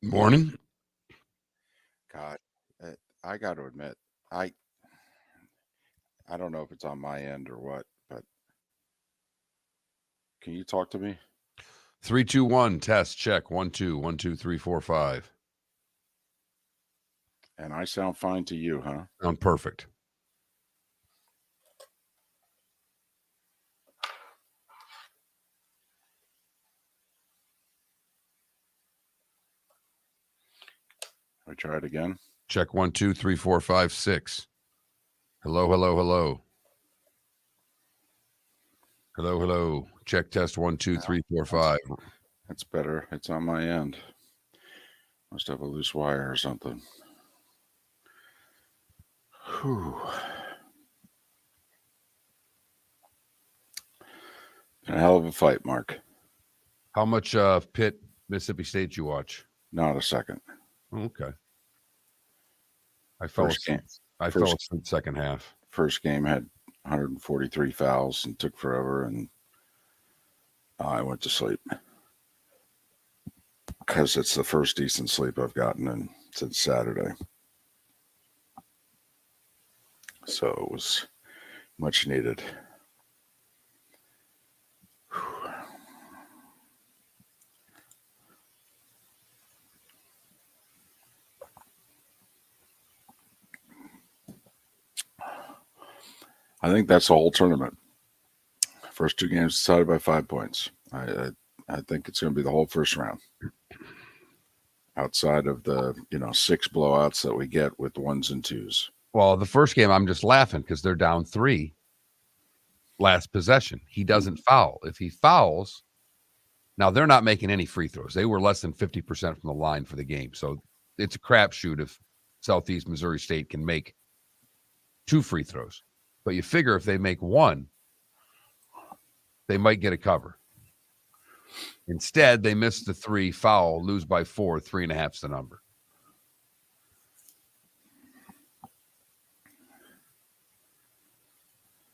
Morning. God, I got to admit, I I don't know if it's on my end or what, but can you talk to me? 3-2-1 test check. 1-2, 1-2, 3-4-5. And I sound fine to you, huh? I'm perfect. We try it again. Check 1, 2, 3, 4, 5, 6. Hello, hello, hello. Hello, hello. Check test 1, 2, 3, 4, 5. That's better. It's on my end. Must have a loose wire or something. Whew. A hell of a fight, Mark. How much Pitt, Mississippi State you watch? Not a second. Okay. I fell asleep. I fell asleep second half. First game had 143 fouls and took forever, and I went to sleep because it's the first decent sleep I've gotten since Saturday. So it was much needed. I think that's the whole tournament. First two games decided by 5 points. I think it's going to be the whole first round. Outside of the 6 blowouts that we get with ones and twos. Well, the first game I'm just laughing because they're down 3. Last possession. He doesn't foul. If he fouls, now they're not making any free throws. They were less than 50% from the line for the game. So it's a crapshoot if Southeast Missouri State can make 2 free throws. But you figure if they make 1, they might get a cover. Instead, they miss the 3, foul, lose by 4, 3.5's the number.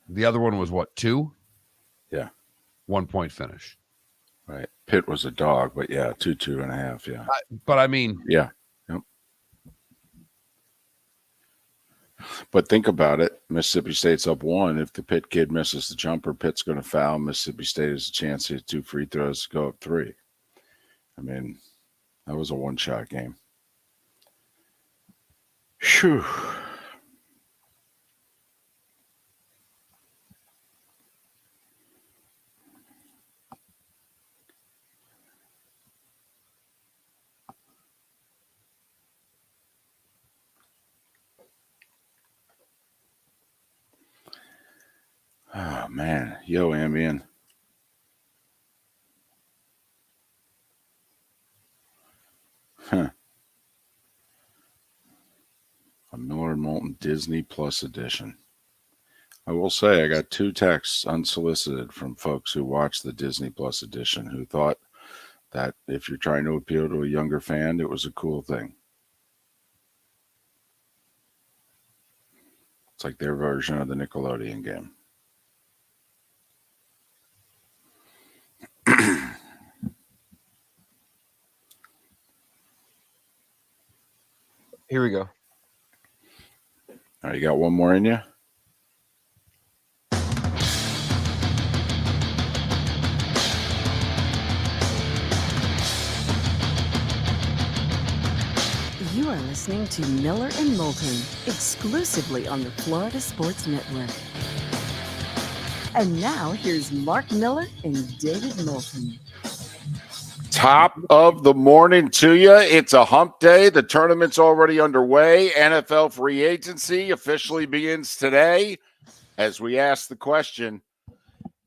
The other one was what, 2? Yeah. 1 point finish. Right. Pitt was a dog, but yeah, 2.5, yeah. But I mean. Yeah. Yep. But think about it. Mississippi State's up 1. If the Pitt kid misses the jumper, Pitt's going to foul. Mississippi State has a chance to hit 2 free throws to go up 3. I mean, that was a one-shot game. Phew. Oh, man. Yo, Ambien. Huh. A Miller and Moulton Disney Plus edition. I will say I got 2 texts unsolicited from folks who watched the Disney Plus edition who thought that if you're trying to appeal to a younger fan, it was a cool thing. It's like their version of the Nickelodeon game. Here we go. All right, you got one more in you? You are listening to Miller and Moulton, exclusively on the Florida Sports Network. And now, here's Mark Miller and David Moulton. Top of the morning to you. It's a hump day. The tournament's already underway. NFL free agency officially begins today as we ask the question,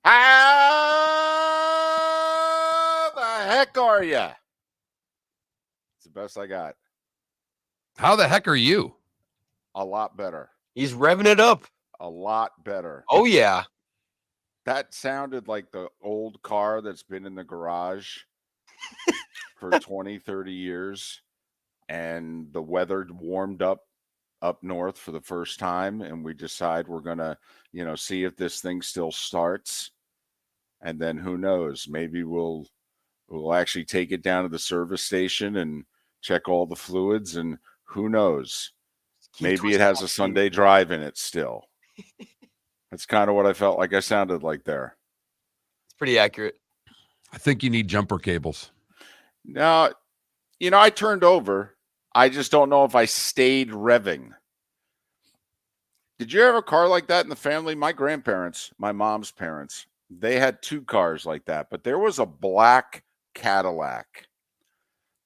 how the heck are you? It's the best I got. How the heck are you? A lot better. He's revving it up. A lot better. Oh, yeah. That sounded like the old car that's been in the garage for 20, 30 years. And the weather warmed up north for the first time. And we decide we're going to, see if this thing still starts. And then who knows, maybe we'll actually take it down to the service station and check all the fluids, and who knows? Keep Maybe it twisting has that a key. Sunday drive in it still. That's kind of what I felt like I sounded like there. It's pretty accurate. I think you need jumper cables. Now, I turned over. I just don't know if I stayed revving. Did you have a car like that in the family? My grandparents, my mom's parents, they had 2 cars like that, but there was a black Cadillac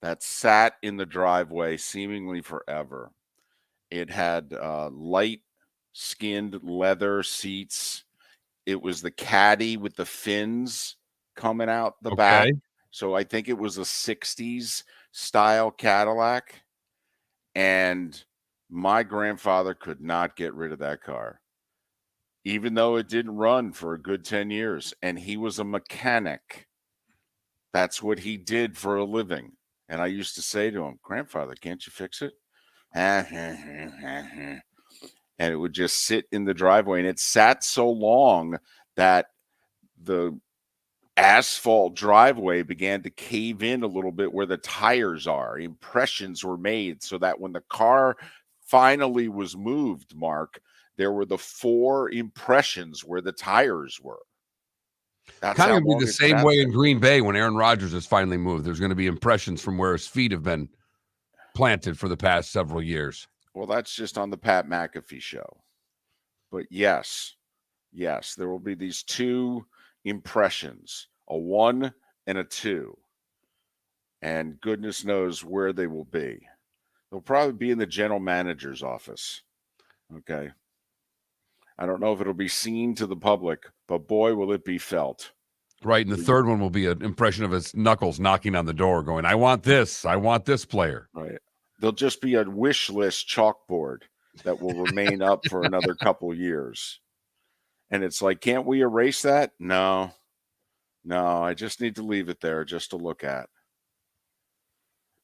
that sat in the driveway seemingly forever. It had light skinned leather seats. It was the caddy with the fins coming out the back. So I think it was a 60s style Cadillac. And my grandfather could not get rid of that car, even though it didn't run for a good 10 years. And he was a mechanic. That's what he did for a living. And I used to say to him, "Grandfather, can't you fix it?" And it would just sit in the driveway. And it sat so long that the asphalt driveway began to cave in a little bit where the tires are. Impressions were made so that when the car finally was moved, Mark, there were the 4 impressions where the tires were. That's Kind how of going to long be the it's same sat way there. in Green Bay when Aaron Rodgers has finally moved. There's going to be impressions from where his feet have been planted for the past several years. Well, that's just on the Pat McAfee show. But yes, there will be these 2 impressions, a 1 and a 2. And goodness knows where they will be. They'll probably be in the general manager's office. Okay. I don't know if it'll be seen to the public, but boy, will it be felt. Right. And the third one will be an impression of his knuckles knocking on the door going, I want this player. Right. There'll just be a wish list chalkboard that will remain up for another couple years. And it's like, can't we erase that? No, I just need to leave it there just to look at.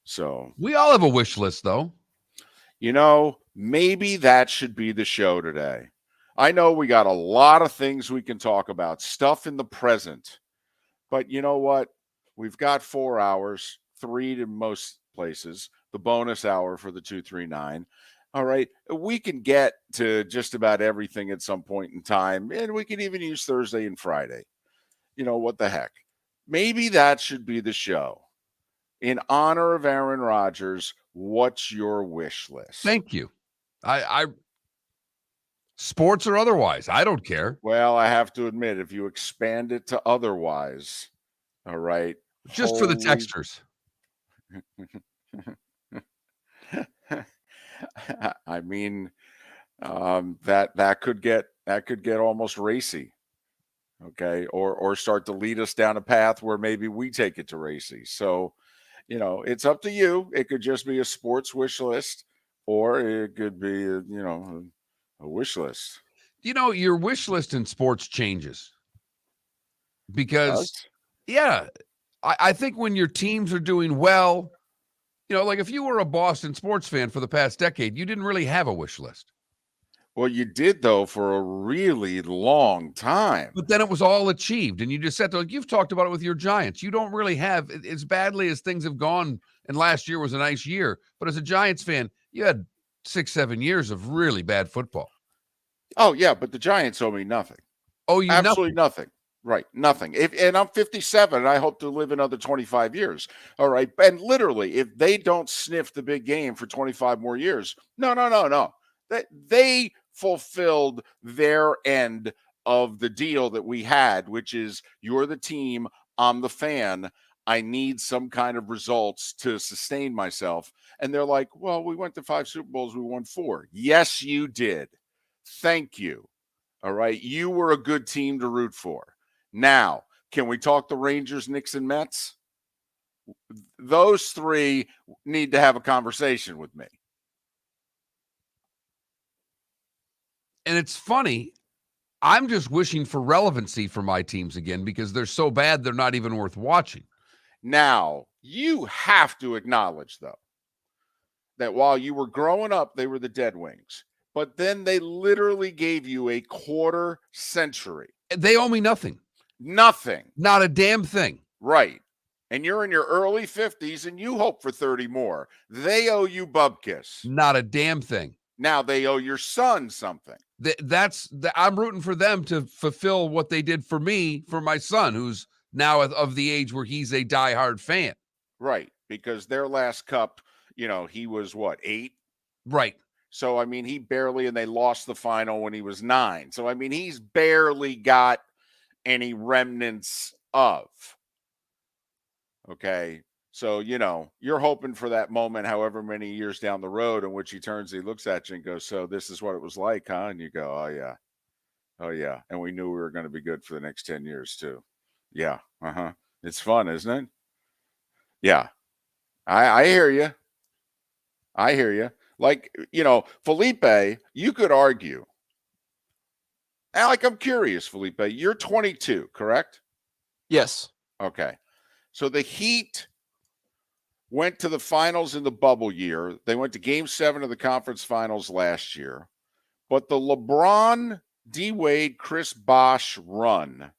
So we all have a wish list, though. Maybe that should be the show today. I know we got a lot of things we can talk about, stuff in the present. But you know what? We've got 4 hours, 3 to most places, the bonus hour for the 239. All right. We can get to just about everything at some point in time, and we can even use Thursday and Friday. What the heck? Maybe that should be the show. In honor of Aaron Rodgers, what's your wish list? Thank you. I sports or otherwise, I don't care. Well, I have to admit, if you expand it to otherwise, all right. Just for the texters. I mean, that could get almost racy. Okay. Or start to lead us down a path where maybe we take it to racy. So, it's up to you. It could just be a sports wish list, or it could be, a wish list. Your wish list in sports changes because, I think when your teams are doing well, like if you were a Boston sports fan for the past decade, you didn't really have a wish list. Well, you did, though, for a really long time. But then it was all achieved, and you just said, like you've talked about it with your Giants. You don't really have, as badly as things have gone, and last year was a nice year, but as a Giants fan, you had 6-7 years of really bad football. Oh, yeah, but the Giants owe me nothing. Oh, you absolutely nothing. Right, nothing. And I'm 57, and I hope to live another 25 years. All right, and literally, if they don't sniff the big game for 25 more years, no. They fulfilled their end of the deal that we had, which is you're the team, I'm the fan. I need some kind of results to sustain myself. And they're like, well, we went to 5 Super Bowls, we won 4. Yes, you did. Thank you. All right. You were a good team to root for. Now, can we talk the Rangers, Knicks, and Mets? Those 3 need to have a conversation with me. And it's funny. I'm just wishing for relevancy for my teams again because they're so bad they're not even worth watching. Now, you have to acknowledge, though, that while you were growing up, they were the Dead Wings. But then they literally gave you a quarter century. They owe me nothing. Nothing. Not a damn thing. Right. and you're in your early 50s and you hope for 30 more. They owe you bubkiss. Not a damn thing. Now they owe your son something. I'm rooting for them to fulfill what they did for me, for my son, who's now of the age where he's a diehard fan. Right, because their last cup, he was what, 8? Right. So, I mean, he barely, and they lost the final when he was 9. So, I mean, he's barely got any remnants of. Okay. So, you're hoping for that moment, however many years down the road, in which he turns, he looks at you and goes, so this is what it was like, huh? And you go, oh, yeah. Oh, yeah. And we knew we were going to be good for the next 10 years, too. Yeah. Uh-huh. It's fun, isn't it? Yeah. I hear you. I hear you. Like, Felipe, you could argue. Alec, I'm curious, Felipe. You're 22, correct? Yes. Okay. So the Heat went to the finals in the bubble year. They went to game 7 of the conference finals last year. But the LeBron, D-Wade, Chris Bosh run,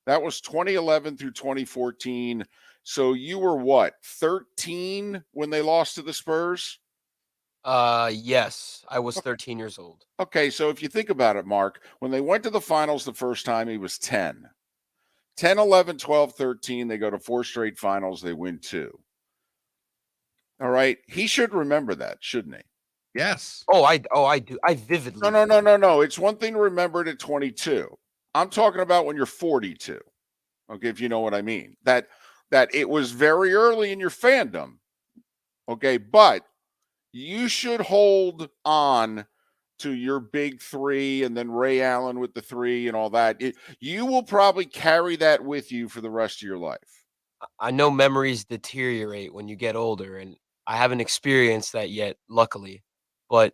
that was 2011 through 2014. So you were what, 13 when they lost to the Spurs? Yes, I was 13 years old. Okay, so if you think about it, Mark, when they went to the finals the first time, he was 10. 10, 11, 12, 13, they go to 4 straight finals, they win 2. All right, he should remember that, shouldn't he? Yes. Oh, I do. I vividly. No. It's one thing to remember it at 22. I'm talking about when you're 42. Okay, if you know what I mean. That it was very early in your fandom. Okay, but you should hold on to your big 3 and then Ray Allen with the 3 and all that. You will probably carry that with you for the rest of your life. I know memories deteriorate when you get older, and I haven't experienced that yet, luckily. But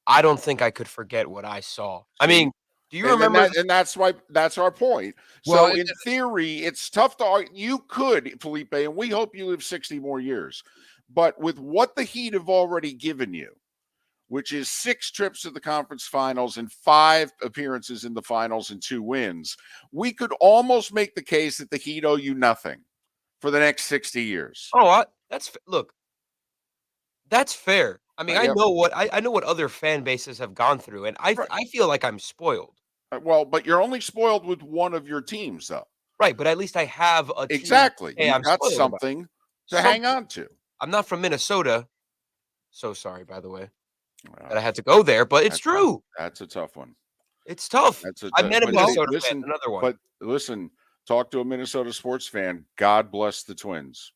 I don't think I could forget what I saw. I mean, do you remember? And that's why that's our point. Well, so in theory, it's tough to argue. You could, Felipe, and we hope you live 60 more years. But with what the Heat have already given you, which is 6 trips to the conference finals and 5 appearances in the finals and 2 wins, we could almost make the case that the Heat owe you nothing for the next 60 years. Oh, look. That's fair. I mean, Yeah. I know what other fan bases have gone through, and I feel like I'm spoiled. Well, but you're only spoiled with one of your teams, though. Right, but at least I have a team. Exactly. Hey, You've I'm got spoiled about. something to hang on to. I'm not from Minnesota. So sorry, by the way, that I had to go there, but it's true. That's a tough one. It's tough. I met a Minnesota listen, fan, another one. But listen, talk to a Minnesota sports fan. God bless the Twins.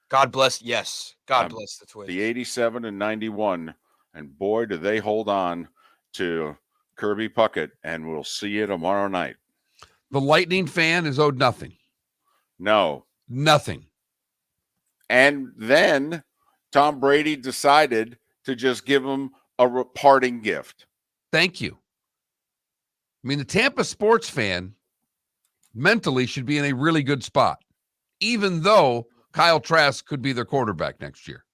God bless, yes. God bless the Twins. The 87 and 91, and boy, do they hold on to Kirby Puckett, and we'll see you tomorrow night. The Lightning fan is owed nothing. No. Nothing. And then Tom Brady decided to just give him a parting gift. Thank you. I mean, the Tampa sports fan mentally should be in a really good spot, even though Kyle Trask could be their quarterback next year.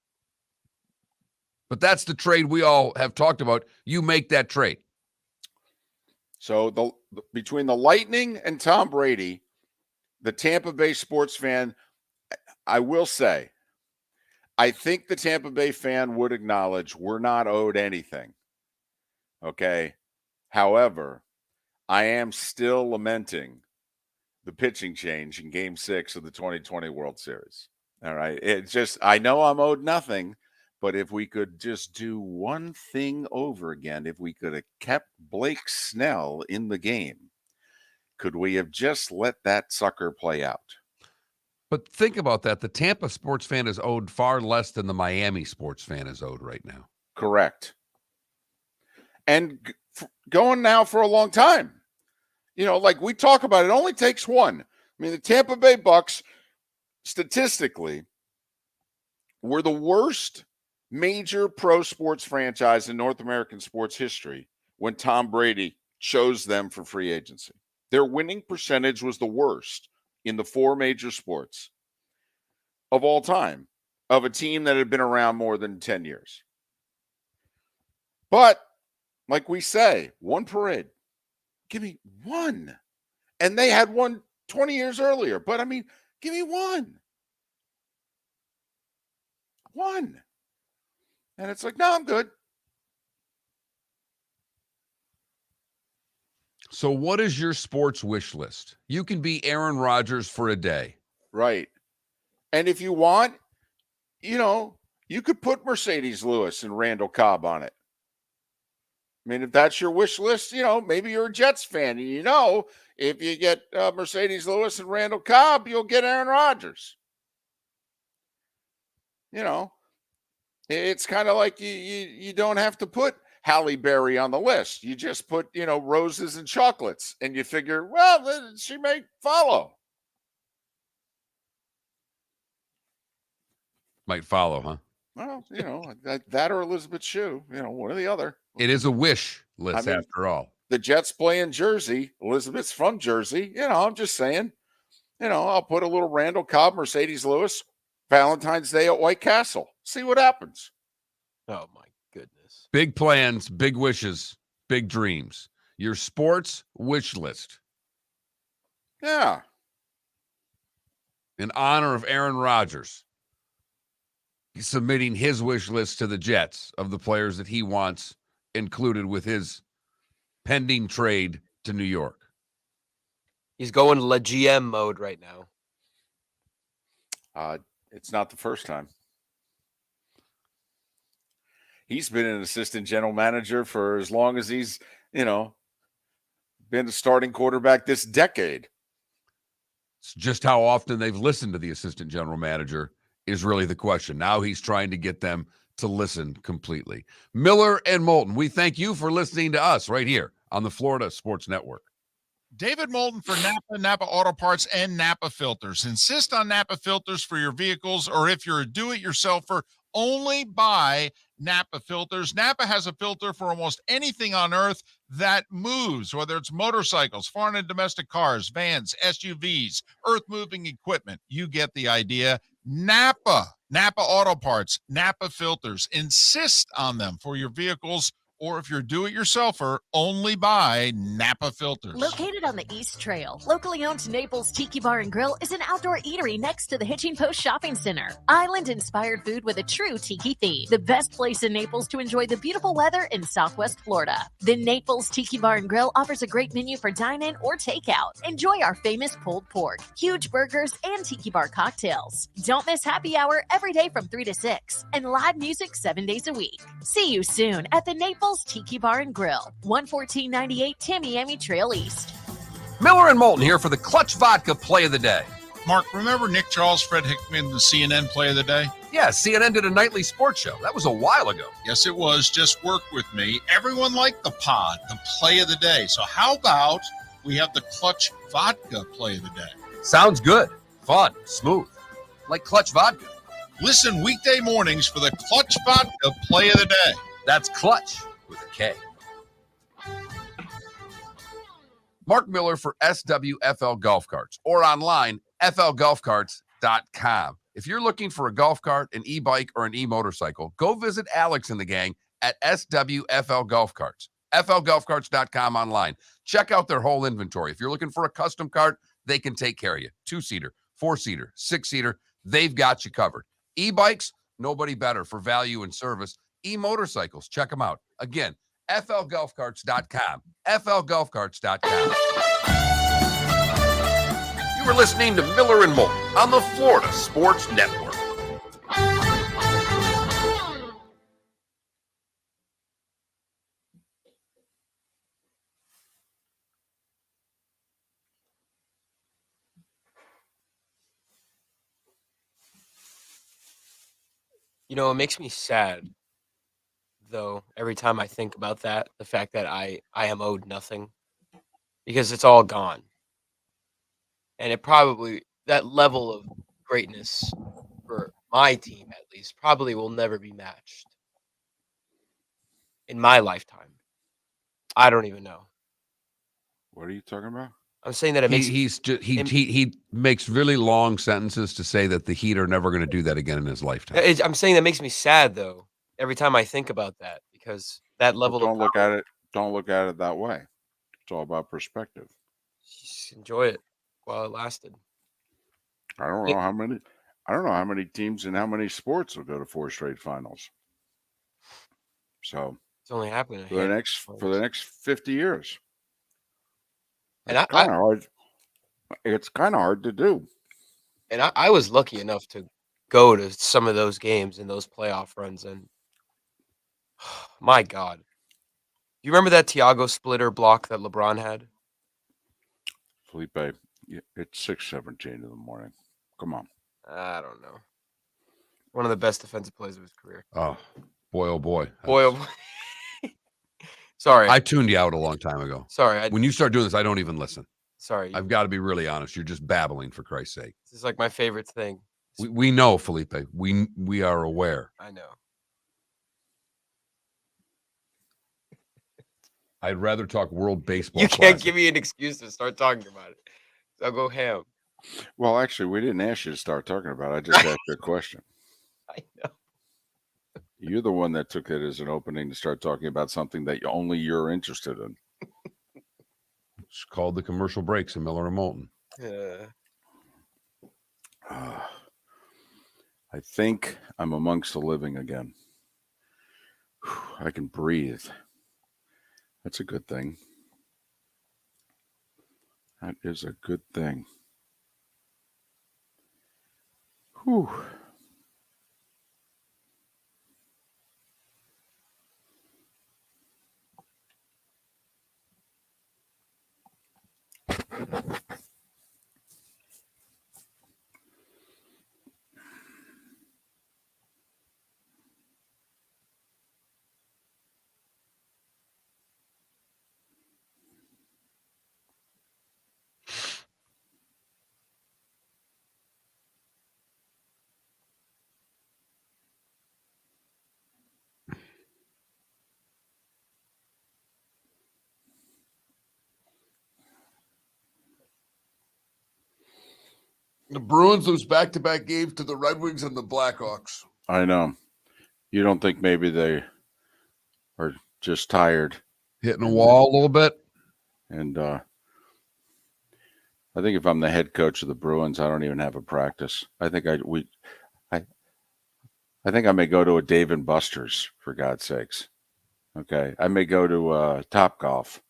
But that's the trade we all have talked about. You make that trade. So between the Lightning and Tom Brady, the Tampa Bay sports fan, I will say, I think the Tampa Bay fan would acknowledge we're not owed anything. Okay. However, I am still lamenting the pitching change in Game 6 of the 2020 World Series. All right. It's just, I know I'm owed nothing, but if we could just do one thing over again, if we could have kept Blake Snell in the game, could we have just let that sucker play out? But think about that. The Tampa sports fan is owed far less than the Miami sports fan is owed right now. Correct. And going now for a long time. Like we talk about, it only takes one. I mean, the Tampa Bay Bucks, statistically, were the worst major pro sports franchise in North American sports history when Tom Brady chose them for free agency. Their winning percentage was the worst in the 4 major sports of all time of a team that had been around more than 10 years. But like we say, one parade. Give me one. And they had one 20 years earlier. But I mean, Give me one. One. And it's like, no, I'm good. So what is your sports wish list? You can be Aaron Rodgers for a day. Right. And if you want, you could put Mercedes Lewis and Randall Cobb on it. I mean, if that's your wish list, maybe you're a Jets fan. And if you get Mercedes Lewis and Randall Cobb, you'll get Aaron Rodgers. It's kind of like you don't have to put Halle Berry on the list. You just put, roses and chocolates, and you figure, well, then she may follow. Might follow, huh? Well, that or Elizabeth Shue, one or the other. It is a wish list after all. The Jets play in Jersey. Elizabeth's from Jersey. I'm just saying, I'll put a little Randall Cobb, Mercedes Lewis, Valentine's Day at White Castle. See what happens. Oh, my goodness. Big plans, big wishes, big dreams. Your sports wish list. Yeah. In honor of Aaron Rodgers. He's submitting his wish list to the Jets of the players that he wants included with his pending trade to New York. He's going La GM mode right now. It's not the first time. He's been an assistant general manager for as long as he's, been a starting quarterback this decade. It's just how often they've listened to the assistant general manager is really the question. Now he's trying to get them to listen completely. Miller and Moulton, we thank you for listening to us right here on the Florida Sports Network. David Moulton for Napa Auto Parts, and Napa Filters. Insist on Napa Filters for your vehicles, or if you're a do-it-yourselfer, only buy Napa Filters. Napa has a filter for almost anything on earth that moves, whether it's motorcycles, foreign and domestic cars, vans, SUVs, earth-moving equipment. You get the idea. Napa Auto Parts, Napa Filters. Insist on them for your vehicles, or if you're do-it-yourselfer, only buy Napa Filters. Located on the East Trail, locally owned Naples Tiki Bar and Grill is an outdoor eatery next to the Hitching Post Shopping Center. Island-inspired food with a true tiki theme. The best place in Naples to enjoy the beautiful weather in Southwest Florida. The Naples Tiki Bar and Grill offers a great menu for dine-in or takeout. Enjoy our famous pulled pork, huge burgers, and tiki bar cocktails. Don't miss happy hour every day from 3 to 6 and live music 7 days a week. See you soon at the Naples Tiki Bar and Grill, 11498 Tamiami Trail East. Miller and Moulton here for the Clutch Vodka Play of the Day. Mark, remember Nick Charles, Fred Hickman, the CNN Play of the Day? Yeah, CNN did a nightly sports show. That was a while ago. Yes, it was. Just work with me. Everyone liked the pod, the Play of the Day. So how about we have the Clutch Vodka Play of the Day? Sounds good. Fun. Smooth. Like Clutch Vodka. Listen weekday mornings for the Clutch Vodka Play of the Day. That's Clutch with a K. Mark Miller for SWFL Golf Carts, or online, flgolfcarts.com. If you're looking for a golf cart, an e-bike, or an e-motorcycle, go visit Alex and the gang at SWFL Golf Carts. flgolfcarts.com online. Check out their whole inventory. If you're looking for a custom cart, they can take care of you. 2-seater, 4-seater, 6-seater, they've got you covered. E-bikes, nobody better for value and service. E-motorcycles, check them out. Again, flgolfcarts.com. flgolfcarts.com. You were listening to Miller and Moulton on the Florida Sports Network. It makes me sad, though, every time I think about that, the fact that I am owed nothing, because it's all gone. And that level of greatness for my team, at least, probably will never be matched in my lifetime. I don't even know. What are you talking about? I'm saying that it makes he makes really long sentences to say that the Heat are never going to do that again in his lifetime. I'm saying that makes me sad, though, every time I think about that, because that level Don't of look power, at it. Don't look at it that way. It's all about perspective. just enjoy it while it lasted. I don't know how many. I don't know how many teams and how many sports will go to 4 straight finals. So It's only happening for the next 50 years. And It's kind of hard. It's kind of hard to do. And I was lucky enough to go to some of those games and those playoff runs, and my God, you remember that Thiago splitter block that LeBron had? Felipe, it's 6:17 in the morning. Come on. I don't know. One of the best defensive plays of his career. Oh, boy, oh boy. Boy, oh boy. Sorry. I tuned you out a long time ago. Sorry. When you start doing this, I don't even listen. Sorry. I've got to be really honest. You're just babbling, for Christ's sake. This is like my favorite thing. We know, Felipe. We are aware. I know. I'd rather talk World Baseball. You can't give me an excuse to start talking about it. I'll go ham. Well, actually, we didn't ask you to start talking about it. I just asked you a question. I know. You're the one that took it as an opening to start talking about something that only you're interested in. It's called the commercial breaks in Miller and Moulton. I think I'm amongst the living again. I can breathe. That's a good thing. That is a good thing. Whew. The Bruins lose back-to-back games to the Red Wings and the Blackhawks. I know. You don't think maybe they are just tired? Hitting a wall a little bit? And I think if I'm the head coach of the Bruins, I don't even have a practice. I think I think I may go to a Dave and Buster's, for God's sakes. Okay. I may go to Top Golf.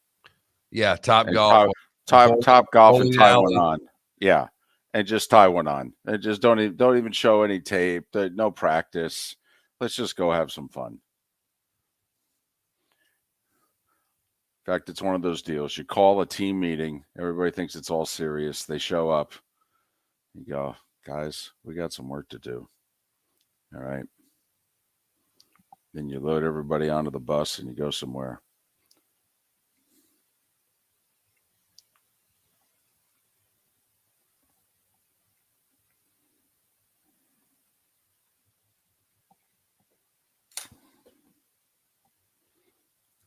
Yeah, Top Golf. Top Golf and tie Alley. one on. Yeah. And just tie one on. And just don't even show any tape. No practice. Let's just go have some fun. In fact, it's one of those deals. You call a team meeting. Everybody thinks it's all serious. They show up. You go, guys, we got some work to do. All right. Then you load everybody onto the bus and you go somewhere.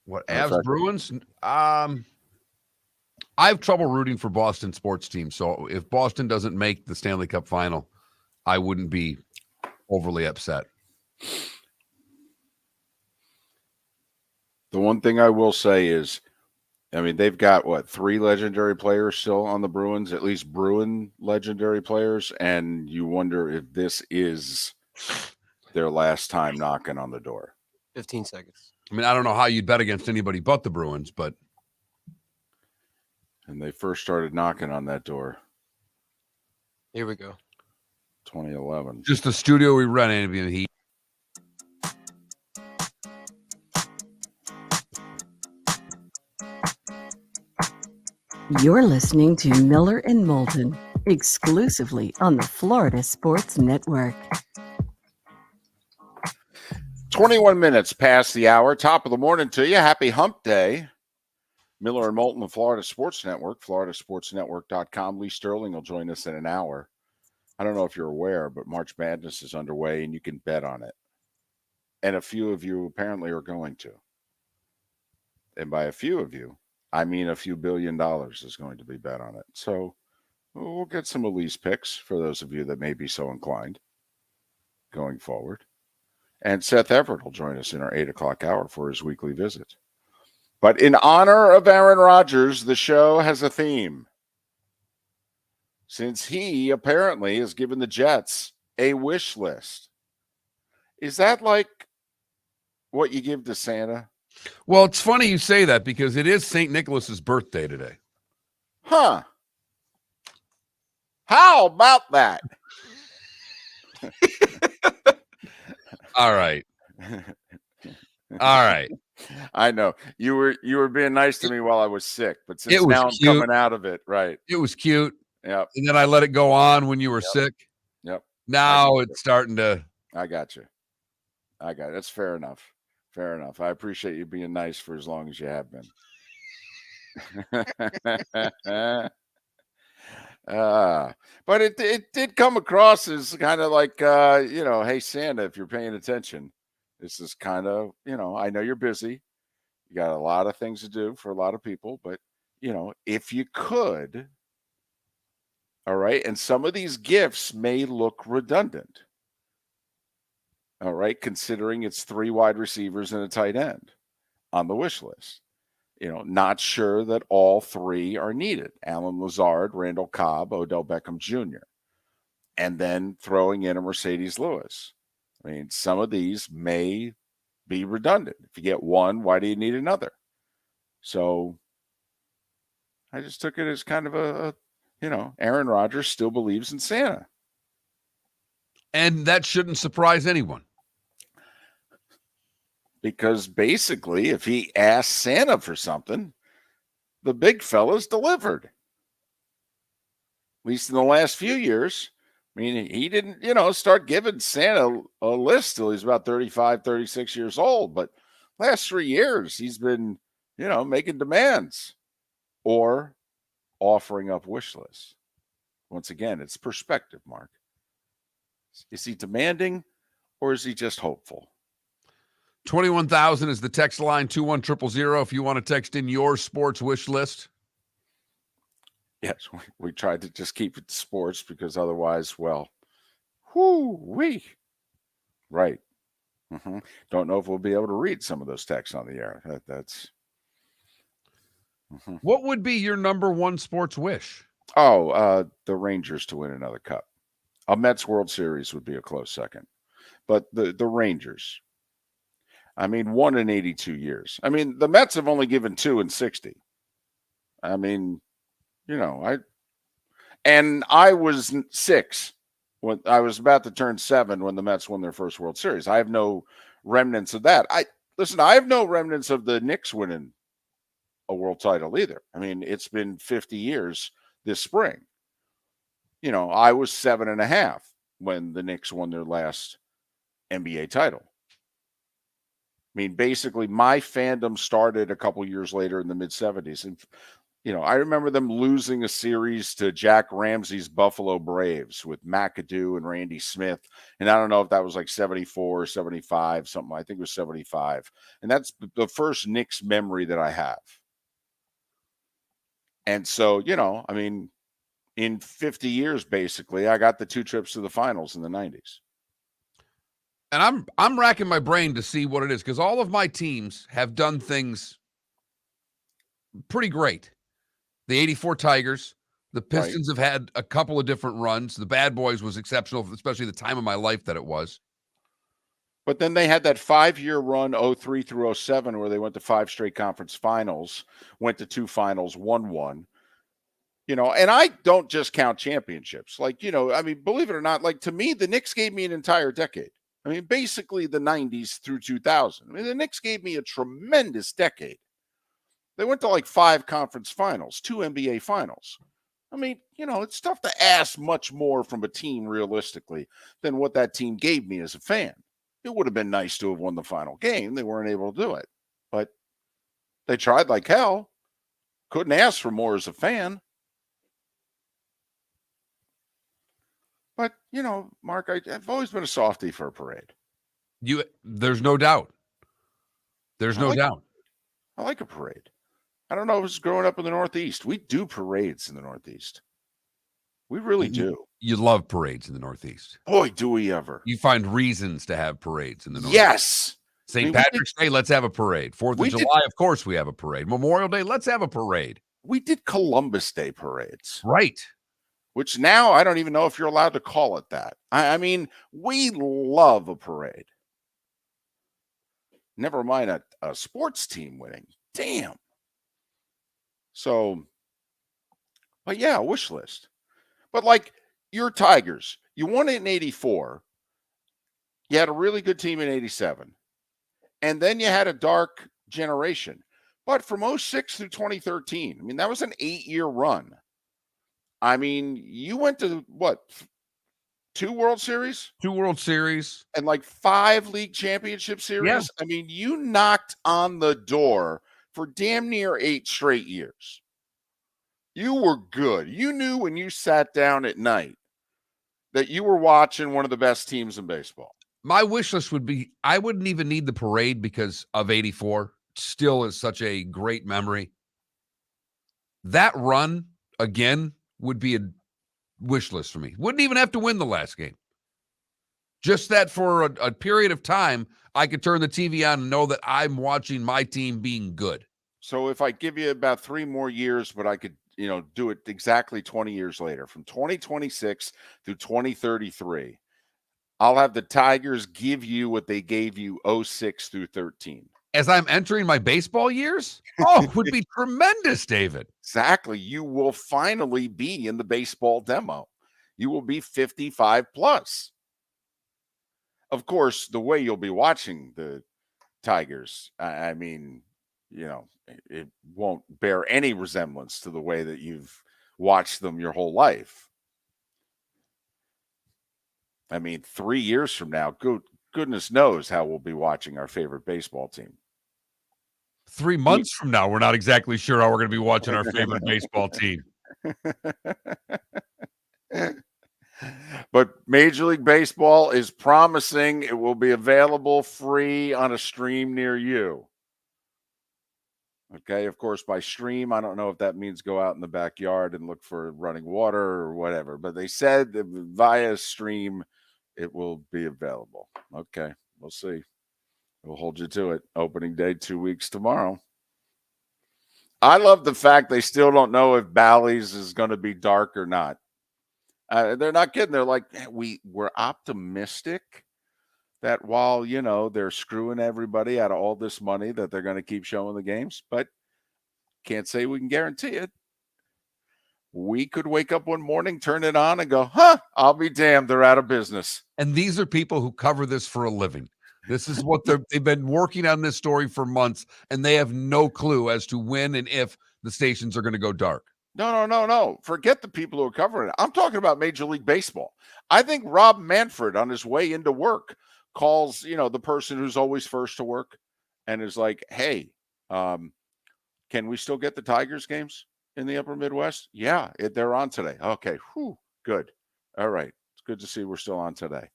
What, Avs Bruins? I have trouble rooting for Boston sports teams. So if Boston doesn't make the Stanley Cup final, I wouldn't be overly upset. The one thing I will say is, I mean, they've got, 3 legendary players still on the Bruins, at least Bruin legendary players, and you wonder if this is their last time knocking on the door. 15 seconds. I mean, I don't know how you'd bet against anybody but the Bruins, but. And they first started knocking on that door. Here we go. 2011. Just the studio we run in, and he. You're listening to Miller and Moulton, exclusively on the Florida Sports Network. 21 minutes past the hour. Top of the morning to you. Happy hump day. Miller and Moulton, the Florida Sports Network, floridasportsnetwork.com. Lee Sterling will join us in an hour. I don't know if you're aware, but March Madness is underway and you can bet on it. And a few of you apparently are going to. And by a few of you, I mean a few $1 billion is going to be bet on it. So we'll get some Elise picks for those of you that may be so inclined going forward. And Seth Everett will join us in our 8 o'clock hour for his weekly visit. But in honor of Aaron Rodgers, the show has a theme. since he apparently has given the Jets a wish list. Is that like what you give to Santa? Well, it's funny you say that because it is St. Nicholas's birthday today. Huh. How about that? All right. All right. I know. You were being nice to me while I was sick, but since It was now I'm cute. coming out of it, right. It was cute. Yep. And then I let it go on when you were sick. Yep. Now it's starting to. I got you. That's fair enough. Fair enough. I appreciate you being nice for as long as you have been. But it did come across as kind of like, hey, Santa, if you're paying attention, this is kind of, I know you're busy. You got a lot of things to do for a lot of people, but, if you could, all right, and some of these gifts may look redundant. All right, considering it's 3 wide receivers and a tight end on the wish list. Not sure that all 3 are needed. Alan Lazard, Randall Cobb, Odell Beckham Jr. And then throwing in a Mercedes Lewis. I mean, some of these may be redundant. If you get one, why do you need another? So I just took it as kind of a Aaron Rodgers still believes in Santa. And that shouldn't surprise anyone. Because basically, if he asked Santa for something, the big fella's delivered. At least in the last few years. I mean, he didn't, start giving Santa a list till he's about 35, 36 years old. But last 3 years, he's been, making demands or offering up wish lists. Once again, it's perspective, Mark. Is he demanding or is he just hopeful? 21,000 is the text line, 21000 if you want to text in your sports wish list. Yes, we tried to just keep it to sports because otherwise, well, whoo-wee. Right. Don't know if we'll be able to read some of those texts on the air. That's. What would be your number one sports wish? Oh, the Rangers to win another cup. A Mets World Series would be a close second. But the Rangers, I mean, 1 in 82 years. I mean, the Mets have only given 2 in 60. I mean, I was 6 when I was about to turn 7 when the Mets won their first World Series. I have no remnants of that. I have no remnants of the Knicks winning a world title either. I mean, it's been 50 years this spring. I was 7.5 when the Knicks won their last NBA title. I mean, basically, my fandom started a couple years later in the mid-'70s. And, I remember them losing a series to Jack Ramsey's Buffalo Braves with McAdoo and Randy Smith. And I don't know if that was like 74 or 75, something. I think it was 75. And that's the first Knicks memory that I have. And so, I mean, in 50 years, basically, I got the 2 trips to the finals in the 90s. And I'm racking my brain to see what it is because all of my teams have done things pretty great. The 84 Tigers, the Pistons have had a couple of different runs. The Bad Boys was exceptional, especially the time of my life that it was. But then they had that 5-year run, 03 through 07, where they went to 5 straight conference finals, went to 2 finals, won 1. And I don't just count championships. Like, I mean, believe it or not, like to me, the Knicks gave me an entire decade. I mean, basically the 90s through 2000. I mean, the Knicks gave me a tremendous decade. They went to like 5 conference finals, 2 NBA finals. I mean, it's tough to ask much more from a team realistically than what that team gave me as a fan. It would have been nice to have won the final game. They weren't able to do it, but they tried like hell. Couldn't ask for more as a fan. But, Mark, I've always been a softie for a parade. There's no doubt. There's no doubt. I like a parade. I don't know if it's growing up in the Northeast. We do parades in the Northeast. We really do. You love parades in the Northeast. Boy, do we ever. You find reasons to have parades in the Northeast. Yes. St. Patrick's Day, let's have a parade. 4th of July, of course, we have a parade. Memorial Day, let's have a parade. We did Columbus Day parades. Right. which now I don't even know if you're allowed to call it that. I mean, we love a parade. Never mind a sports team winning. Damn. So, but yeah, wish list. But like your Tigers, you won it in 84. You had a really good team in 87. And then you had a dark generation. But from 06 through 2013, I mean, that was an 8-year run. I mean, you went to what? 2 World Series? 2 World Series. And like 5 league championship series? Yeah. I mean, you knocked on the door for damn near 8 straight years. You were good. You knew when you sat down at night that you were watching one of the best teams in baseball. My wish list would be, I wouldn't even need the parade because of 84. Still is such a great memory. That run, again, would be a wish list for me. Wouldn't even have to win the last game. Just that for a period of time, I could turn the TV on and know that I'm watching my team being good. So if I give you about 3 more years, but I could, do it exactly 20 years later, from 2026 through 2033, I'll have the Tigers give you what they gave you 06 through 13. As I'm entering my baseball years? Oh, it would be tremendous, David. Exactly. You will finally be in the baseball demo. You will be 55 plus. Of course, the way you'll be watching the Tigers, I mean, it won't bear any resemblance to the way that you've watched them your whole life. I mean, 3 years from now, goodness knows how we'll be watching our favorite baseball team. 3 months from now, we're not exactly sure how we're going to be watching our favorite baseball team. But Major League Baseball is promising it will be available free on a stream near you. Okay, of course, by stream, I don't know if that means go out in the backyard and look for running water or whatever, but they said that via stream, it will be available. Okay, we'll see. We'll hold you to it. Opening day 2 weeks tomorrow. I love the fact they still don't know if Bally's is going to be dark or not. They're not kidding. They're like, we're optimistic that while, they're screwing everybody out of all this money that they're going to keep showing the games, but can't say we can guarantee it. We could wake up one morning, turn it on and go, I'll be damned, they're out of business. And these are people who cover this for a living. This is what they've been working on this story for months, and they have no clue as to when and if the stations are going to go dark. No. Forget the people who are covering it. I'm talking about Major League Baseball. I think Rob Manfred on his way into work calls, the person who's always first to work and is like, hey, can we still get the Tigers games in the upper Midwest? Yeah, they're on today. Okay, good. All right. It's good to see we're still on today.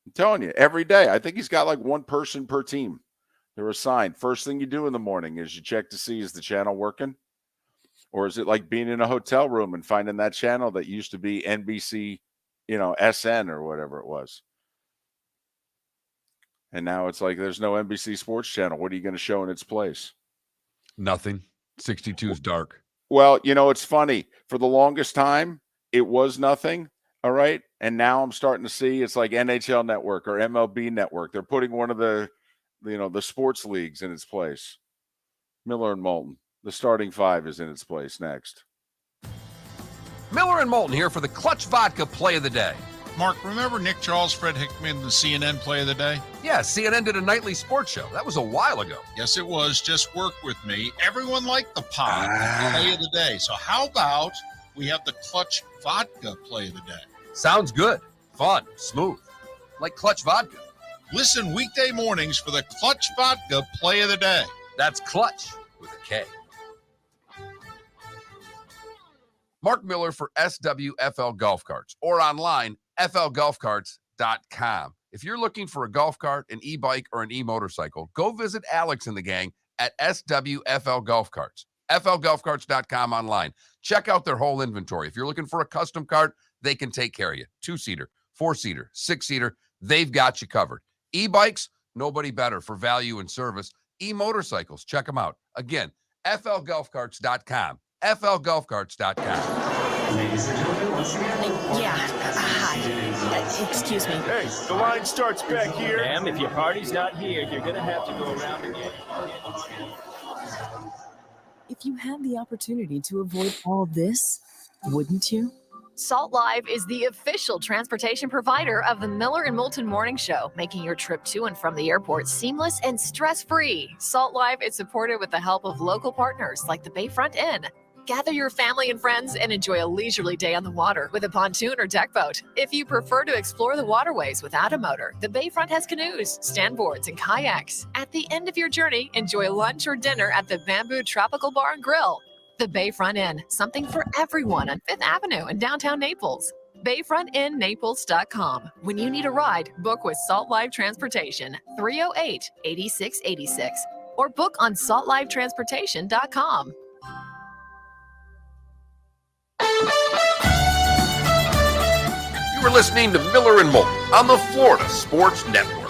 I'm telling you, every day. I think he's got like one person per team. They're assigned. First thing you do in the morning is you check to see, is the channel working? Or is it like being in a hotel room and finding that channel that used to be NBC, SN or whatever it was? And now it's like there's no NBC Sports Channel. What are you going to show in its place? Nothing. 62 is dark. Well, it's funny. For the longest time, it was nothing. All right. And now I'm starting to see it's like NHL Network or MLB Network. They're putting one of the sports leagues in its place. Miller and Moulton. The starting 5 is in its place next. Miller and Moulton here for the Clutch Vodka Play of the Day. Mark, remember Nick Charles, Fred Hickman, the CNN Play of the Day? Yeah, CNN did a nightly sports show. That was a while ago. Yes, it was. Just work with me. Everyone liked the pod Play of the Day. So how about we have the Clutch Vodka Play of the Day? Sounds good. Fun. Smooth. Like Clutch Vodka. Listen weekday mornings for the Clutch Vodka Play of the Day. That's Clutch with a K. Mark Miller for SWFL Golf Carts, or online, flgolfcarts.com. If you're looking for a golf cart, an e-bike, or an e-motorcycle, go visit Alex and the gang at SWFL Golf Carts. flgolfcarts.com online. Check out their whole inventory. If you're looking for a custom cart, they can take care of you. 2-seater, 4-seater, 6-seater, they've got you covered. E-bikes, nobody better for value and service. E-motorcycles, check them out. Again, flgolfcarts.com. flgolfcarts.com. Yeah. Hi. Excuse me. Hey, the line starts back here. Ma'am, if your party's not here, you're gonna have to go around again. If you had the opportunity to avoid all this, wouldn't you? Salt Live is the official transportation provider of the Miller and Moulton Morning Show, making your trip to and from the airport seamless and stress-free. Salt Live is supported with the help of local partners like the Bayfront Inn. Gather your family and friends and enjoy a leisurely day on the water with a pontoon or deck boat. If you prefer to explore the waterways without a motor, the Bayfront has canoes, standboards, and kayaks. At the end of your journey, enjoy lunch or dinner at the Bamboo Tropical Bar and Grill. The Bayfront Inn, something for everyone on 5th Avenue in downtown Naples. BayfrontInNaples.com. When you need a ride, book with Salt Live Transportation, 308-8686, or book on saltlivetransportation.com. You were listening to Miller and Moulton on the Florida Sports Network.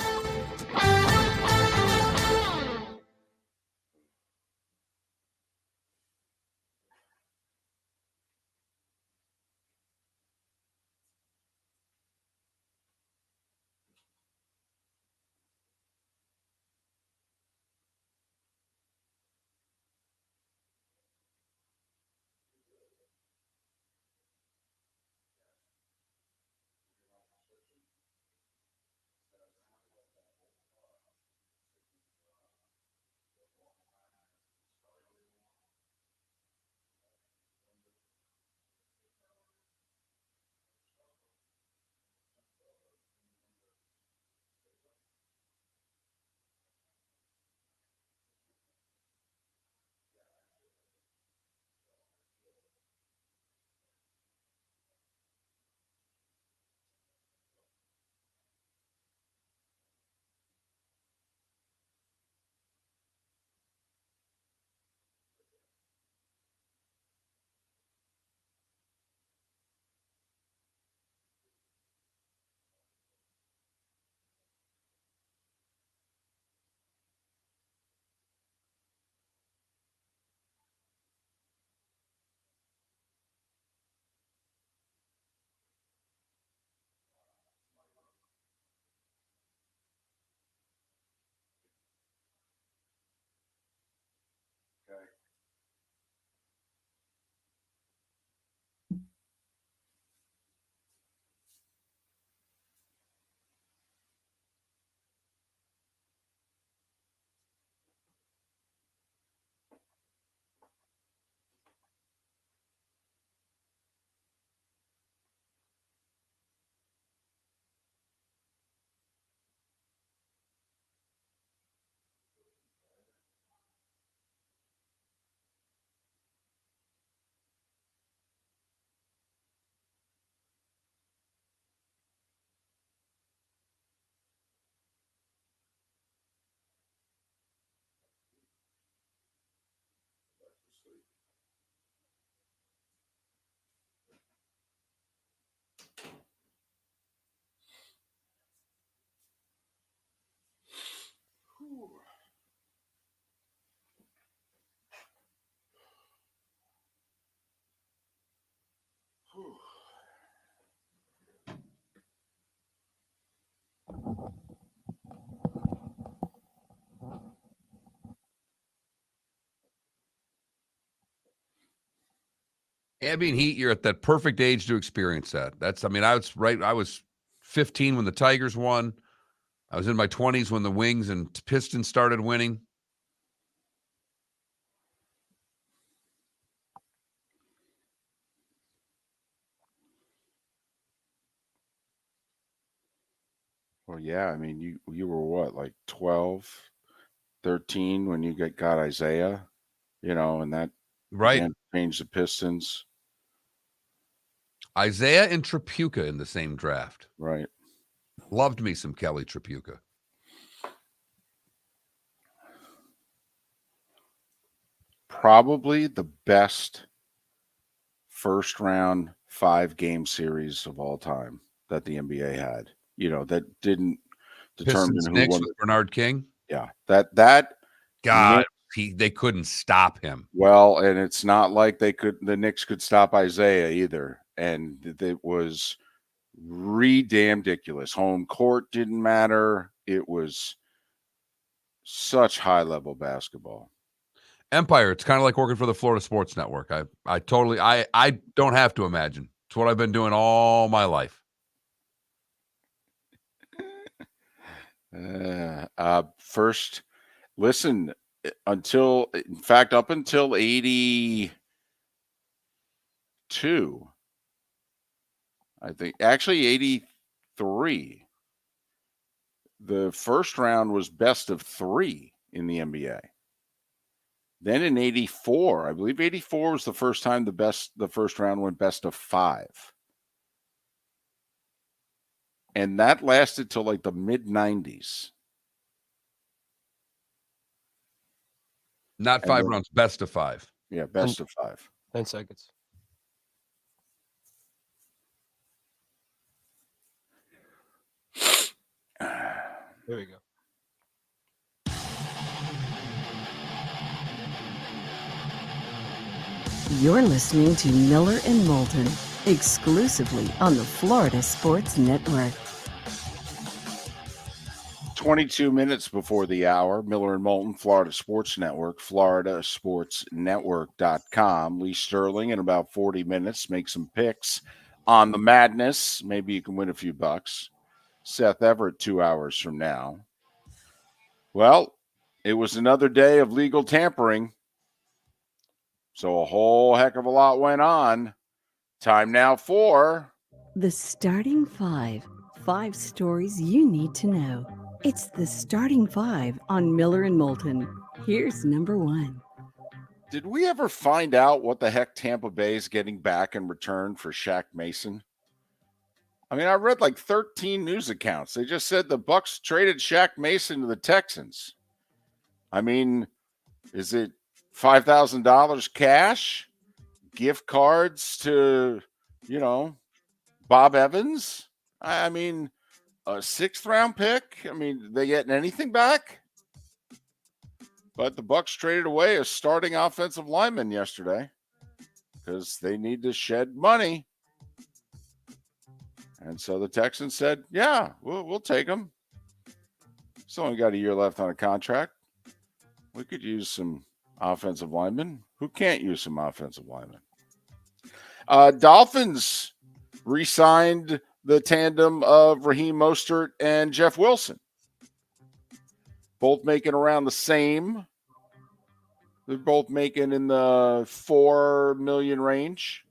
Ambient heat, you're at that perfect age to experience that. I was 15 when the Tigers won. I was in my 20s when the Wings and Pistons started winning. Well, yeah, I mean, you were what, like 12, 13 when you got Isaiah, and that Right. began to change the Pistons. Isaiah and Tripucka in the same draft. Right. Loved me some Kelly Tripucka. Probably the best first round 5-game series of all time that the NBA had. That didn't determine Pistons who Knicks won. with Bernard King. Yeah, that God, They couldn't stop him. Well, and it's not like the Knicks could stop Isaiah either. And it was damn ridiculous. Home court didn't matter. It was such high level basketball. Empire, it's kind of like working for the Florida Sports Network. I don't have to imagine. It's what I've been doing all my life. First, listen, up until 82, I think, actually 83, the first round was best of 3 in the NBA. Then in 84, I believe 84 was the first time the first round went best of 5. And that lasted till like the mid 90s. Not 5 rounds, best of 5. Yeah, best of 5. 10 seconds. There we go. You're listening to Miller and Moulton, exclusively on the Florida Sports Network. 22 minutes before the hour, Miller and Moulton, Florida Sports Network, floridasportsnetwork.com. Lee Sterling in about 40 minutes, make some picks on the madness. Maybe you can win a few bucks. Seth Everett 2 hours from now. Well, it was another day of legal tampering. So a whole heck of a lot went on. Time now for The Starting Five. 5 stories you need to know. It's the Starting Five on Miller and Moulton. Here's number 1. Did we ever find out what the heck Tampa Bay is getting back in return for Shaq Mason? I mean, I read like 13 news accounts. They just said the Bucks traded Shaq Mason to the Texans. I mean, is it $5,000 cash, gift cards to, Bob Evans? I mean, a 6th round pick. I mean, they getting anything back? But the Bucks traded away a starting offensive lineman yesterday because they need to shed money. And so the Texans said, yeah, we'll take him. He's only got a year left on a contract. We could use some offensive linemen. Who can't use some offensive linemen? Dolphins re-signed the tandem of Raheem Mostert and Jeff Wilson. Both making around the same. They're both making in the $4 million range.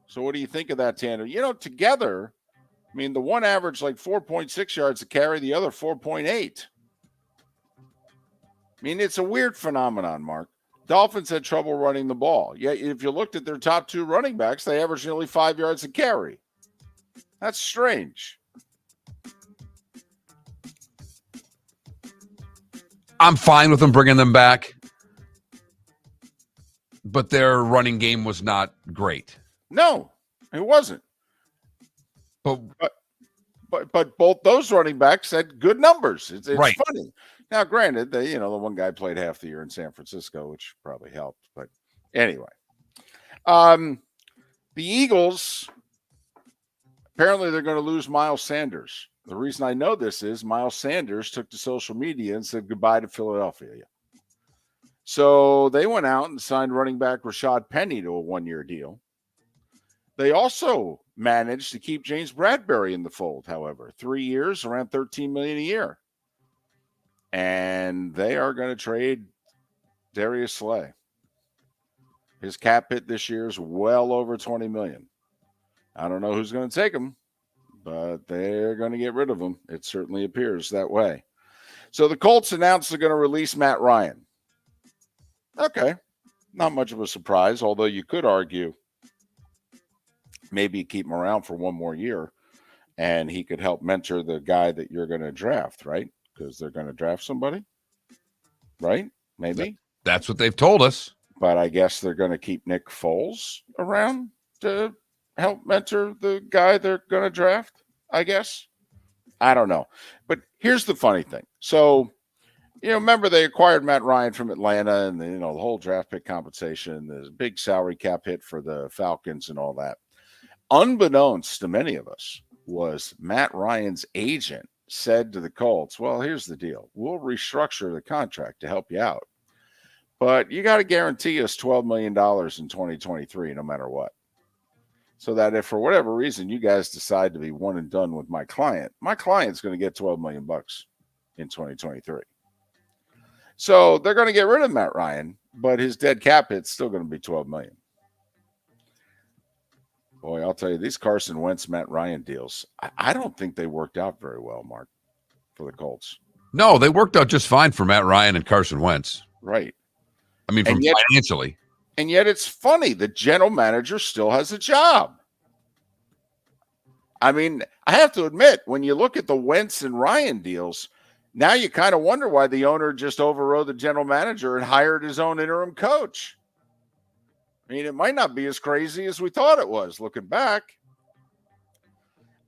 So what do you think of that tandem? Together, I mean, the one averaged like 4.6 yards a carry, the other 4.8. I mean, it's a weird phenomenon, Mark. Dolphins had trouble running the ball. Yet, if you looked at their top 2 running backs, they averaged nearly 5 yards a carry. That's strange. I'm fine with them bringing them back, but their running game was not great. No, it wasn't. But both those running backs had good numbers. It's right. Funny. Now, granted, the one guy played half the year in San Francisco, which probably helped. But anyway, the Eagles, apparently they're going to lose Miles Sanders. The reason I know this is Miles Sanders took to social media and said goodbye to Philadelphia. So they went out and signed running back Rashad Penny to a 1-year deal. They also managed to keep James Bradbury in the fold, however. 3 years, around $13 million a year. And they are going to trade Darius Slay. His cap hit this year is well over $20 million. I don't know who's going to take him, but they're going to get rid of him. It certainly appears that way. So the Colts announced they're going to release Matt Ryan. Okay. Not much of a surprise, although you could argue maybe keep him around for one more year and he could help mentor the guy that you're going to draft, right? Because they're going to draft somebody, right? Maybe. That's what they've told us. But I guess they're going to keep Nick Foles around to help mentor the guy they're going to draft, I guess. I don't know. But here's the funny thing. So remember they acquired Matt Ryan from Atlanta, and the whole draft pick compensation, there's a big salary cap hit for the Falcons and all that. Unbeknownst to many of us was Matt Ryan's agent said to the Colts, well, here's the deal. We'll restructure the contract to help you out, but you got to guarantee us $12 million in 2023, no matter what. So that if for whatever reason you guys decide to be one and done with my client's going to get $12 million in 2023. So they're going to get rid of Matt Ryan, but his dead cap hit's still going to be $12 million. Boy, I'll tell you, these Carson Wentz, Matt Ryan deals, I don't think they worked out very well, Mark, for the Colts. No, they worked out just fine for Matt Ryan and Carson Wentz. Right. I mean, financially. And yet it's funny, the general manager still has a job. I mean, I have to admit, when you look at the Wentz and Ryan deals, now you kind of wonder why the owner just overrode the general manager and hired his own interim coach. I mean, it might not be as crazy as we thought it was looking back.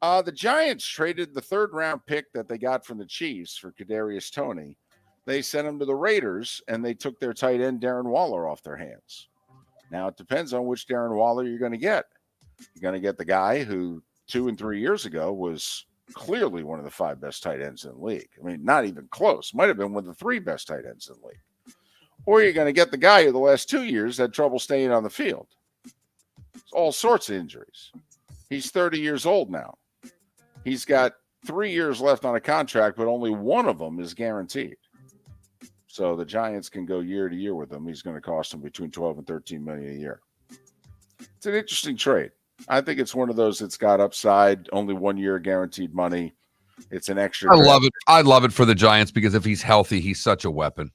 The Giants traded the third-round pick that they got from the Chiefs for Kadarius Toney. They sent him to the Raiders, and they took their tight end Darren Waller off their hands. Now, it depends on which Darren Waller you're going to get. You're going to get the guy who 2 and 3 years ago was clearly one of the 5 best tight ends in the league. I mean, not even close. Might have been one of the 3 best tight ends in the league. Or you're going to get the guy who the last 2 years had trouble staying on the field. It's all sorts of injuries. He's 30 years old now. He's got 3 years left on a contract, but only one of them is guaranteed. So the Giants can go year to year with him. He's going to cost them between $12 and $13 million a year. It's an interesting trade. I think it's one of those that's got upside, only 1 year guaranteed money. It's an extra. I love it. I love it for the Giants because if he's healthy, he's such a weapon.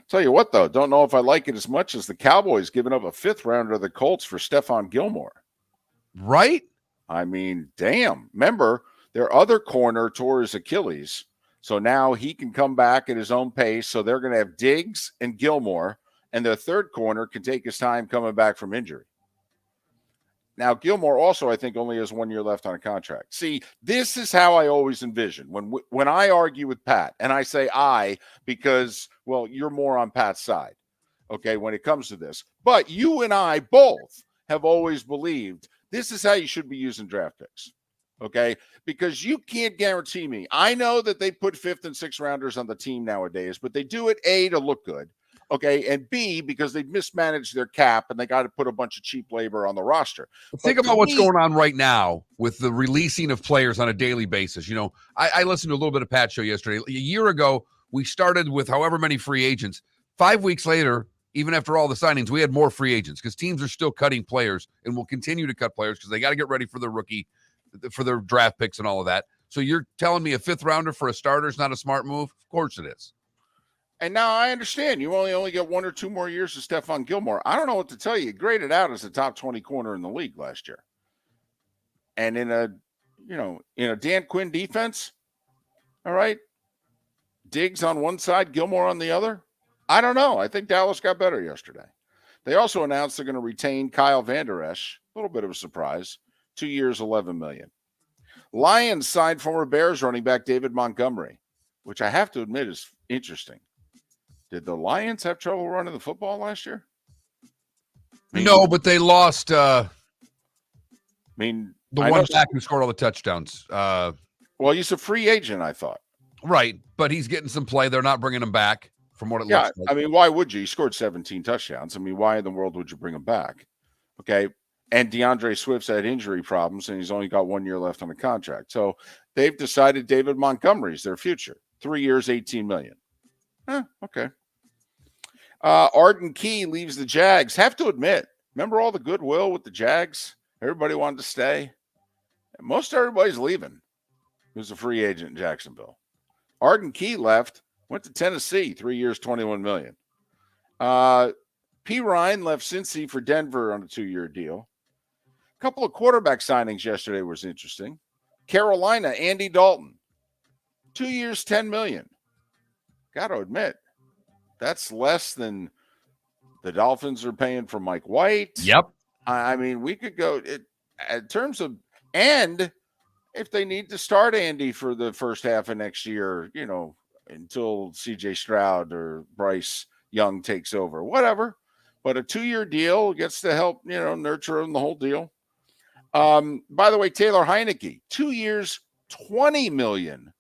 Tell you what, though, don't know if I like it as much as the Cowboys giving up a 5th rounder to the Colts for Stephon Gilmore. Right? I mean, damn. Remember, their other corner tore his Achilles, so now he can come back at his own pace. So they're going to have Diggs and Gilmore, and their third corner can take his time coming back from injury. Now, Gilmore also, I think, only has 1 year left on a contract. See, this is how I always envision. When I argue with Pat, and I say I because, well, you're more on Pat's side, okay, when it comes to this. But you and I both have always believed this is how you should be using draft picks, okay? Because you can't guarantee me. I know that they put 5th and 6th rounders on the team nowadays, but they do it, A, to look good. Okay, and B, because they've mismanaged their cap and they got to put a bunch of cheap labor on the roster. Think about what's going on right now with the releasing of players on a daily basis. You know, I listened to a little bit of Pat's show yesterday. A year ago, we started with however many free agents. 5 weeks later, even after all the signings, we had more free agents because teams are still cutting players and will continue to cut players because they got to get ready for their rookie, for their draft picks and all of that. So you're telling me a 5th rounder for a starter is not a smart move? Of course it is. And now I understand you only get 1 or 2 more years of Stephon Gilmore. I don't know what to tell you. He graded out as a top 20 corner in the league last year. And in a Dan Quinn defense, all right, Diggs on one side, Gilmore on the other. I don't know. I think Dallas got better yesterday. They also announced they're going to retain Kyle Van Der Esch. A little bit of a surprise. 2 years, $11 million. Lions signed former Bears running back David Montgomery, which I have to admit is interesting. Did the Lions have trouble running the football last year? No, but they lost. The one back who scored all the touchdowns. Well, he's a free agent, I thought. Right, but he's getting some play. They're not bringing him back from what it looks like. I mean, why would you? He scored 17 touchdowns. I mean, why in the world would you bring him back? Okay, and DeAndre Swift's had injury problems, and he's only got 1 year left on the contract. So they've decided David Montgomery's their future. 3 years, $18 million. Okay. Arden Key leaves the Jags. Have to admit, remember all the goodwill with the Jags? Everybody wanted to stay. Most everybody's leaving who's a free agent in Jacksonville. Arden Key left, went to Tennessee, 3 years, $21 million. P. Ryan left Cincy for Denver on a 2-year deal. A couple of quarterback signings yesterday was interesting. Carolina, Andy Dalton, 2 years, $10 million. Got to admit, that's less than the Dolphins are paying for Mike White. Yep. I mean, we could go in terms of, and if they need to start Andy for the first half of next year, until CJ Stroud or Bryce Young takes over, whatever. But a 2-year deal gets to help, nurture him, the whole deal. By the way, Taylor Heineke, 2 years, $20 million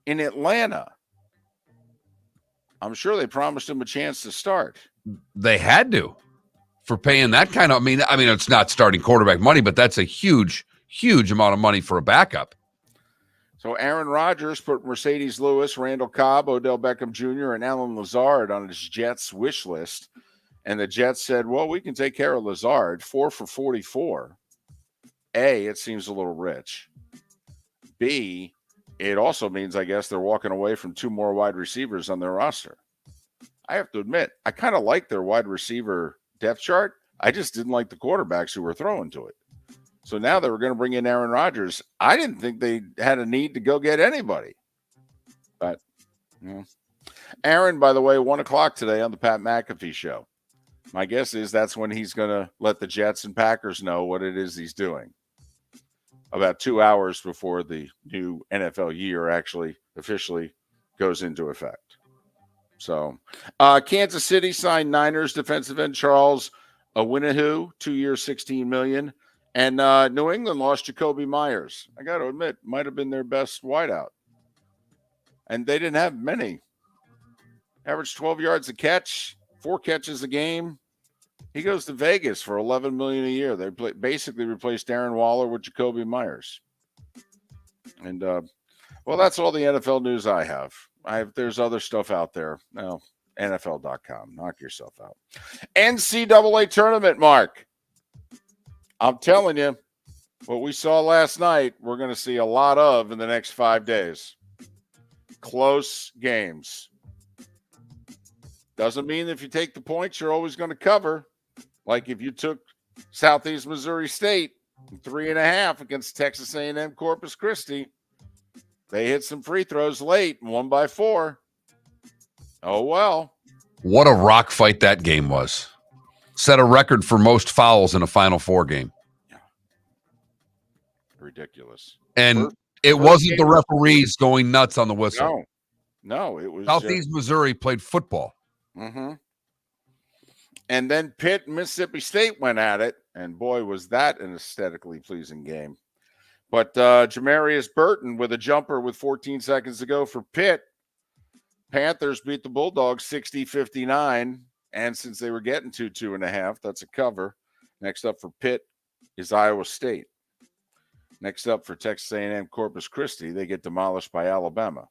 in Atlanta. I'm sure they promised him a chance to start. They had to for paying that kind of. I mean, it's not starting quarterback money, but that's a huge, huge amount of money for a backup. So Aaron Rodgers put Mercedes Lewis, Randall Cobb, Odell Beckham Jr., and Alan Lazard on his Jets wish list. And the Jets said, well, we can take care of Lazard, 4 for 44. A, it seems a little rich. B, it also means, I guess, they're walking away from 2 more wide receivers on their roster. I have to admit, I kind of like their wide receiver depth chart. I just didn't like the quarterbacks who were throwing to it. So now they were going to bring in Aaron Rodgers. I didn't think they had a need to go get anybody. But, Aaron, by the way, 1 o'clock today on the Pat McAfee show. My guess is that's when he's going to let the Jets and Packers know what it is he's doing. About 2 hours before the new NFL year actually officially goes into effect. So, Kansas City signed Niners defensive end Charles Owinihu, 2 years, $16 million. And New England lost Jacoby Myers. I got to admit, might have been their best wideout. And they didn't have many. Averaged 12 yards a catch, 4 catches a game. He goes to Vegas for $11 million a year. They basically replaced Darren Waller with Jacoby Myers. And well, that's all the NFL news I have. There's other stuff out there. No, NFL.com. Knock yourself out. NCAA tournament, Mark. I'm telling you, what we saw last night, we're going to see a lot of in the next 5 days. Close games. Doesn't mean if you take the points, you're always going to cover. Like if you took Southeast Missouri State 3.5 against Texas A&M Corpus Christi, they hit some free throws late and won by 4. Oh, well. What a rock fight that game was. Set a record for most fouls in a Final Four game. Yeah. Ridiculous. And it wasn't the referees going nuts on the whistle. No, it was Southeast Missouri played football. Mm-hmm. And then Pitt and Mississippi State went at it, and boy, was that an aesthetically pleasing game. But Jamarius Burton with a jumper with 14 seconds to go for Pitt. Panthers beat the Bulldogs 60-59, and since they were getting 2.5, that's a cover. Next up for Pitt is Iowa State. Next up for Texas A&M Corpus Christi, they get demolished by Alabama.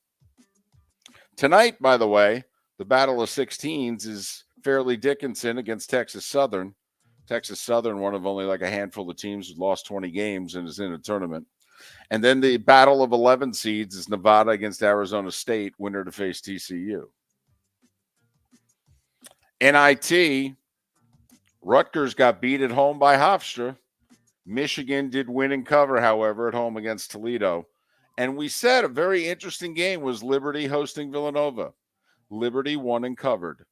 Tonight, by the way, the Battle of 16s is Fairleigh Dickinson against Texas Southern. Texas Southern, one of only like a handful of teams who lost 20 games and is in a tournament. And then the Battle of 11 seeds is Nevada against Arizona State, winner to face TCU. NIT, Rutgers got beat at home by Hofstra. Michigan did win and cover, however, at home against Toledo. And we said a very interesting game was Liberty hosting Villanova. Liberty won and covered.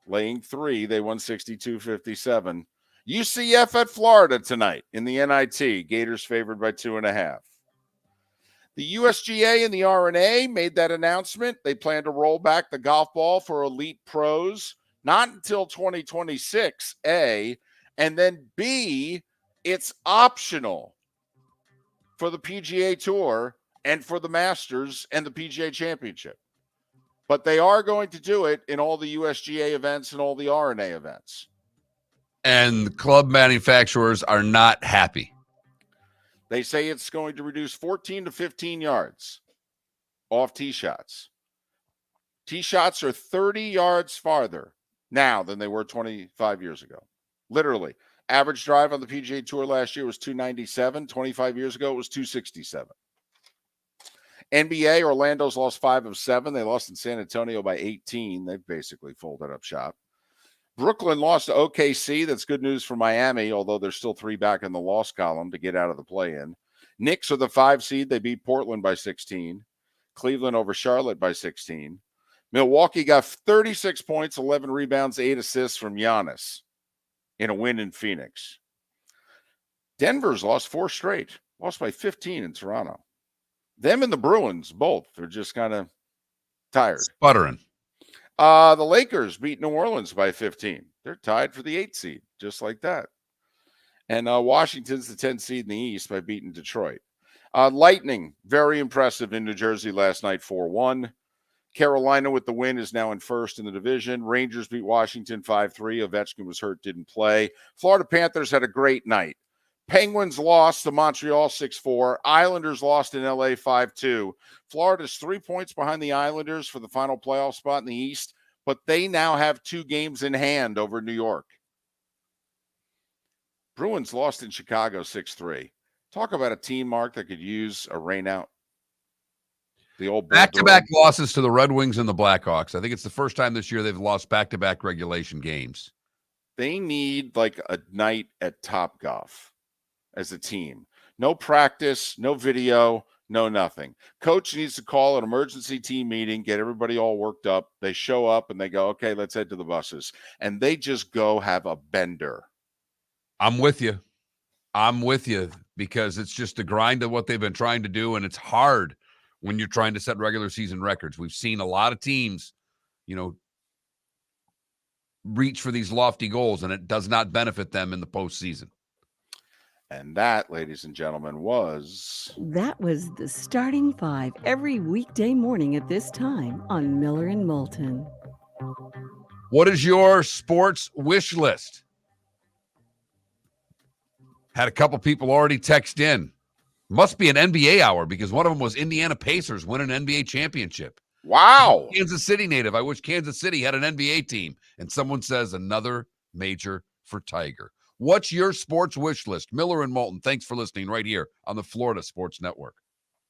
Laying 3, they won 62-57. UCF at Florida tonight in the NIT. Gators favored by 2.5. The USGA and the RNA made that announcement. They plan to roll back the golf ball for elite pros, not until 2026, A. And then B, it's optional for the PGA Tour and for the Masters and the PGA Championship. But they are going to do it in all the USGA events and all the RNA events. And the club manufacturers are not happy. They say it's going to reduce 14 to 15 yards off tee shots. Tee shots are 30 yards farther now than they were 25 years ago. Literally. Average drive on the PGA Tour last year was 297. 25 years ago, it was 267. NBA, Orlando's lost 5 of 7. They lost in San Antonio by 18. They've basically folded up shop. Brooklyn lost to OKC. That's good news for Miami, although there's still 3 back in the loss column to get out of the play-in. Knicks are the 5 seed. They beat Portland by 16. Cleveland over Charlotte by 16. Milwaukee got 36 points, 11 rebounds, 8 assists from Giannis in a win in Phoenix. Denver's lost 4 straight. Lost by 15 in Toronto. Them and the Bruins, both, are just kind of Tired. Sputtering. The Lakers beat New Orleans by 15. They're tied for the 8th seed, just like that. And Washington's the 10th seed in the East by beating Detroit. Lightning, very impressive in New Jersey last night, 4-1. Carolina with the win is now in first in the division. Rangers beat Washington 5-3. Ovechkin was hurt, didn't play. Florida Panthers had a great night. Penguins lost to Montreal 6-4. Islanders lost in LA 5-2. Florida's 3 points behind the Islanders for the final playoff spot in the East, but they now have 2 games in hand over New York. Bruins lost in Chicago 6-3. Talk about a team, Mark, that could use a rain out. The old back-to-back losses to the Red Wings and the Blackhawks. I think it's the first time this year they've lost back-to-back regulation games. They need like a night at Topgolf as a team. No practice, no video, no nothing. Coach needs to call an emergency team meeting, get everybody all worked up. They show up and they go, okay, let's head to the buses. And they just go have a bender. I'm with you. Because it's just the grind of what they've been trying to do, and it's hard when you're trying to set regular season records. We've seen a lot of teams, reach for these lofty goals, and it does not benefit them in the postseason. And that, ladies and gentlemen, That was the Starting Five every weekday morning at this time on Miller and Moulton. What is your sports wish list? Had a couple people already text in. Must be an NBA hour because one of them was Indiana Pacers win an NBA championship. Wow. Kansas City native. I wish Kansas City had an NBA team. And someone says another major for Tiger. What's your sports wish list? Miller and Moulton, thanks for listening right here on the Florida Sports Network.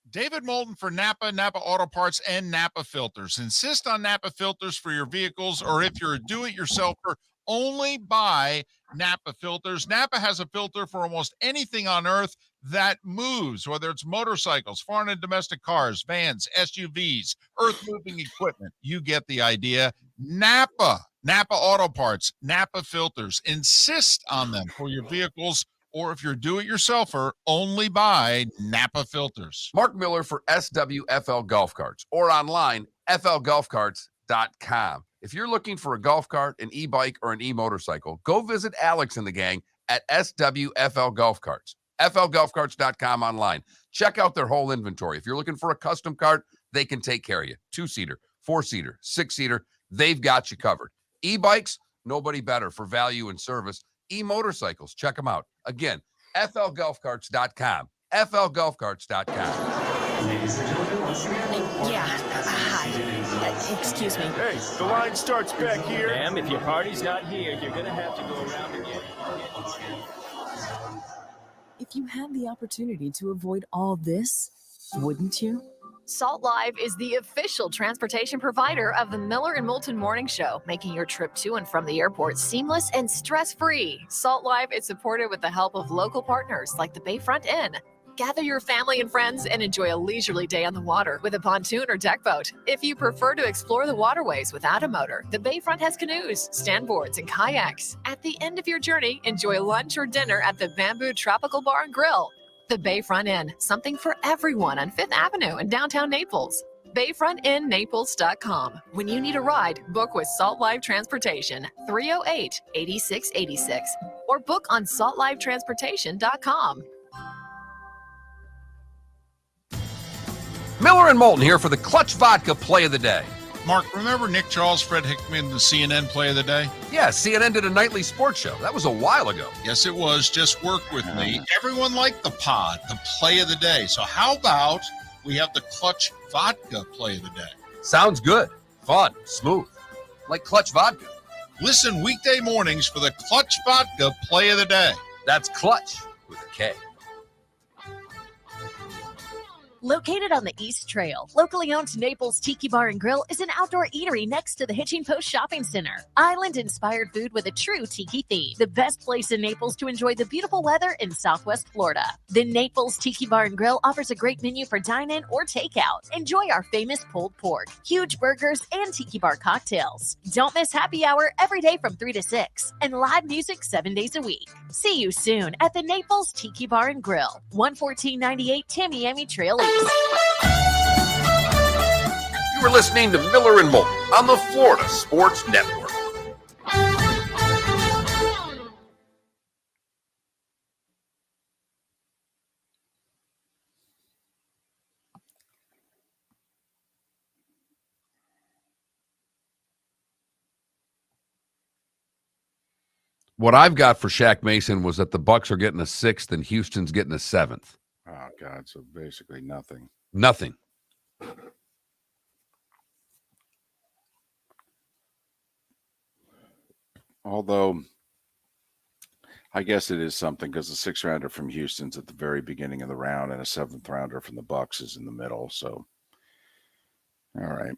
David Moulton for Napa Auto Parts, and Napa Filters. Insist on Napa filters for your vehicles, or if you're a do-it-yourselfer, only buy Napa filters. Napa has a filter for almost anything on earth that moves, whether it's motorcycles, foreign and domestic cars, vans, SUVs, earth-moving equipment. You get the idea. Napa Auto Parts, Napa filters. Insist on them for your vehicles, or if you're a do-it-yourselfer, only buy Napa filters. Mark Miller for SWFL Golf Carts, or online, flgolfcarts.com. If you're looking for a golf cart, an e-bike, or an e-motorcycle, go visit Alex and the gang at SWFL Golf Carts. flgolfcarts.com online. Check out their whole inventory. If you're looking for a custom cart, they can take care of you. 2-seater, 4-seater, 6-seater, they've got you covered. E-bikes, nobody better for value and service. E-motorcycles, check them out. Again, flgolfcarts.com. flgolfcarts.com. Ladies and gentlemen, once again. Yeah. Hi. Excuse me. Hey, the line starts back here. Ma'am, if your party's not here, you're gonna have to go around again. If you had the opportunity to avoid all this, wouldn't you? Salt Live is the official transportation provider of the Miller and Moulton Morning Show, making your trip to and from the airport seamless and stress-free. Salt Live is supported with the help of local partners like the Bayfront Inn. Gather your family and friends and enjoy a leisurely day on the water with a pontoon or deck boat. If you prefer to explore the waterways without a motor, the Bayfront has canoes, standboards, and kayaks. At the end of your journey, enjoy lunch or dinner at the Bamboo Tropical Bar and Grill. The Bayfront Inn, something for everyone on 5th Avenue in downtown Naples. BayfrontInNaples.com. When you need a ride, book with Salt Live Transportation, 308-8686, or book on saltlivetransportation.com. Miller and Moulton here for the Clutch Vodka Play of the Day. Mark, remember Nick Charles, Fred Hickman, the CNN Play of the Day? Yeah, CNN did a nightly sports show. That was a while ago. Yes, it was. Just work with me. Everyone liked the pod, the Play of the Day. So how about we have the Clutch Vodka Play of the Day? Sounds good. Fun. Smooth. Like Clutch Vodka. Listen weekday mornings for the Clutch Vodka Play of the Day. That's Clutch with a K. Located on the East Trail, locally owned Naples Tiki Bar and Grill is an outdoor eatery next to the Hitching Post Shopping Center. Island-inspired food with a true tiki theme. The best place in Naples to enjoy the beautiful weather in Southwest Florida. The Naples Tiki Bar and Grill offers a great menu for dine-in or takeout. Enjoy our famous pulled pork, huge burgers, and tiki bar cocktails. Don't miss happy hour every day from 3 to 6 and live music 7 days a week. See you soon at the Naples Tiki Bar and Grill, 11498 Tamiami Trail East. You for listening to Miller and Moulton on the Florida Sports Network. What I've got for Shaq Mason was that the Bucks are getting a 6th and Houston's getting a 7th. Oh, God. So basically nothing. Nothing. Although, I guess it is something because the 6th rounder from Houston's at the very beginning of the round and a 7th rounder from the Bucks is in the middle. So, all right.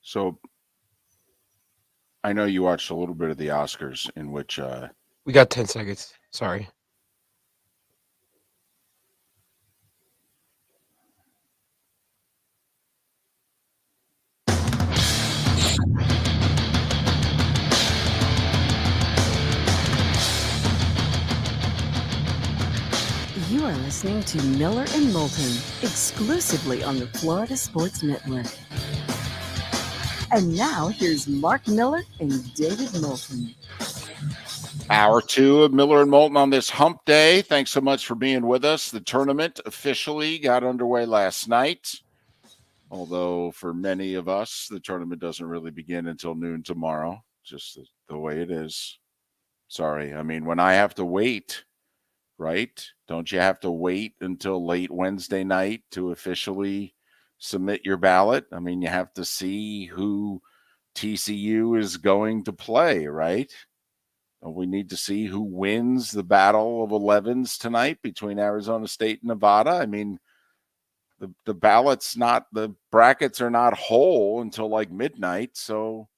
So I know you watched a little bit of the Oscars in which We got 10 seconds. Sorry. You are listening to Miller and Moulton, exclusively on the Florida Sports Network. And now here's Mark Miller and David Moulton. Hour 2 of Miller and Moulton on this hump day. Thanks so much for being with us. The tournament officially got underway last night. Although for many of us, the tournament doesn't really begin until noon tomorrow, just the way it is. Sorry. I mean, when I have to wait, right? Don't you have to wait until late Wednesday night to officially submit your ballot? I mean, you have to see who TCU is going to play, right? We need to see who wins the battle of 11s tonight between Arizona State and Nevada. I mean, the brackets are not whole until like midnight. So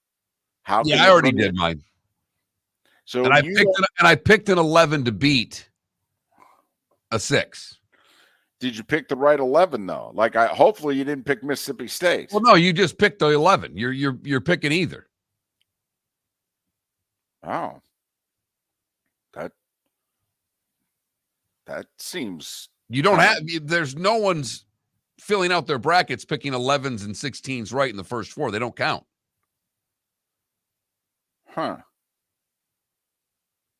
how? Yeah, I already did mine. So and I picked an 11 to beat a 6. Did you pick the right 11 though? Like, hopefully you didn't pick Mississippi State. Well, no, you just picked the 11. You're picking either. Oh, that seems. You don't have. There's no one's filling out their brackets picking 11s and 16s right in the first 4. They don't count. Huh.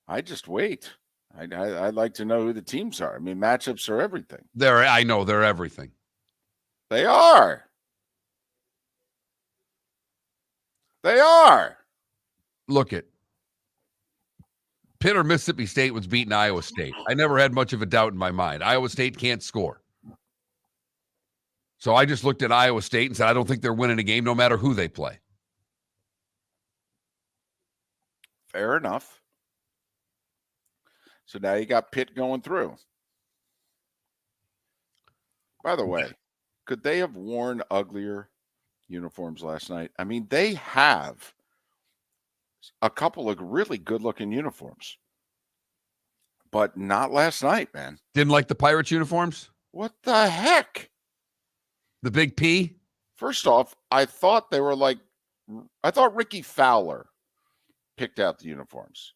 I just wait. I'd like to know who the teams are. I mean, matchups are everything. I know they're everything. They are. They are. Look at Pitt or Mississippi State was beating Iowa State. I never had much of a doubt in my mind. Iowa State can't score. So I just looked at Iowa State and said, I don't think they're winning a game no matter who they play. Fair enough. So now you got Pitt going through. By the way, could they have worn uglier uniforms last night? I mean, they have a couple of really good-looking uniforms, but not last night, man. Didn't like the Pirates uniforms? What the heck? The big P? First off, I thought Ricky Fowler picked out the uniforms.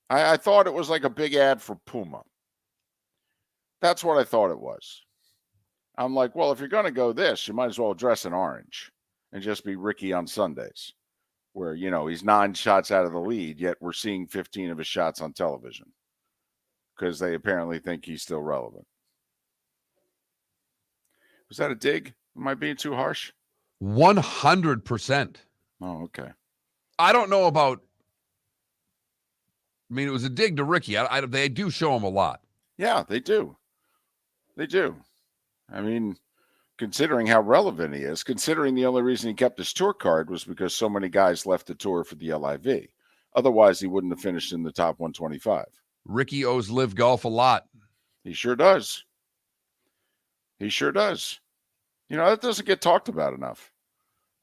I thought it was like a big ad for Puma. That's what I thought it was. I'm like, well, if you're going to go this, you might as well dress in orange and just be Ricky on Sundays, where, he's 9 shots out of the lead, yet we're seeing 15 of his shots on television because they apparently think he's still relevant. Was that a dig? Am I being too harsh? 100%. Oh, okay. I don't know about. I mean, it was a dig to Ricky. They do show him a lot. Yeah, they do. They do. I mean, considering how relevant he is, considering the only reason he kept his tour card was because so many guys left the tour for the LIV. Otherwise, he wouldn't have finished in the top 125. Ricky owes Live Golf a lot. He sure does. He sure does. That doesn't get talked about enough.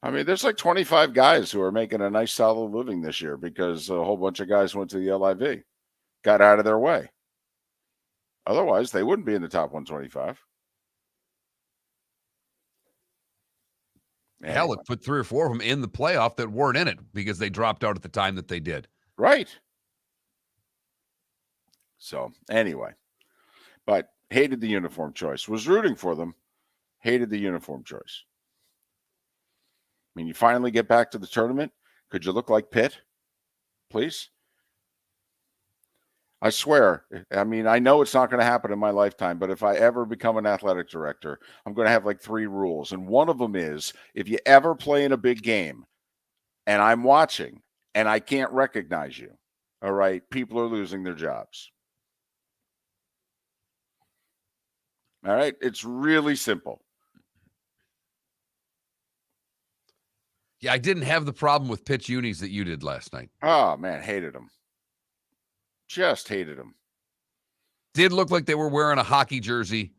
I mean, there's like 25 guys who are making a nice solid living this year because a whole bunch of guys went to the LIV, got out of their way. Otherwise, they wouldn't be in the top 125. Hell, it put 3 or 4 of them in the playoff that weren't in it because they dropped out at the time that they did. Right. So, anyway. But hated the uniform choice. Was rooting for them. Hated the uniform choice. I mean, you finally get back to the tournament. Could you look like Pitt? Please? I swear. I mean, I know it's not going to happen in my lifetime, but if I ever become an athletic director, I'm going to have like 3 rules. And one of them is if you ever play in a big game and I'm watching and I can't recognize you, all right, people are losing their jobs. All right. It's really simple. Yeah, I didn't have the problem with pitch unis that you did last night. Oh, man, hated them. Just hated them. Did look like they were wearing a hockey jersey.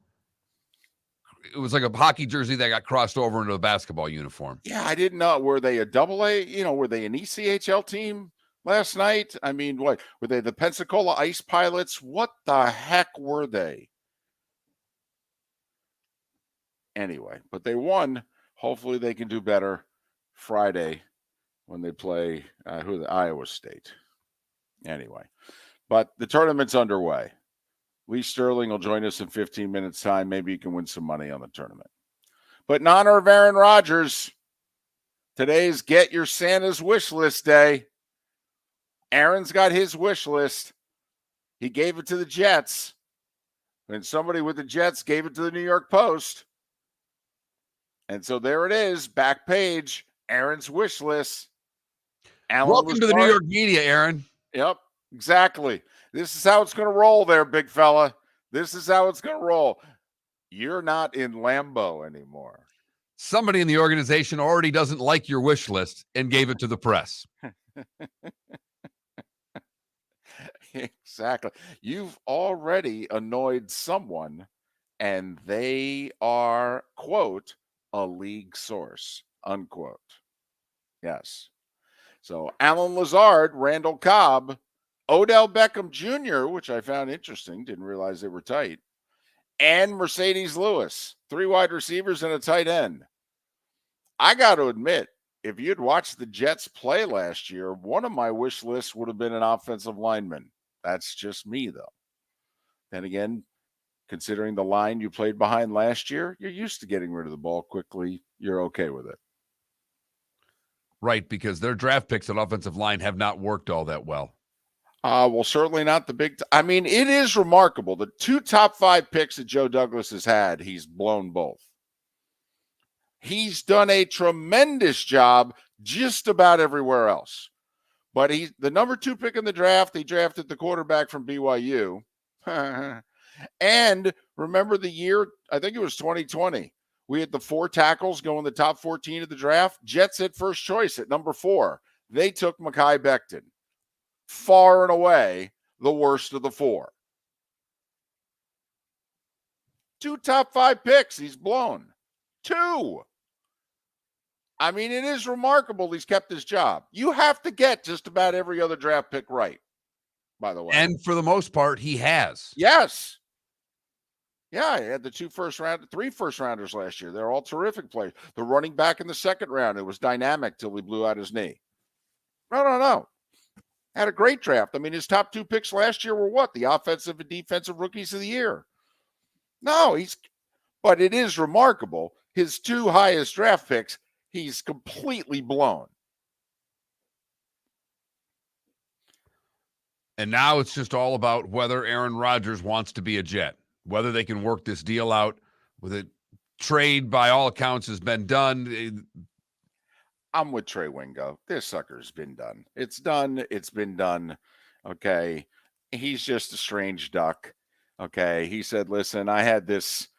It was like a hockey jersey that got crossed over into a basketball uniform. Yeah, I didn't know. Were they a AA? Were they an ECHL team last night? I mean, what? Were they the Pensacola Ice Pilots? What the heck were they? Anyway, but they won. Hopefully they can do better Friday when they play Iowa State. Anyway, but the tournament's underway. Lee Sterling will join us in 15 minutes time. Maybe you can win some money on the tournament. But in honor of Aaron Rodgers, today's Get Your Santa's Wish List Day. Aaron's got his wish list. He gave it to the Jets. And somebody with the Jets gave it to the New York Post. And so there it is, back page, Aaron's wish list. Welcome to the New York media, Aaron. Yep, exactly. This is how it's going to roll there, big fella. This is how it's going to roll. You're not in Lambeau anymore. Somebody in the organization already doesn't like your wish list and gave it to the press. Exactly. You've already annoyed someone, and they are, quote, a league source, unquote. Yes. So Alan Lazard, Randall Cobb, Odell Beckham Jr., which I found interesting, didn't realize they were tight, and Mercedes Lewis, 3 wide receivers and a tight end. I got to admit, if you'd watched the Jets play last year, one of my wish lists would have been an offensive lineman. That's just me, though. Then again, considering the line you played behind last year, you're used to getting rid of the ball quickly. You're okay with it. Right, because their draft picks at offensive line have not worked all that well. Well, certainly not the big. I mean, it is remarkable. The 2 top 5 picks that Joe Douglas has had, he's blown both. He's done a tremendous job just about everywhere else. But he's the number 2 pick in the draft. He drafted the quarterback from BYU. And remember the year, I think it was 2020. We had the 4 tackles go in the top 14 of the draft. Jets at first choice at number 4. They took Mekhi Becton. Far and away the worst of the 4. 2 top 5 picks he's blown. 2. I mean, it is remarkable he's kept his job. You have to get just about every other draft pick right, by the way. And for the most part, he has. Yes. Yeah, he had the 3 first rounders last year. They're all terrific players. The running back in the second round, it was dynamic till he blew out his knee. No. Had a great draft. I mean, his top 2 picks last year were what? The offensive and defensive rookies of the year. No, but it is remarkable. His 2 highest draft picks, he's completely blown. And now it's just all about whether Aaron Rodgers wants to be a Jet, whether they can work this deal out. With a trade, by all accounts, has been done. I'm with Trey Wingo. This sucker's been done. It's done. It's been done. Okay. He's just a strange duck. Okay. He said, listen, I had this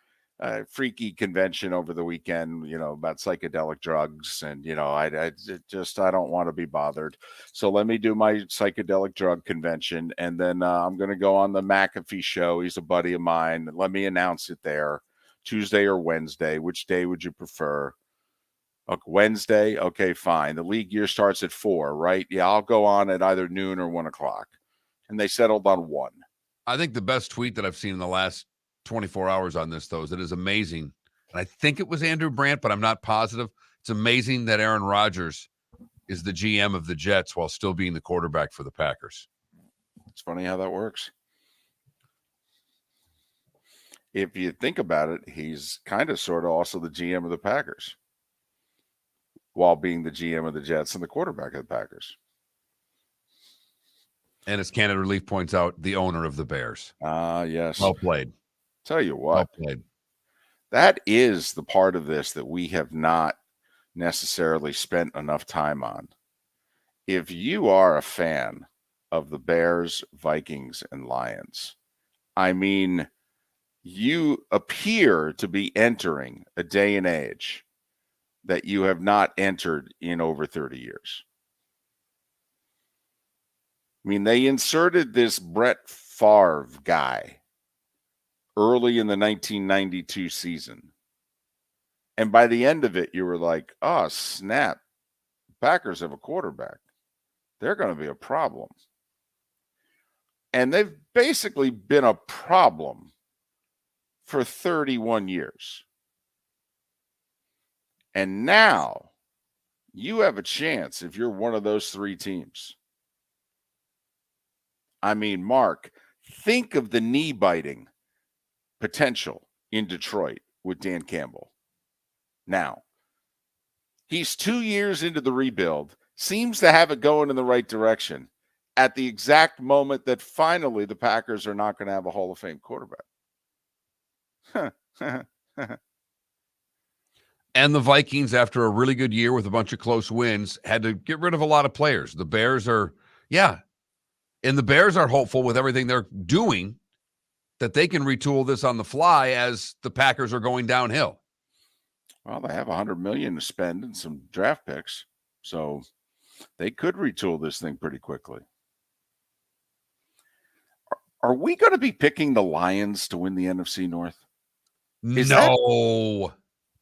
freaky convention over the weekend, about psychedelic drugs. And, I don't want to be bothered. So let me do my psychedelic drug convention. And then I'm going to go on the McAfee show. He's a buddy of mine. Let me announce it there. Tuesday or Wednesday. Which day would you prefer? Okay, Wednesday. Okay, fine. The league year starts at 4, right? Yeah, I'll go on at either noon or 1 o'clock. And they settled on 1. I think the best tweet that I've seen in the last 24 hours on this, though, is it is amazing. And I think it was Andrew Brandt, but I'm not positive. It's amazing that Aaron Rodgers is the GM of the Jets while still being the quarterback for the Packers. It's funny how that works. If you think about it, he's kind of sort of also the GM of the Packers, while being the GM of the Jets and the quarterback of the Packers. And as Canada Relief points out, the owner of the Bears. Yes. Well played. Tell you what, well played. That is the part of this that we have not necessarily spent enough time on. If you are a fan of the Bears, Vikings, and Lions, I mean, you appear to be entering a day and age that you have not entered in over 30 years. I mean, they inserted this Brett Favre guy early in the 1992 season. And by the end of it, you were like, oh, snap. Packers have a quarterback. They're going to be a problem. And they've basically been a problem for 31 years. And now you have a chance if you're one of those 3 teams. I mean, Mark, think of the knee-biting potential in Detroit with Dan Campbell. Now, he's 2 years into the rebuild, seems to have it going in the right direction at the exact moment that finally the Packers are not going to have a Hall of Fame quarterback. And the Vikings, after a really good year with a bunch of close wins, had to get rid of a lot of players. The Bears are, and the Bears are hopeful with everything they're doing that they can retool this on the fly as the Packers are going downhill. Well, they have $100 million to spend and some draft picks, so they could retool this thing pretty quickly. Are we going to be picking the Lions to win the NFC North? No.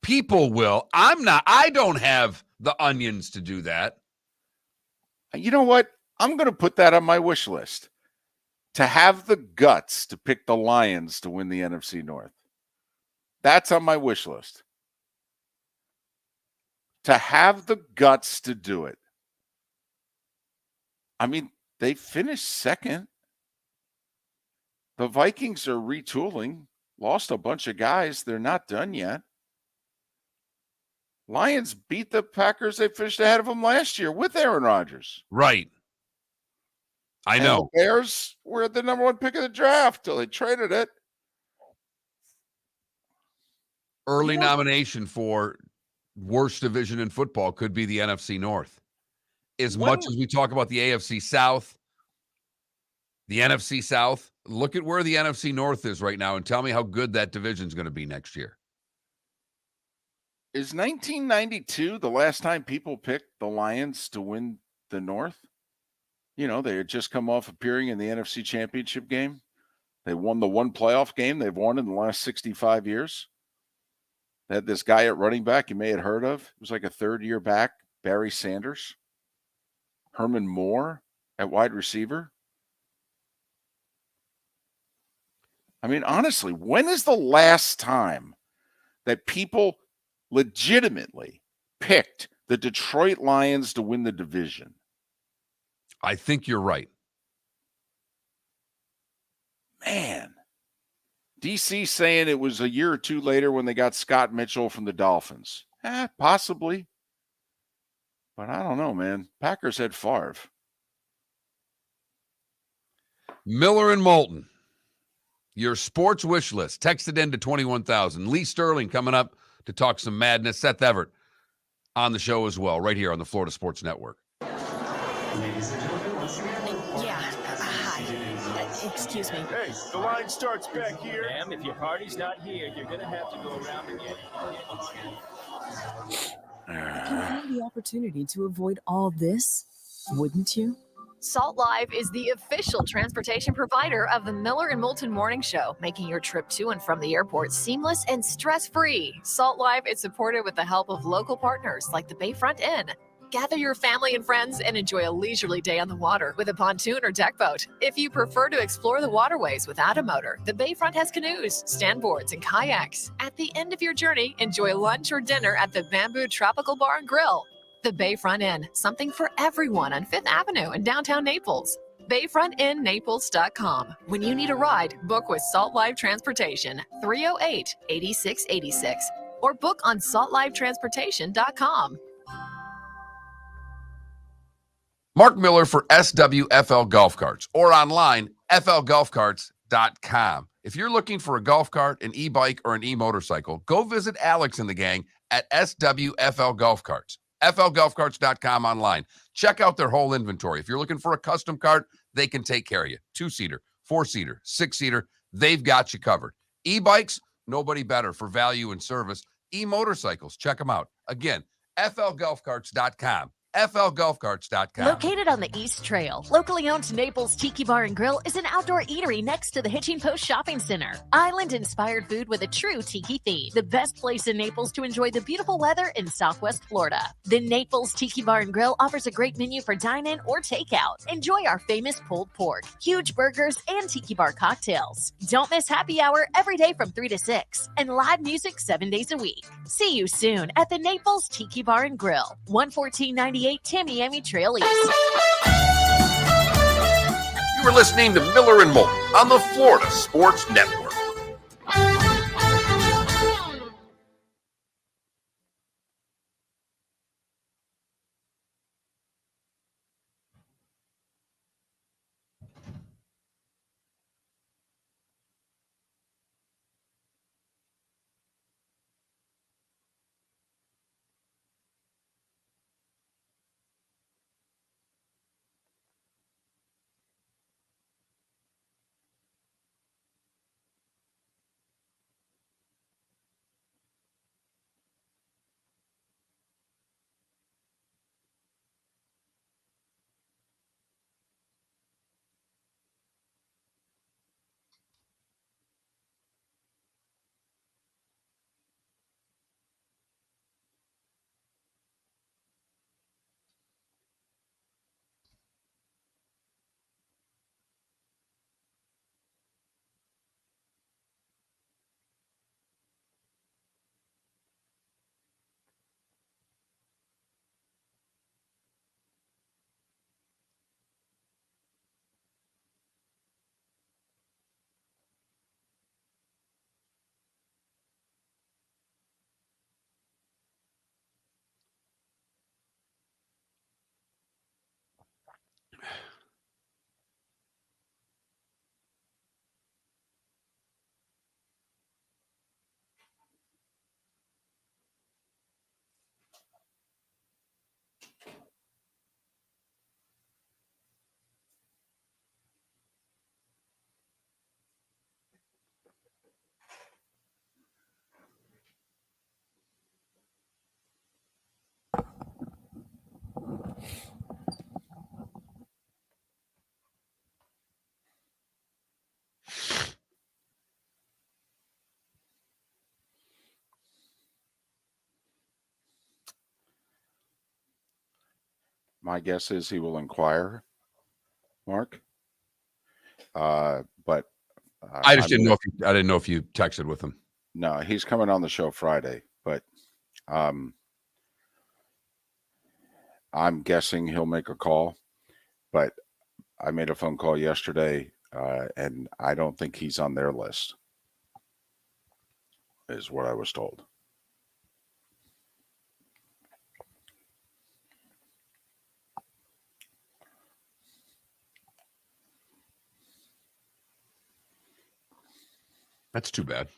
People will. I'm not. I don't have the onions to do that. You know what? I'm going to put that on my wish list. To have the guts to pick the Lions to win the NFC North. That's on my wish list. To have the guts to do it. I mean, they finished second. The Vikings are retooling, lost a bunch of guys. They're not done yet. Lions beat the Packers. They finished ahead of them last year with Aaron Rodgers. Right. I know. And the Bears were the number one pick of the draft till they traded it. Early nomination for worst division in football could be the NFC North. As much as we talk about the AFC South, the NFC South, look at where the NFC North is right now and tell me how good that division is going to be next year. Is 1992 the last time people picked the Lions to win the North? You know, they had just come off appearing in the NFC Championship game. They won the one playoff game they've won in the last 65 years. They had this guy at running back you may have heard of. It was like a third-year back, Barry Sanders. Herman Moore at wide receiver. I mean, honestly, when is the last time that people legitimately picked the Detroit Lions to win the division? I think you're right. Man. DC saying it was a year or two later when they got Scott Mitchell from the Dolphins. Possibly. But I don't know, man. Packers had Favre. Miller and Moulton. Your sports wish list. Text it in to 21,000. Lee Sterling coming up to talk some madness. Seth Everett on the show as well, right here on the Florida Sports Network. Excuse me. Hey, the line starts back here. Ma'am, if your party's not here, you're going to have to go around again. If you had the opportunity to avoid all this, wouldn't you? Salt Live is the official transportation provider of the Miller and Moulton Morning Show, making your trip to and from the airport seamless and stress-free. Salt Live is supported with the help of local partners like the Bayfront Inn. Gather your family and friends and enjoy a leisurely day on the water with a pontoon or deck boat. If you prefer to explore the waterways without a motor, the Bayfront has canoes, standboards, and kayaks. At the end of your journey, enjoy lunch or dinner at the Bamboo Tropical Bar and Grill. The Bayfront Inn, something for everyone on 5th Avenue in downtown Naples. BayfrontInNaples.com. When you need a ride, book with Salt Live Transportation, 308-8686, or book on saltlivetransportation.com. Mark Miller for SWFL Golf Carts or online, flgolfcarts.com. If you're looking for a golf cart, an e-bike, or an e-motorcycle, go visit Alex and the gang at SWFL Golf Carts. flgolfcarts.com online. Check out their whole inventory. If you're looking for a custom cart, they can take care of you. 2-seater, 4-seater, 6-seater, they've got you covered. E-bikes, nobody better for value and service. E-motorcycles, check them out. Again, flgolfcarts.com. flgolfcarts.com. Located on the East Trail, locally owned Naples Tiki Bar and Grill is an outdoor eatery next to the Hitching Post Shopping Center. Island-inspired food with a true tiki theme. The best place in Naples to enjoy the beautiful weather in Southwest Florida. The Naples Tiki Bar and Grill offers a great menu for dine-in or takeout. Enjoy our famous pulled pork, huge burgers, and tiki bar cocktails. Don't miss happy hour every day from 3 to 6 and live music 7 days a week. See you soon at the Naples Tiki Bar and Grill, 11498 Tamiami Trail East. You are listening to Miller and Moulton on the Florida Sports Network. My guess is he will inquire, Mark. But I just didn't know if I didn't know if you texted with him. No, he's coming on the show Friday, but I'm guessing he'll make a call. But I made a phone call yesterday, and I don't think he's on their list, is what I was told. That's too bad.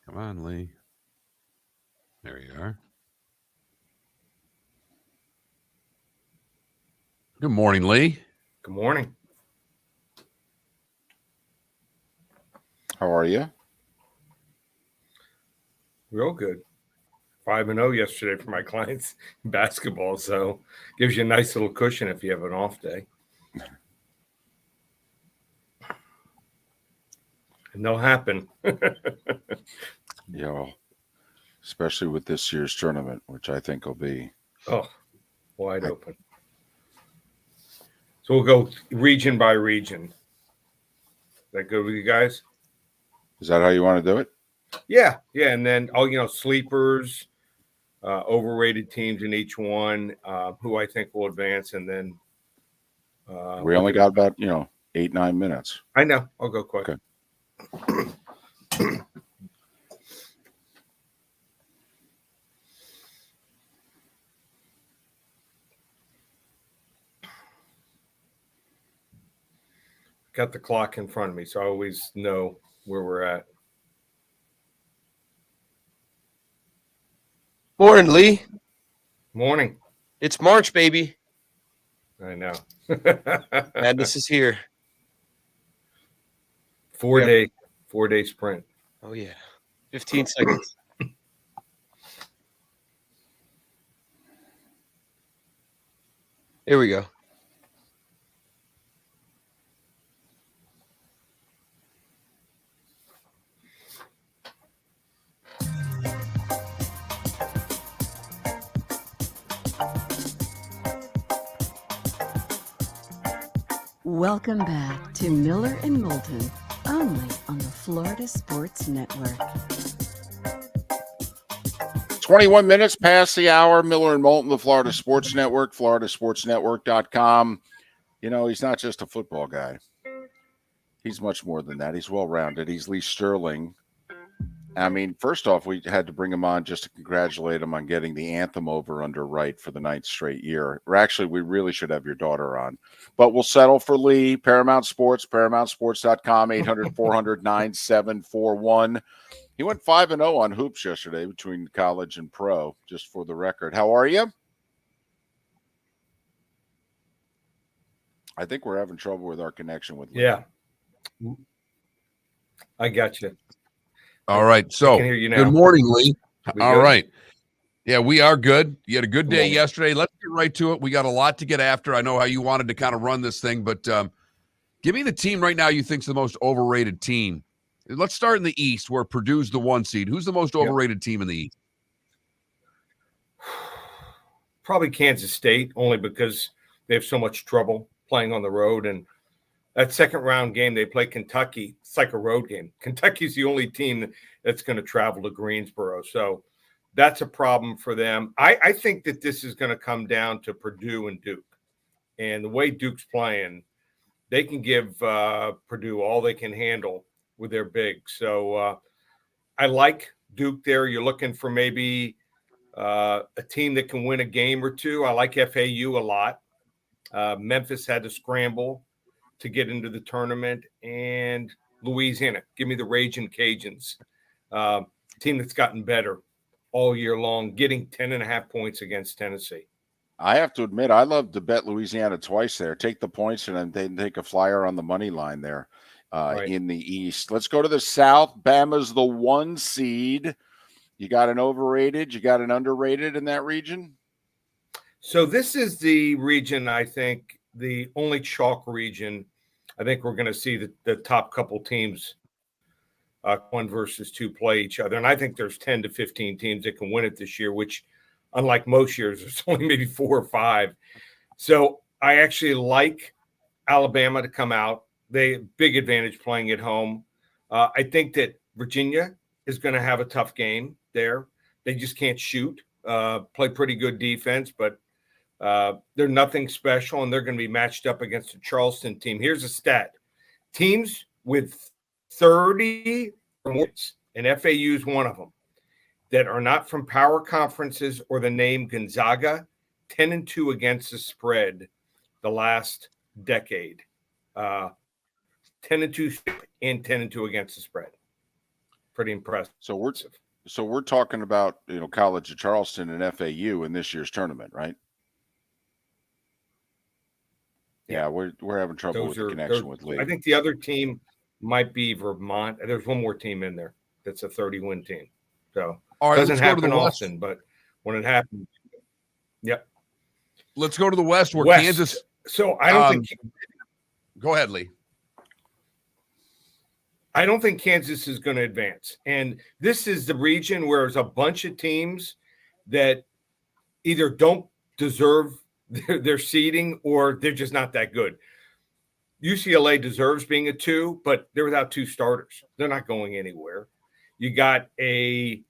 Come on, Lee. There you are. Good morning, Lee. Good morning. How are you? Real good. 5-0 yesterday for my clients in basketball, so gives you a nice little cushion if you have an off day. And they'll happen. Yeah, especially with this year's tournament, which I think will be wide open. So we'll go region by region. Is that good with you guys? Is that how you want to do it? Yeah. And then sleepers, overrated teams in each one, who I think will advance, and then we only got about 8-9 minutes. I know. I'll go quick. Okay. Got the clock in front of me, so I always know where we're at. Morning, Lee. Morning. It's March, baby. I know. Madness is here. 4-day sprint. Oh, yeah. 15 seconds. Here we go. Welcome back to Miller and Moulton, only on the Florida Sports Network. 21 minutes past the hour. Miller and Moulton, the Florida Sports Network, floridasportsnetwork.com. He's not just a football guy. He's much more than that. He's well-rounded. He's Lee Sterling. I mean, first off, we had to bring him on just to congratulate him on getting the anthem over under right for the 9th straight year. Or actually, we really should have your daughter on. But we'll settle for Lee. Paramount Sports, ParamountSports.com, 800-400-9741. He went 5-0 on hoops yesterday between college and pro, just for the record. How are you? I think we're having trouble with our connection with Lee. Yeah. I got you. All right. So, can hear you now. Good morning, Lee. All good? right. Yeah, we are good. You had a good day yesterday. Let's get right to it. We got a lot to get after. I know how you wanted to kind of run this thing, but give me the team right now you think's the most overrated team. Let's start in the East, where Purdue's the 1 seed. Who's the most overrated team in the East? Probably Kansas State, only because they have so much trouble playing on the road. And that second round game, they play Kentucky. It's like a road game. Kentucky's the only team that's going to travel to Greensboro. So that's a problem for them. I think that this is going to come down to Purdue and Duke. And the way Duke's playing, they can give Purdue all they can handle with their big. So I like Duke there. You're looking for maybe a team that can win a game or two. I like FAU a lot. Memphis had to scramble to get into the tournament, and Louisiana. Give me the Raging Cajuns, team that's gotten better all year long, getting 10.5 points against Tennessee. I have to admit, I love to bet Louisiana twice there. Take the points and then take a flyer on the money line there in the East. Let's go to the South. Bama's the 1 seed. You got an overrated, you got an underrated in that region? So this is the region, I think, the only chalk region. I think we're going to see the top couple teams, 1 versus 2, play each other. And I think there's 10 to 15 teams that can win it this year, which, unlike most years, there's only maybe 4 or 5. So I actually like Alabama to come out. They big advantage playing at home. I think that Virginia is going to have a tough game there. They just can't shoot, play pretty good defense, but they're nothing special, and they're going to be matched up against a Charleston team. Here's a stat. Teams with 30 or more, and FAU is one of them, that are not from power conferences or the name Gonzaga, 10-2 against the spread the last decade. 10-2 and 10-2 against the spread. Pretty impressive. So we're talking about, College of Charleston and FAU in this year's tournament, right? Yeah, we're having trouble with the connection with Lee. I think the other team might be Vermont. There's one more team in there that's a 30-win team. So it doesn't happen often, but when it happens, yep. Let's go to the West where Kansas. So I don't think. Go ahead, Lee. I don't think Kansas is going to advance. And this is the region where there's a bunch of teams that either don't deserve their seeding or they're just not that good. UCLA deserves being a 2, but they're without 2 starters. They're not going anywhere. You got a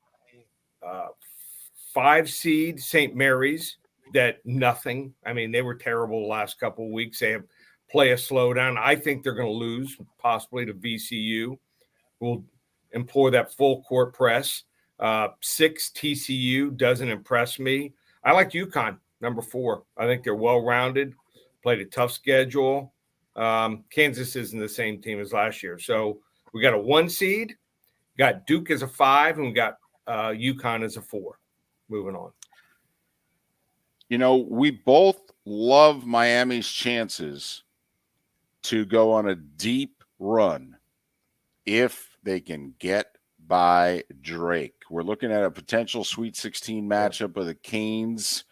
5 seed, St. Mary's, that nothing. I mean, they were terrible the last couple of weeks. They have play a slowdown. I think they're going to lose possibly to VCU. We'll employ that full court press. 6 TCU doesn't impress me. I like UConn, number 4. I think they're well-rounded, played a tough schedule. Kansas isn't the same team as last year. So we got a 1 seed, got Duke as a 5, and we got UConn as a 4. Moving on. We both love Miami's chances to go on a deep run if they can get by Drake. We're looking at a potential Sweet 16 matchup of the Canes,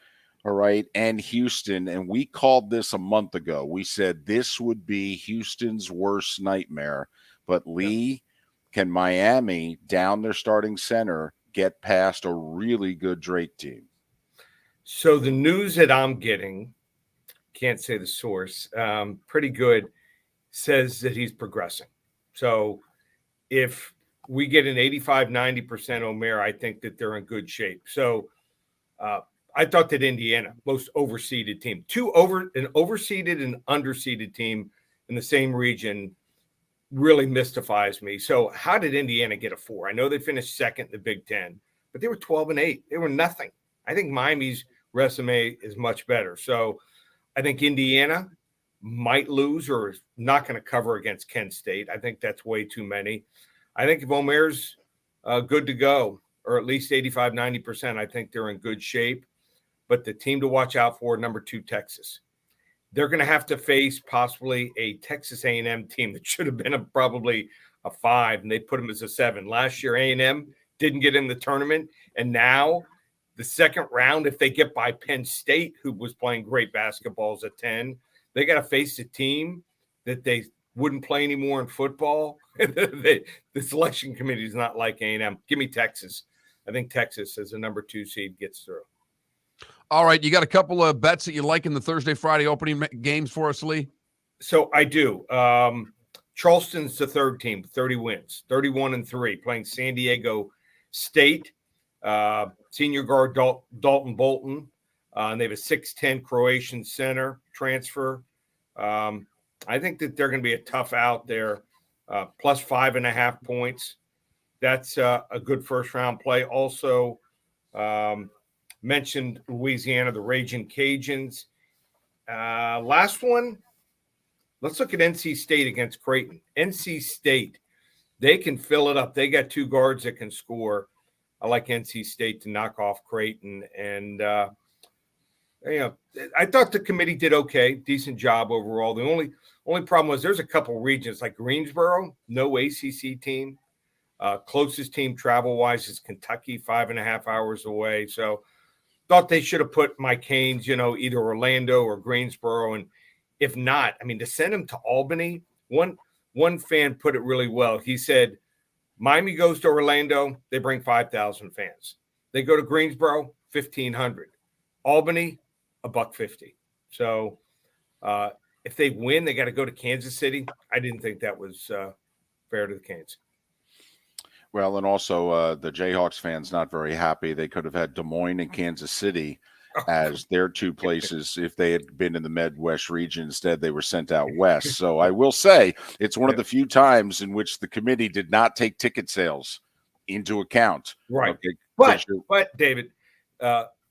all right, and Houston, and we called this a month ago. We said this would be Houston's worst nightmare, but Lee, can Miami, down their starting center, get past a really good Drake team? So the news that I'm getting, can't say the source, pretty good, says that he's progressing. So if we get an 85-90% Omer, I think that they're in good shape. So I thought that Indiana, most overseeded team, an overseeded and underseeded team in the same region, really mystifies me. So how did Indiana get a 4? I know they finished second in the Big Ten, but they were 12-8. They were nothing. I think Miami's resume is much better. So I think Indiana might lose or is not going to cover against Kent State. I think that's way too many. I think if Omer's good to go, or at least 85-90%, I think they're in good shape. But the team to watch out for, number 2, Texas. They're going to have to face possibly a Texas A&M team that should have been probably a 5, and they put them as a 7. Last year, A&M didn't get in the tournament, and now the second round, if they get by Penn State, who was playing great basketball as a 10, they got to face a team that they wouldn't play anymore in football. The selection committee is not like A&M. Give me Texas. I think Texas as a number 2 seed gets through. All right, you got a couple of bets that you like in the Thursday, Friday opening games for us, Lee? So I do. Charleston's the 3rd team, 30 wins, 31-3, playing San Diego State. Senior guard Dalton Moulton. And they have a 6'10" Croatian center transfer. I think that they're going to be a tough out there, plus 5.5 points. That's a good first-round play. Also, mentioned Louisiana, the Raging Cajuns. Last one, let's look at NC State against Creighton. NC State, they can fill it up. They got 2 guards that can score. I like NC State to knock off Creighton. And I thought the committee did okay, decent job overall. The only problem was there's a couple regions like Greensboro, no ACC team. Closest team travel-wise is Kentucky, 5.5 hours away. So thought they should have put Mike Haynes, either Orlando or Greensboro. And if not, to send him to Albany, one fan put it really well. He said, Miami goes to Orlando, they bring 5,000 fans. They go to Greensboro, 1,500. Albany, $150. So if they win, they got to go to Kansas City. I didn't think that was fair to the Canes. Well, and also the Jayhawks fans not very happy. They could have had Des Moines and Kansas City as their two places if they had been in the Midwest region. Instead, they were sent out west. So I will say it's one of the few times in which the committee did not take ticket sales into account. Right. Okay. But David,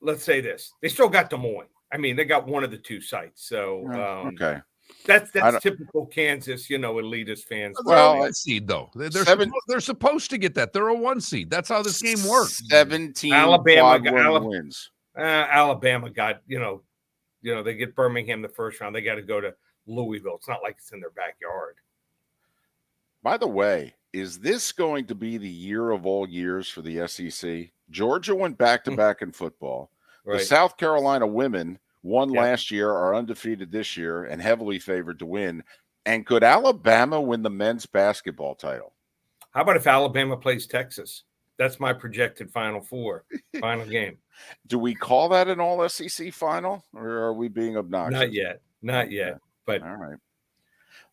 let's say this. They still got Des Moines. They got one of the two sites. So okay. That's typical Kansas, elitist fans. Well, one seed though. They're supposed to get that. They're a 1 seed. That's how this game works. 17 Alabama wins. Alabama got, they get Birmingham the first round. They got to go to Louisville. It's not like it's in their backyard. By the way, is this going to be the year of all years for the SEC? Georgia went back-to-back in football. Right. The South Carolina women won last year, are undefeated this year, and heavily favored to win. And could Alabama win the men's basketball title? How about if Alabama plays Texas? That's my projected Final Four, final game. Do we call that an all-SEC final, or are we being obnoxious? Not yet. But all right.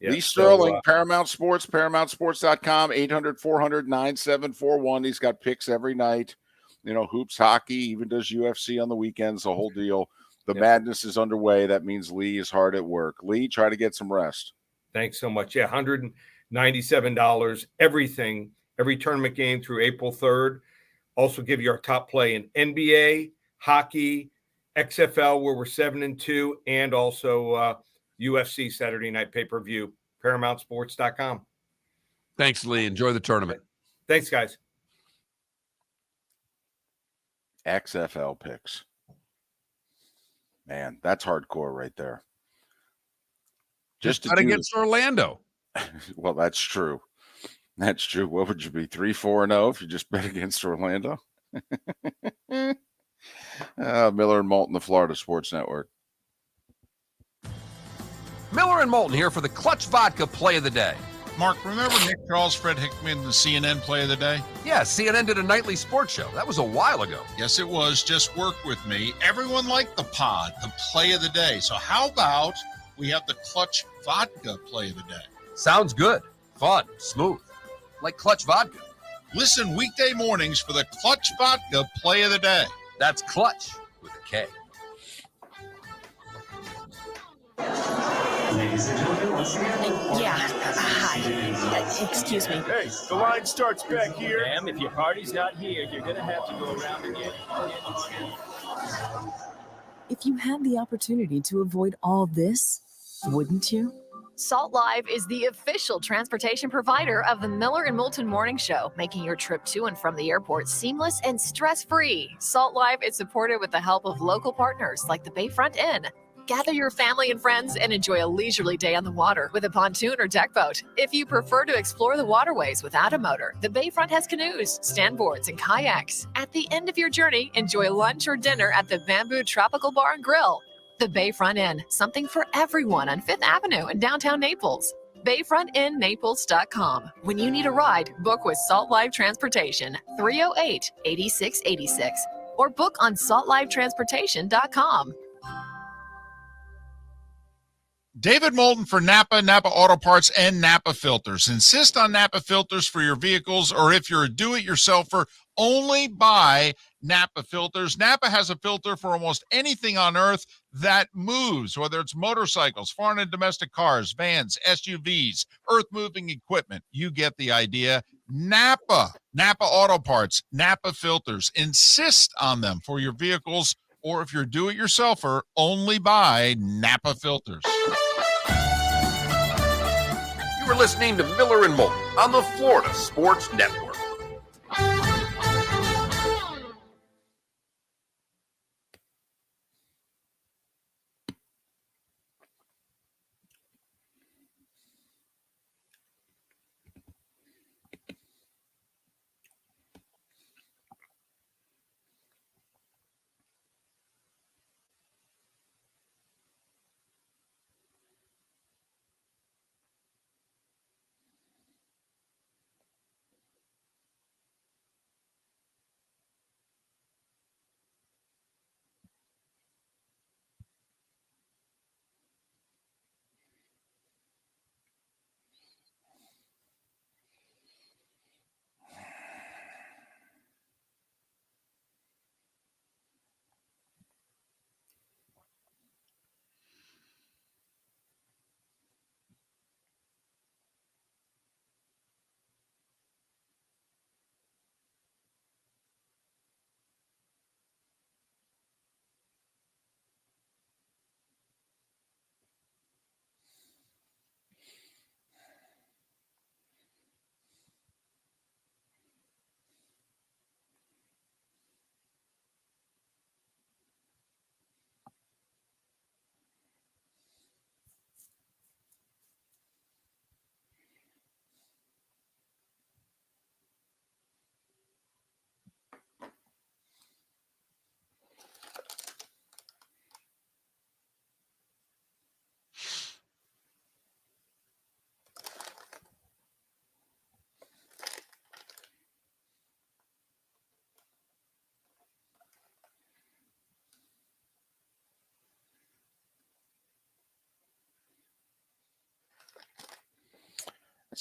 Yeah, Lee Sterling, Paramount Sports, ParamountSports.com, 800-400-9741. He's got picks every night. Hoops, hockey, even does UFC on the weekends, the whole deal. The madness is underway. That means Lee is hard at work. Lee, try to get some rest. Thanks so much. Yeah, $197, everything, every tournament game through April 3rd. Also give you our top play in NBA, hockey, XFL, where we're 7-2, and also UFC Saturday night pay-per-view, ParamountSports.com. Thanks, Lee. Enjoy the tournament. Thanks, guys. XFL picks. Man, that's hardcore right there. Just bet against Orlando. Well, that's true. That's true. What would you be, 3-4-0 if you just bet against Orlando? Miller and Moulton, the Florida Sports Network. Miller and Moulton here for the Clutch Vodka Play of the Day. Mark, remember Nick Charles, Fred Hickman, the CNN Play of the Day? Yeah, CNN did a nightly sports show. That was a while ago. Yes, it was. Just work with me. Everyone liked the pod, the Play of the Day. So how about we have the Clutch Vodka Play of the Day? Sounds good. Fun. Smooth. Like Clutch Vodka. Listen weekday mornings for the Clutch Vodka Play of the Day. That's Clutch with a K. Ladies and gentlemen, once again. Hi. Excuse me. Hey, the line starts back here. Ma'am, if your party's not here, you're going to have to go around again. If you had the opportunity to avoid all this, wouldn't you? Salt Live is the official transportation provider of the Miller and Moulton Morning Show, making your trip to and from the airport seamless and stress-free. Salt Live is supported with the help of local partners like the Bayfront Inn. Gather your family and friends and enjoy a leisurely day on the water with a pontoon or deck boat. If you prefer to explore the waterways without a motor, the Bayfront has canoes, standboards, and kayaks. At the end of your journey, enjoy lunch or dinner at the Bamboo Tropical Bar and Grill. The Bayfront Inn, something for everyone on 5th Avenue in downtown Naples. BayfrontInNaples.com. When you need a ride, book with Salt Live Transportation, 308-8686, or book on saltlivetransportation.com. David Moulton for Napa Auto Parts, and Napa Filters. Insist on Napa filters for your vehicles, or if you're a do-it-yourselfer, only buy Napa filters. Napa has a filter for almost anything on earth that moves, whether it's motorcycles, foreign and domestic cars, vans, SUVs, earth-moving equipment. You get the idea. Napa Auto Parts, Napa filters. Insist on them for your vehicles, or if you're a do-it-yourselfer, only buy Napa filters. You are listening to Miller and Moulton on the Florida Sports Network.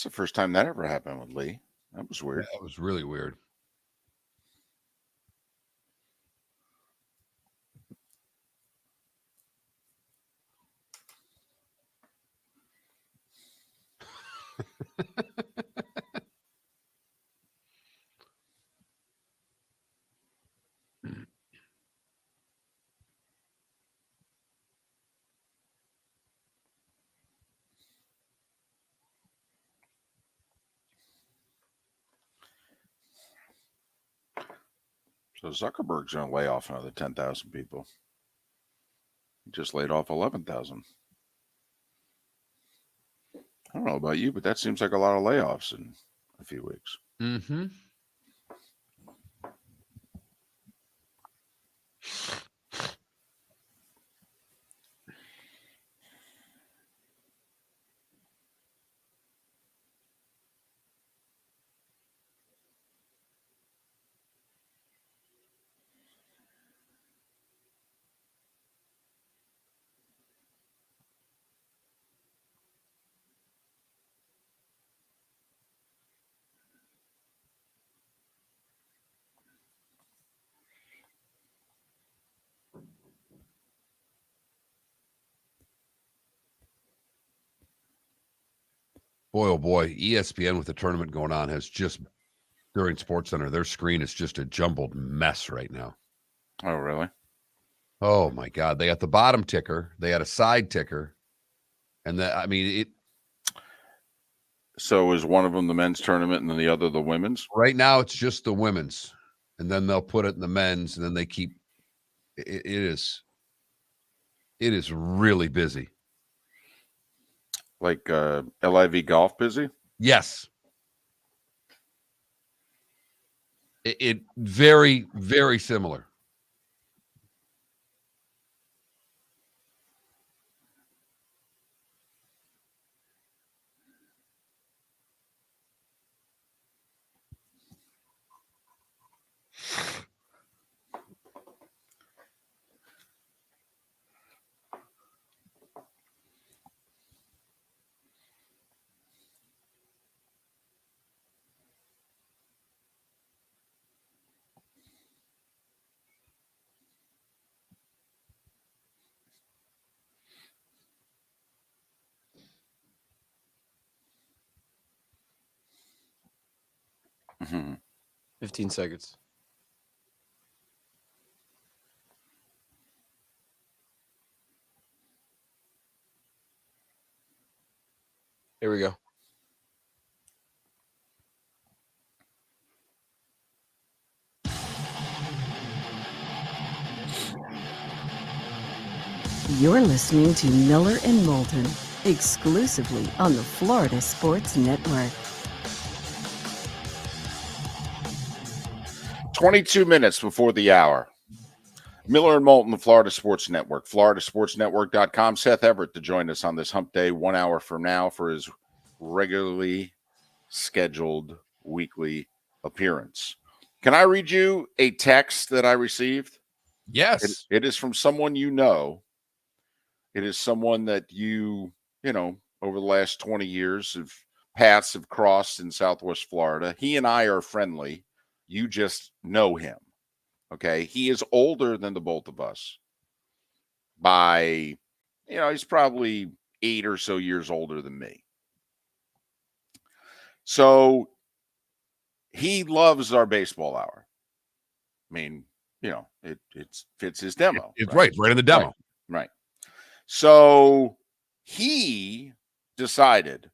the first time that ever happened with Lee. That was weird. That was really weird. So Zuckerberg's going to lay off another 10,000 people. He just laid off 11,000. I don't know about you, but that seems like a lot of layoffs in a few weeks. Mm-hmm. Boy, oh boy, ESPN with the tournament going on has just, during SportsCenter, their screen is just a jumbled mess right now. Oh, really? Oh, my God. They got the bottom ticker. They had a side ticker. And it. So is one of them the men's tournament and then the other the women's? Right now, it's just the women's. And then they'll put it in the men's, and then they keep. It is really busy. Like LIV golf busy? Yes. It very, very similar. Mm-hmm. 15 seconds. Here we go. You're listening to Miller and Moulton, exclusively on the Florida Sports Network. 22 minutes before the hour. Miller and Moulton, the Florida Sports Network, floridasportsnetwork.com. Seth Everett to join us on this hump day 1 hour from now for his regularly scheduled weekly appearance. Can I read you a text that I received? Yes. It is from someone you know. It is someone that you know, over the last 20 years paths have crossed in Southwest Florida. He and I are friendly. You just know him. Okay. He is older than the both of us by, he's probably 8 or so years older than me. So he loves our baseball hour. I mean, it fits his demo. It's right in the demo. Right. So he decided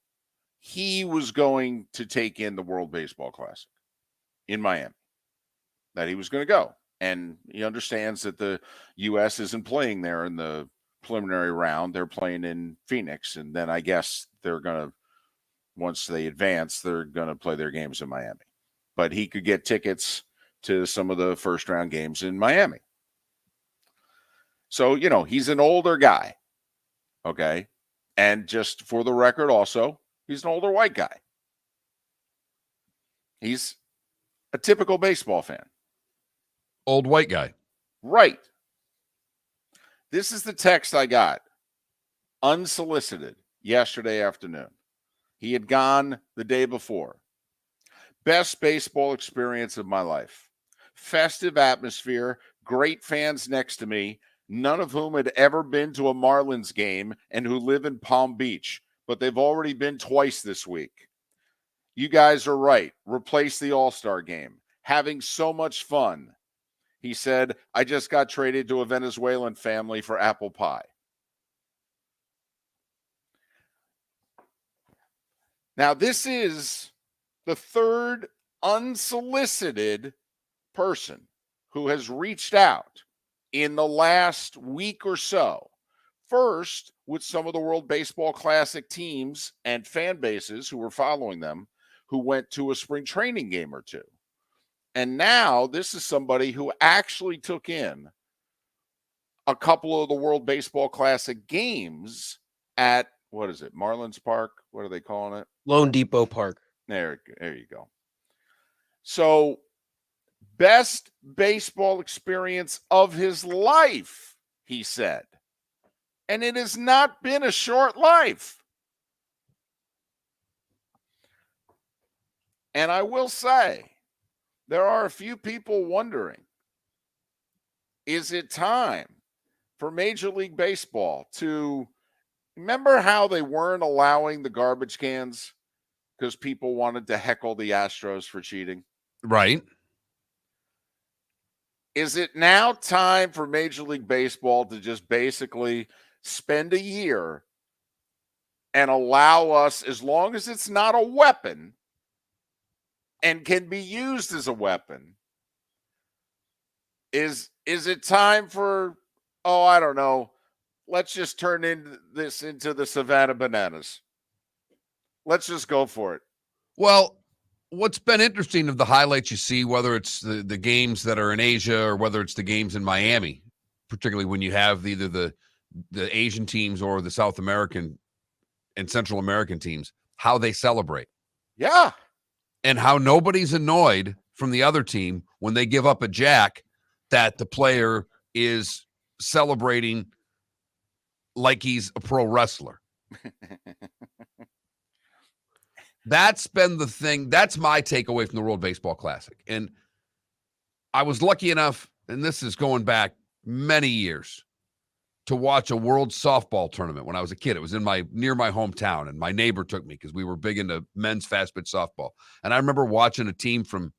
he was going to take in the World Baseball Classic in Miami, that he was going to go. And he understands that the U.S. isn't playing there in the preliminary round. They're playing in Phoenix. And then I guess they're going to, once they advance, they're going to play their games in Miami. But he could get tickets to some of the first round games in Miami. So, he's an older guy. Okay. And just for the record, also, he's an older white guy. He's a typical baseball fan. Old white guy. Right. This is the text I got unsolicited yesterday afternoon. He had gone the day before. Best baseball experience of my life. Festive atmosphere, great fans next to me, none of whom had ever been to a Marlins game and who live in Palm Beach, but they've already been twice this week. You guys are right. Replace the All-Star game. Having so much fun. He said, I just got traded to a Venezuelan family for apple pie. Now, this is the third unsolicited person who has reached out in the last week or so. First, with some of the World Baseball Classic teams and fan bases who were following them, who went to a spring training game or two. And now this is somebody who actually took in a couple of the World Baseball Classic games at, what is it, Marlins Park? What are they calling it? Lone Depot Park. There you go. So, best baseball experience of his life, he said. And it has not been a short life. And I will say, there are a few people wondering, is it time for Major League Baseball to, remember how they weren't allowing the garbage cans because people wanted to heckle the Astros for cheating? Right. Is it now time for Major League Baseball to just basically spend a year and allow us, as long as it's not a weapon and can be used as a weapon, is it time for, I don't know, let's just turn this into the Savannah Bananas. Let's just go for it. Well, what's been interesting of the highlights you see, whether it's the games that are in Asia or whether it's the games in Miami, particularly when you have either the Asian teams or the South American and Central American teams, how they celebrate. Yeah. And how nobody's annoyed from the other team when they give up a jack that the player is celebrating like he's a pro wrestler. That's been the thing. That's my takeaway from the World Baseball Classic. And I was lucky enough, and this is going back many years, to watch a world softball tournament when I was a kid. It was near my hometown, and my neighbor took me because we were big into men's fast pitch softball. And I remember watching a team from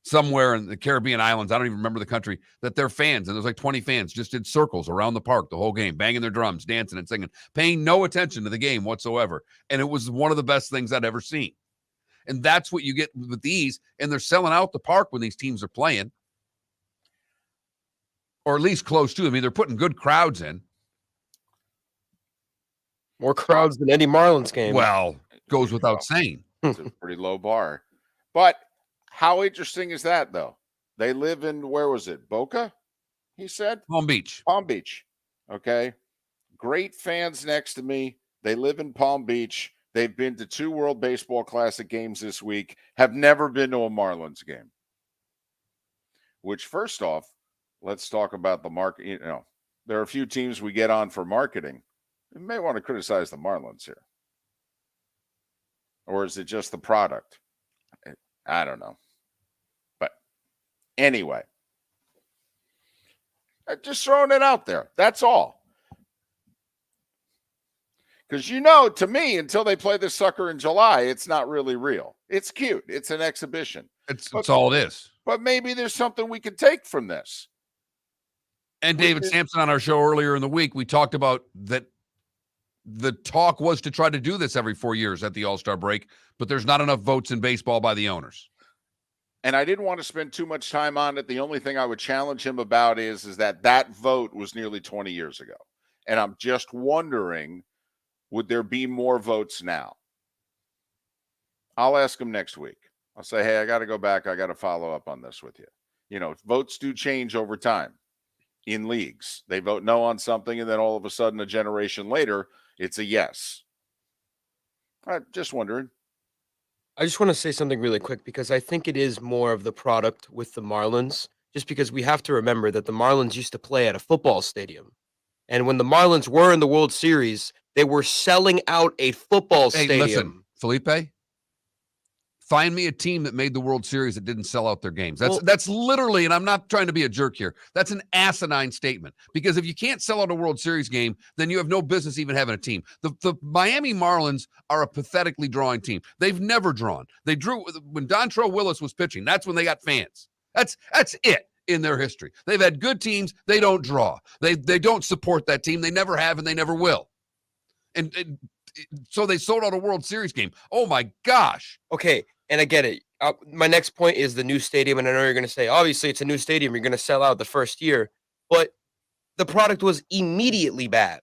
somewhere in the Caribbean islands, I don't even remember the country, that their fans, and there's like 20 fans, just did circles around the park the whole game, banging their drums, dancing and singing, paying no attention to the game whatsoever. And it was one of the best things I'd ever seen. And that's what you get with these, and they're selling out the park when these teams are playing. Or at least close to. I mean, they're putting good crowds in. More crowds than any Marlins game. Well, goes without saying. It's a pretty low bar. But how interesting is that, though? They live in, where was it? Boca, he said? Palm Beach. Palm Beach. Okay. Great fans next to me. They live in Palm Beach. They've been to 2 World Baseball Classic games this week, have never been to a Marlins game. Which, first off, let's talk about the market. You know, there are a few teams we get on for marketing. You may want to criticize the Marlins here. Or is it just the product? I don't know. But anyway, I'm just throwing it out there. That's all. Because, to me, until they play this sucker in July, it's not really real. It's cute. It's an exhibition. That's all it is. But maybe there's something we could take from this. And David Sampson on our show earlier in the week, we talked about that the talk was to try to do this every 4 years at the All-Star break, but there's not enough votes in baseball by the owners. And I didn't want to spend too much time on it. The only thing I would challenge him about is that vote was nearly 20 years ago. And I'm just wondering, would there be more votes now? I'll ask him next week. I'll say, hey, I got to go back. I got to follow up on this with you. Votes do change over time. In leagues, they vote no on something, and then all of a sudden, a generation later, it's a yes. I'm just wondering. I just want to say something really quick because I think it is more of the product with the Marlins, just because we have to remember that the Marlins used to play at a football stadium. And when the Marlins were in the World Series, they were selling out a football stadium. Listen, Felipe, find me a team that made the World Series that didn't sell out their games. Well- That's literally, and I'm not trying to be a jerk here, that's an asinine statement. Because if you can't sell out a World Series game, then you have no business even having a team. The Miami Marlins are a pathetically drawing team. They've never drawn. They drew when Dontrell Willis was pitching. That's when they got fans. That's it in their history. They've had good teams. They don't draw. They don't support that team. They never have, and they never will. And so they sold out a World Series game. Oh my gosh. Okay, and I get it. My next point is the new stadium, and I know you're going to say, obviously, it's a new stadium. You're going to sell out the first year, but the product was immediately bad,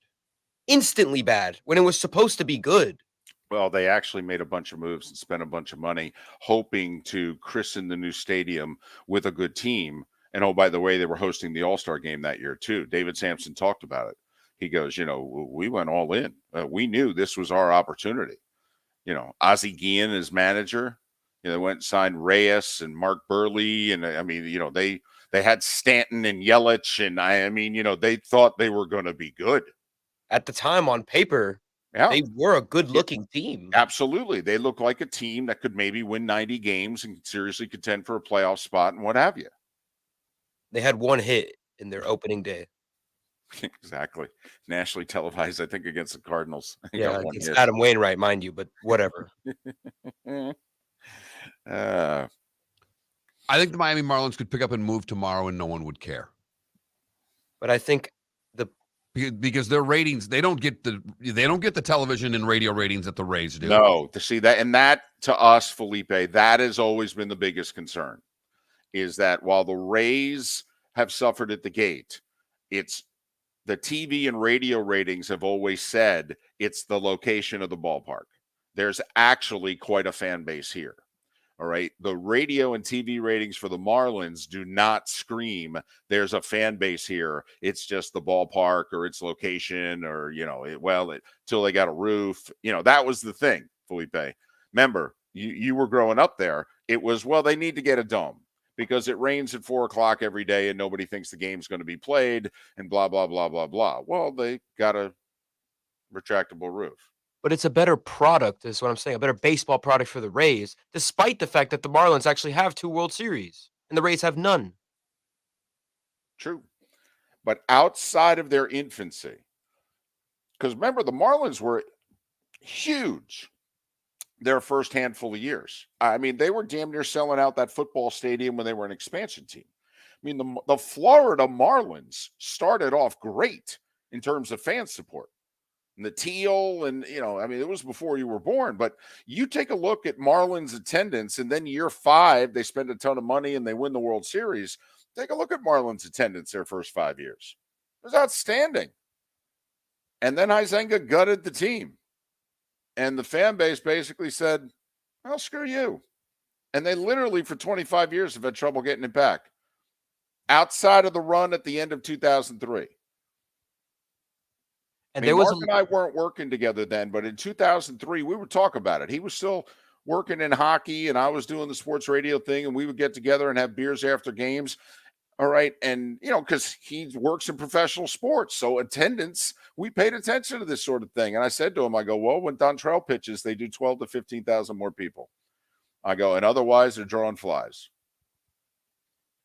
instantly bad, when it was supposed to be good. Well, they actually made a bunch of moves and spent a bunch of money hoping to christen the new stadium with a good team. And oh, by the way, they were hosting the All-Star game that year too. David Sampson talked about it. He goes, we went all in. We knew this was our opportunity. Ozzie Guillen as manager, they went and signed Reyes and Mark Burley. And I mean, they had Stanton and Yelich. And they thought they were going to be good. At the time, on paper, Yeah. they were a good-looking team. Absolutely. They look like a team that could maybe win 90 games and seriously contend for a playoff spot and what have you. They had one hit in their opening day. Exactly. Nationally televised, I think, against the Cardinals. Yeah, it's Adam Wainwright, mind you, but whatever. I think the Miami Marlins could pick up and move tomorrow and no one would care. But I think because their ratings, they don't get the television and radio ratings that the Rays do. No, to see that, and that to us, Felipe, that has always been the biggest concern, is that while the Rays have suffered at the gate, it's the TV and radio ratings have always said it's the location of the ballpark. There's actually quite a fan base here. All right. The radio and TV ratings for the Marlins do not scream there's a fan base here. It's just the ballpark or its location or, till they got a roof. That was the thing, Felipe. Remember, you were growing up there. It was, they need to get a dome because it rains at 4:00 every day and nobody thinks the game's going to be played and blah, blah, blah, blah, blah. Well, they got a retractable roof. But it's a better product, is what I'm saying, a better baseball product for the Rays, despite the fact that the Marlins actually have 2 World Series and the Rays have none. True. But outside of their infancy, because remember, the Marlins were huge their first handful of years. I mean, they were damn near selling out that football stadium when they were an expansion team. I mean, the Florida Marlins started off great in terms of fan support. And the teal, and it was before you were born, but you take a look at Marlins attendance, and then year 5, they spend a ton of money and they win the World Series. Take a look at Marlins attendance their first 5 years. It was outstanding. And then Huizenga gutted the team. And the fan base basically said, well, screw you. And they literally, for 25 years, have had trouble getting it back. Outside of the run at the end of 2003. And Mark and I weren't working together then, but in 2003, we would talk about it. He was still working in hockey, and I was doing the sports radio thing, and we would get together and have beers after games. All right. And, because he works in professional sports. So attendance, we paid attention to this sort of thing. And I said to him, I go, well, when Dontrell pitches, they do 12 to 15,000 more people. I go, and otherwise they're drawing flies.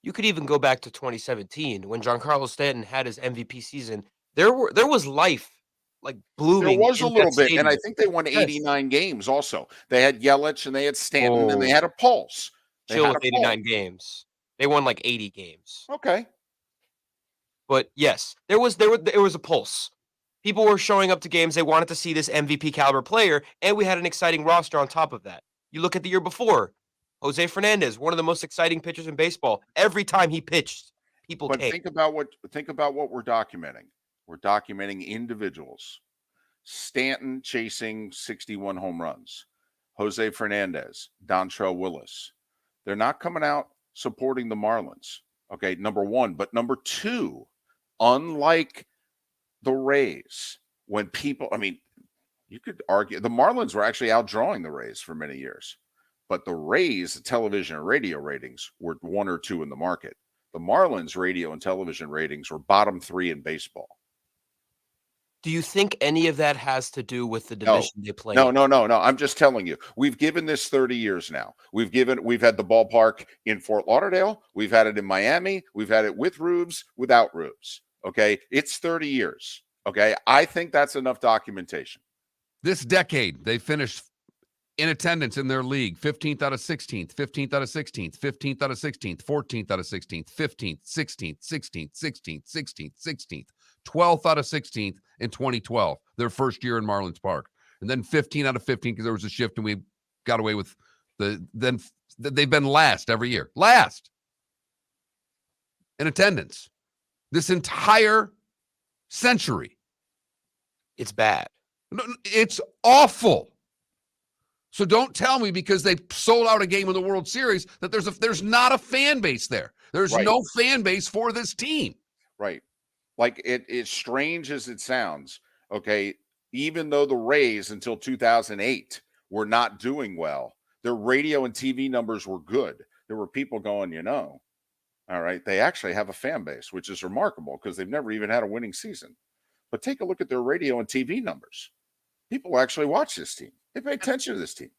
You could even go back to 2017 when Giancarlo Stanton had his MVP season. There was life. Like blooming. There was a little bit, and I think they won 89 games also. They had Yelich and they had Stanton and they had a pulse. Chill with 89 games. They won like 80 games. Okay. But yes, there was a pulse. People were showing up to games. They wanted to see this MVP caliber player, and we had an exciting roster on top of that. You look at the year before, Jose Fernandez, one of the most exciting pitchers in baseball. Every time he pitched, people came. Think about what we're documenting. We're documenting individuals. Stanton chasing 61 home runs. Jose Fernandez, Dontrell Willis. They're not coming out supporting the Marlins. Okay, number one. But number two, unlike the Rays, when people, you could argue the Marlins were actually outdrawing the Rays for many years. But the Rays, the television and radio ratings were 1 or 2 in the market. The Marlins radio and television ratings were bottom 3 in baseball. Do you think any of that has to do with the No. division they play? No, in? no. I'm just telling you. We've given this 30 years now. We've had the ballpark in Fort Lauderdale. We've had it in Miami. We've had it with roofs, without roofs. Okay. It's 30 years. Okay. I think that's enough documentation. This decade, they finished in attendance in their league 15th out of 16th, 15th out of 16th, 15th out of 16th, 14th out of 16th, 15th, 16th, 16th, 16th, 16th, 16th, 12th out of 16th in 2012, their first year in Marlins Park. And then 15 out of 15 because there was a shift and we got away with they've been last every year. Last in attendance this entire century. It's bad. It's awful. So don't tell me because they sold out a game in the World Series that there's not a fan base there. There's Right. no fan base for this team. Right. Like it's strange as it sounds. Okay. Even though the Rays until 2008 were not doing well, their radio and TV numbers were good. There were people going, all right, they actually have a fan base, which is remarkable because they've never even had a winning season. But take a look at their radio and TV numbers. People actually watch this team. They pay attention to this team.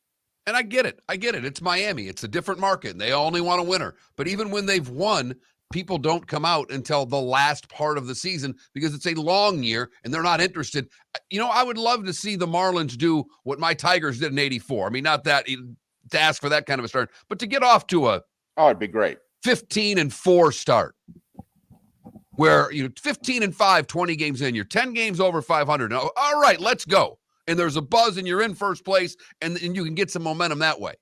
And I get it. It's Miami. It's a different market. And they only want a winner. But even when they've won, people don't come out until the last part of the season because it's a long year and they're not interested. I would love to see the Marlins do what my Tigers did in 84. I mean, not that to ask for that kind of a start, but to get off to it'd be great. 15-4 start. Where 15-5, 20 games in, you're 10 games over 500. Now, all right, let's go. And there's a buzz and you're in first place and you can get some momentum that way.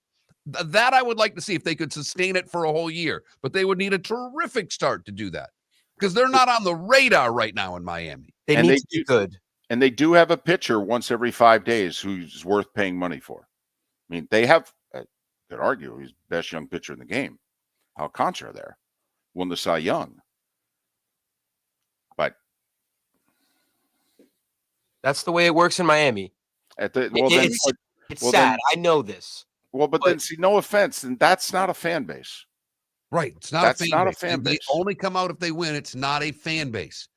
That I would like to see if they could sustain it for a whole year, but they would need a terrific start to do that because they're not on the radar right now in Miami. They need to be good. And they do have a pitcher once every 5 days who's worth paying money for. I mean, they have, could argue he's the best young pitcher in the game. Alcantara there won the Cy Young. But that's the way it works in Miami. It's sad. I know this. Well, but then see, no offense, and that's not a fan base. Right. It's not a fan base. They only come out if they win. It's not a fan base.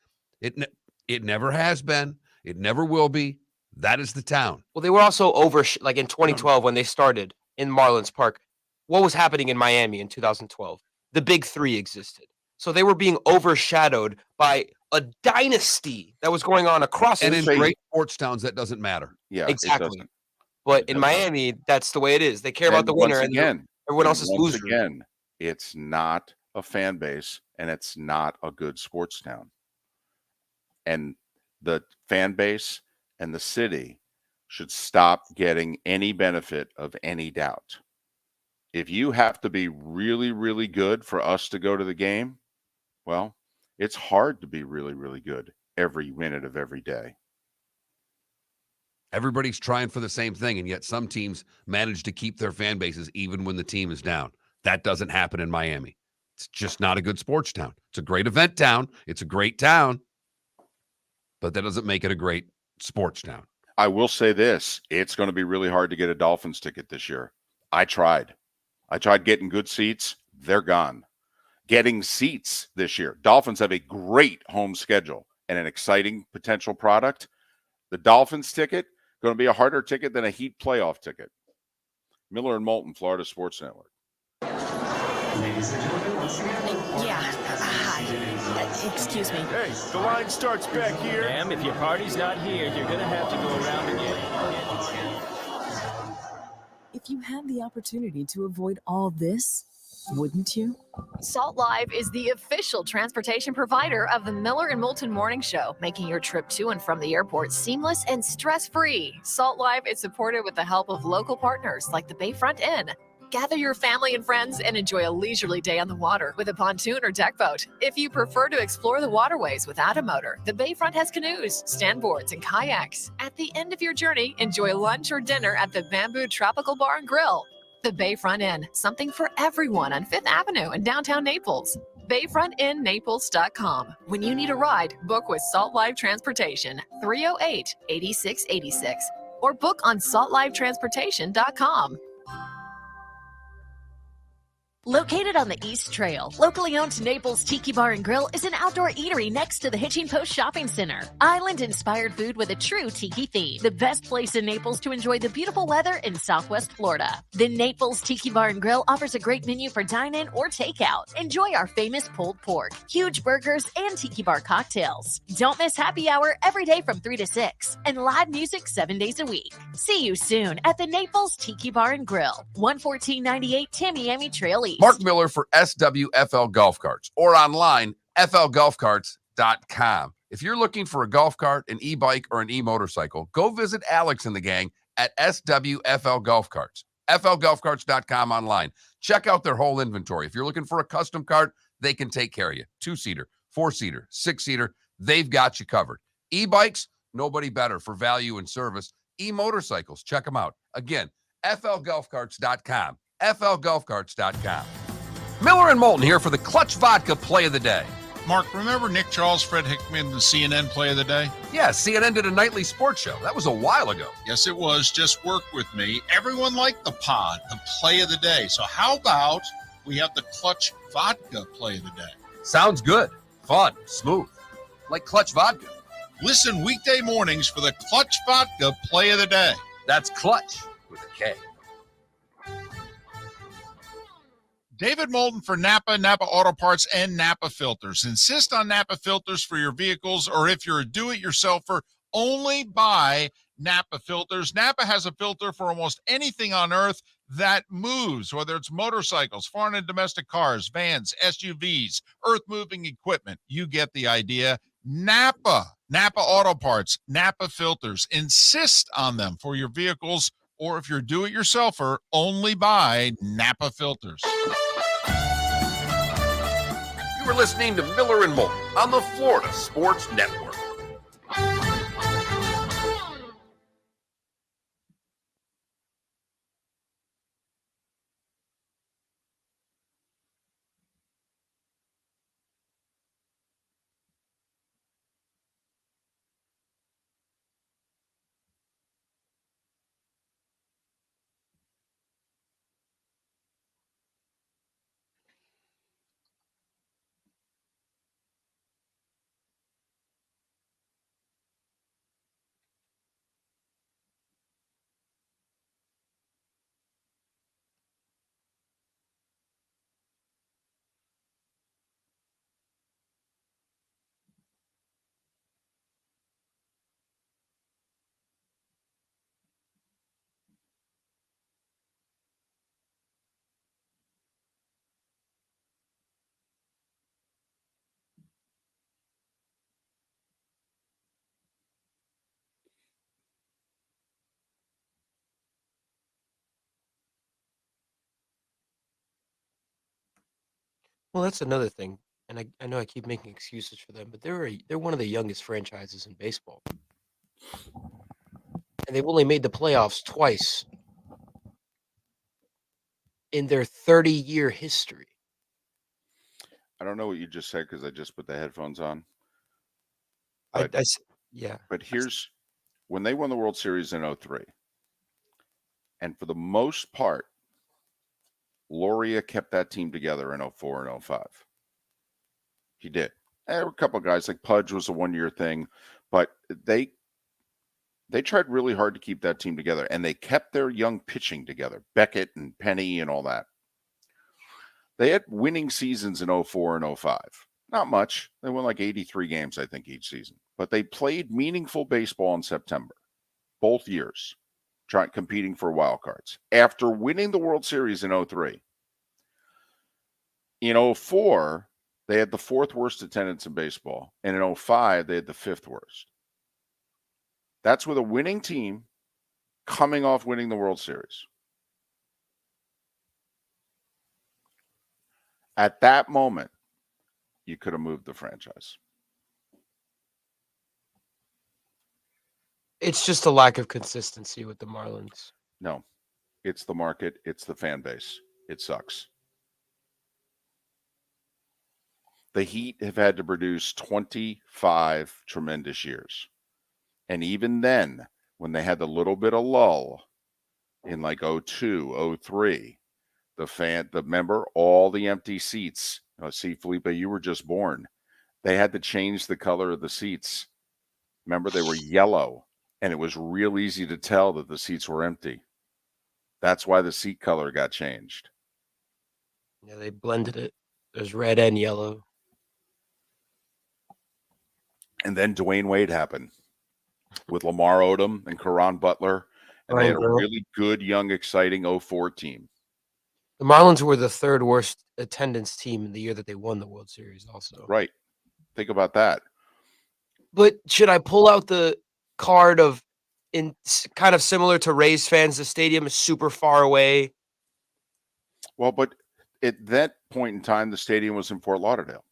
It never has been. It never will be. That is the town. Well, they were also like in 2012 when they started in Marlins Park. What was happening in Miami in 2012? The big three existed. So they were being overshadowed by a dynasty that was going on across and the in great sports towns, that doesn't matter. Yeah, exactly. But in Miami, that's the way it is. They care about the winner, and everyone else is losers. Again, it's not a fan base, and it's not a good sports town. And the fan base and the city should stop getting any benefit of any doubt. If you have to be really, really good for us to go to the game, well, it's hard to be really, really good every minute of every day. Everybody's trying for the same thing, and yet some teams manage to keep their fan bases even when the team is down. That doesn't happen in Miami. It's just not a good sports town. It's a great event town. It's a great town, but that doesn't make it a great sports town. I will say this. It's going to be really hard to get a Dolphins ticket this year. I tried getting good seats. They're gone. Getting seats this year. Dolphins have a great home schedule and an exciting potential product. The Dolphins ticket, going to be a harder ticket than a Heat playoff ticket. Miller and Moulton, Florida Sports Network. Ladies and gentlemen, once again. Yeah. Hi. Excuse me. Hey, the line starts back here. Ma'am, if your party's not here, you're going to have to go around again. If you had the opportunity to avoid all this, wouldn't you? Salt Live is the official transportation provider of the Miller and Moulton Morning Show, making your trip to and from the airport seamless and stress-free. Salt Live is supported with the help of local partners like the Bayfront Inn. Gather your family and friends and enjoy a leisurely day on the water with a pontoon or deck boat. If you prefer to explore the waterways without a motor, the Bayfront has canoes, standboards, and kayaks. At the end of your journey, enjoy lunch or dinner at the Bamboo Tropical Bar and Grill. The Bayfront Inn, something for everyone on 5th Avenue in downtown Naples. BayfrontInNaples.com. When you need a ride, book with Salt Live Transportation, 308-8686, or book on saltlivetransportation.com. Located on the East Trail, locally owned Naples Tiki Bar and Grill is an outdoor eatery next to the Hitching Post Shopping Center. Island-inspired food with a true tiki theme. The best place in Naples to enjoy the beautiful weather in Southwest Florida. The Naples Tiki Bar and Grill offers a great menu for dine-in or takeout. Enjoy our famous pulled pork, huge burgers, and tiki bar cocktails. Don't miss happy hour every day from 3 to 6 and live music 7 days a week. See you soon at the Naples Tiki Bar and Grill, 11498 Tamiami Trail East. Mark Miller for SWFL Golf Carts, or online, flgolfcarts.com. If you're looking for a golf cart, an e-bike, or an e-motorcycle, go visit Alex and the gang at SWFL Golf Carts. flgolfcarts.com online. Check out their whole inventory. If you're looking for a custom cart, they can take care of you. 2-seater, 4-seater, 6-seater, they've got you covered. E-bikes, nobody better for value and service. E-motorcycles, check them out. Again, flgolfcarts.com. flgolfcarts.com. Miller and Moulton here for the Clutch Vodka Play of the Day. Mark, remember Nick Charles, Fred Hickman, the CNN Play of the Day? Yeah, CNN did a nightly sports show. That was a while ago. Yes, it was. Just work with me. Everyone liked the pod, the Play of the Day. So how about we have the Clutch Vodka Play of the Day? Sounds good. Fun. Smooth. Like Clutch Vodka. Listen weekday mornings for the Clutch Vodka Play of the Day. That's Clutch with a K. David Moulton for Napa, Napa Auto Parts, and Napa Filters. Insist on Napa filters for your vehicles, or if you're a do-it-yourselfer, only buy Napa filters. Napa has a filter for almost anything on earth that moves, whether it's motorcycles, foreign and domestic cars, vans, SUVs, earth-moving equipment. You get the idea. Napa Auto Parts, Napa filters. Insist on them for your vehicles, or if you're a do-it-yourselfer, only buy Napa filters. You are listening to Miller and Moulton on the Florida Sports Network. Well, that's another thing, and I know I keep making excuses for them, but they're one of the youngest franchises in baseball, and they've only made the playoffs twice in their 30-year history. I don't know what you just said because I just put the headphones on. Yeah. But here's when they won the World Series in 2003, and for the most part, Loria kept that team together in 2004 and 2005. He did. There were a couple of guys like Pudge was a one-year thing, but they tried really hard to keep that team together, and they kept their young pitching together, Beckett and Penny and all that. They had winning seasons in 2004 and 2005. Not much. They won like 83 games, I think, each season. But they played meaningful baseball in September, both years, competing for wild cards. After winning the World Series in 2003, in 2004, they had the fourth worst attendance in baseball. And in 2005, they had the fifth worst. That's with a winning team coming off winning the World Series. At that moment, you could have moved the franchise. It's just a lack of consistency with the Marlins. No, it's the market. It's the fan base. It sucks. The Heat have had to produce 25 tremendous years. And even then, when they had a little bit of lull in like 02, 03, member, all the empty seats. See, Felipe, you were just born. They had to change the color of the seats. Remember, they were yellow, and it was real easy to tell that the seats were empty. That's why the seat color got changed. Yeah, they blended it. There's red and yellow. And then Dwayne Wade happened with Lamar Odom and Caron Butler. And they had a really good, young, exciting 04 team. The Marlins were the third worst attendance team in the year that they won the World Series also. Right. Think about that. But should I pull out the card of in kind of similar to Rays fans? The stadium is super far away. Well, but at that point in time, the stadium was in Fort Lauderdale.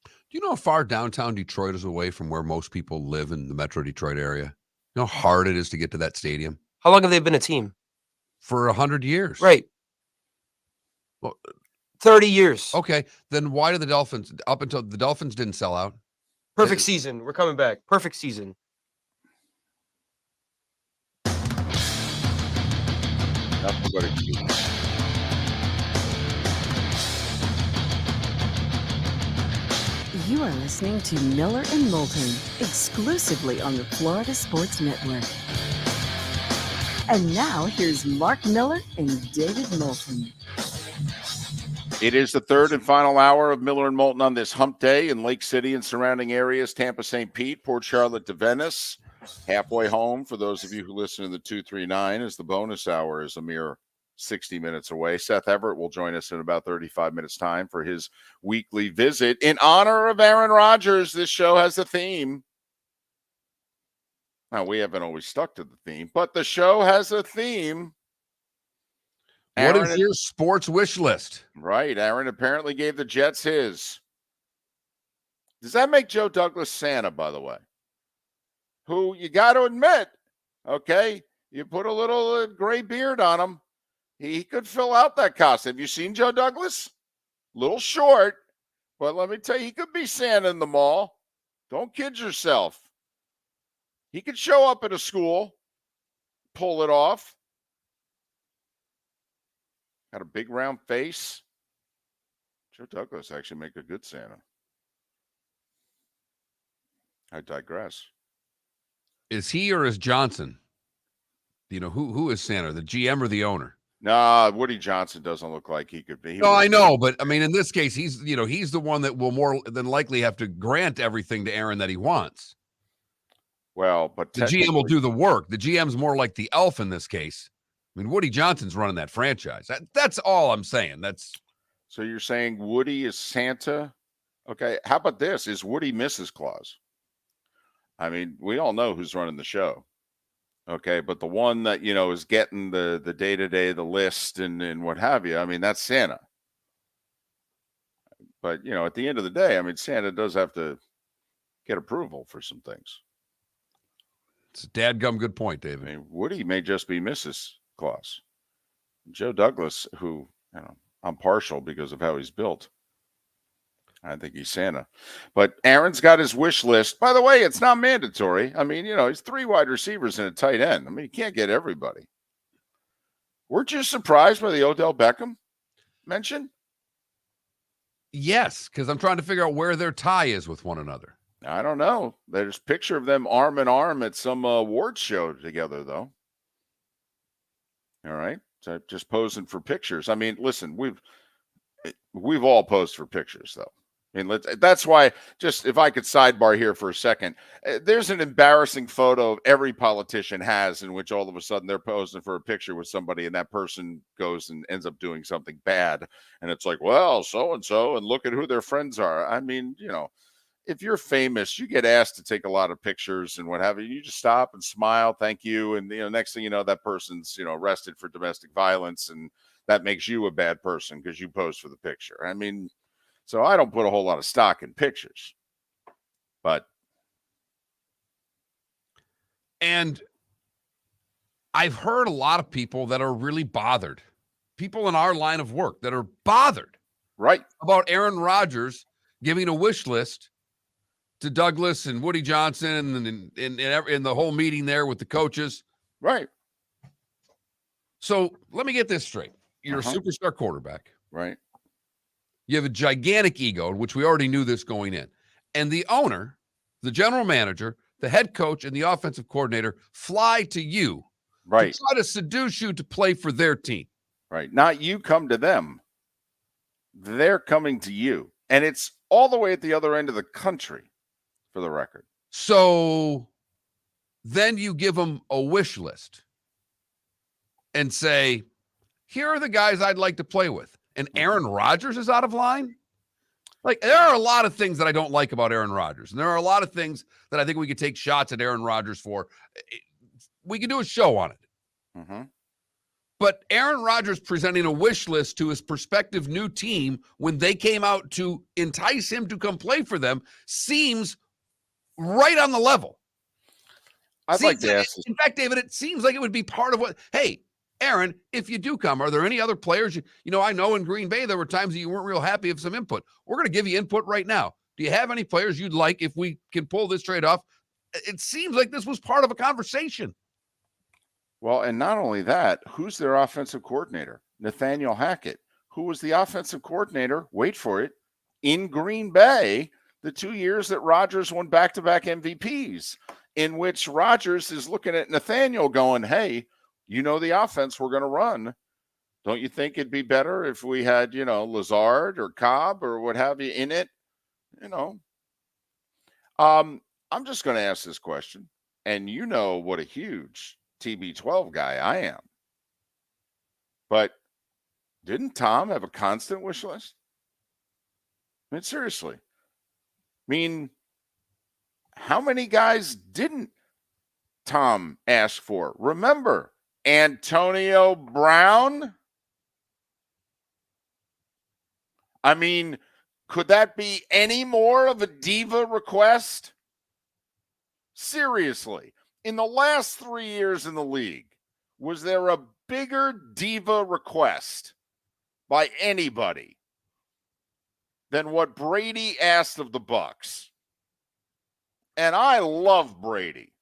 Do you know how far downtown Detroit is away from where most people live in the Metro Detroit area? You know how hard it is to get to that stadium? How long have they been a team? For 100 years. Right. Well, 30 years. Okay. Then why did the Dolphins, up until the Dolphins didn't sell out? Perfect season. We're coming back. Perfect season. Nothing but excuses. You are listening to Miller and Moulton, exclusively on the Florida Sports Network. And now, here's Mark Miller and David Moulton. It is the third and final hour of Miller and Moulton on this hump day in Lake City and surrounding areas, Tampa, St. Pete, Port Charlotte to Venice. Halfway home, for those of you who listen to the 239, as the bonus hour is a mere 60 minutes away. Seth Everett will join us in about 35 minutes' time for his weekly visit. In honor of Aaron Rodgers, this show has a theme. Now, we haven't always stuck to the theme, but the show has a theme. What is your sports wish list? Right. Aaron apparently gave the Jets his. Does that make Joe Douglas Santa, by the way? Who you got to admit, okay, you put a little gray beard on him. He could fill out that costume. Have you seen Joe Douglas? Little short, but let me tell you, he could be Santa in the mall. Don't kid yourself. He could show up at a school, pull it off. Got a big round face. Joe Douglas actually make a good Santa. I digress. Is he or is Johnson? You know, who is Santa, the GM or the owner? Nah, Woody Johnson doesn't look like he could be. No, I know, but I mean, in this case, he's the one that will more than likely have to grant everything to Aaron that he wants. Well, but the GM will do the work. The GM's more like the elf in this case. I mean, Woody Johnson's running that franchise. That's all I'm saying. So you're saying Woody is Santa? Okay, how about this? Is Woody Mrs. Claus? I mean, we all know who's running the show. Okay, but the one that, is getting the day-to-day, the list and what have you, I mean, that's Santa. But, at the end of the day, I mean, Santa does have to get approval for some things. It's a dadgum good point, David. I mean, Woody may just be Mrs. Claus. Joe Douglas, who, I'm partial because of how he's built. I think he's Santa. But Aaron's got his wish list. By the way, it's not mandatory. I mean, he's 3 wide receivers and a tight end. I mean, you can't get everybody. Weren't you surprised by the Odell Beckham mention? Yes, because I'm trying to figure out where their tie is with one another. I don't know. There's a picture of them arm in arm at some awards show together, though. All right. So just posing for pictures. I mean, listen, we've all posed for pictures, though. I mean, that's why, just if I could sidebar here for a second, there's an embarrassing photo every politician has in which all of a sudden they're posing for a picture with somebody and that person goes and ends up doing something bad. And it's like, well, so-and-so, and look at who their friends are. I mean, if you're famous, you get asked to take a lot of pictures and what have you. You just stop and smile, thank you. And, next thing you know, that person's, arrested for domestic violence. And that makes you a bad person because you posed for the picture. I mean, so I don't put a whole lot of stock in pictures. And I've heard a lot of people that are really bothered. People in our line of work that are bothered. Right. About Aaron Rodgers giving a wish list to Douglas and Woody Johnson and in the whole meeting there with the coaches. Right. So let me get this straight. You're a superstar quarterback. Right. You have a gigantic ego, which we already knew this going in. And the owner, the general manager, the head coach, and the offensive coordinator fly to you Right. to try to seduce you to play for their team. Right. Not you come to them. They're coming to you. And it's all the way at the other end of the country, for the record. So then you give them a wish list and say, here are the guys I'd like to play with. And Aaron Rodgers is out of line? Like, there are a lot of things that I don't like about Aaron Rodgers. And there are a lot of things that I think we could take shots at Aaron Rodgers for. We could do a show on it. Mm-hmm. But Aaron Rodgers presenting a wish list to his prospective new team when they came out to entice him to come play for them seems right on the level. I'd like to ask this. In fact, David, it seems like it would be part of what, hey, Aaron, if you do come, are there any other players? I know in Green Bay there were times that you weren't real happy with some input. We're going to give you input right now. Do you have any players you'd like if we can pull this trade off? It seems like this was part of a conversation. Well, and not only that, who's their offensive coordinator? Nathaniel Hackett, who was the offensive coordinator, wait for it, in Green Bay the 2 years that Rodgers won back-to-back MVPs, in which Rodgers is looking at Nathaniel going, hey, you know the offense we're going to run. Don't you think it'd be better if we had, Lazard or Cobb or what have you in it? I'm just going to ask this question, and you know what a huge TB12 guy I am. But didn't Tom have a constant wish list? I mean, seriously. How many guys didn't Tom ask for? Remember, Antonio Brown? Could that be any more of a diva request? Seriously, in the last 3 years in the league, was there a bigger diva request by anybody than what Brady asked of the Bucs? And I love Brady.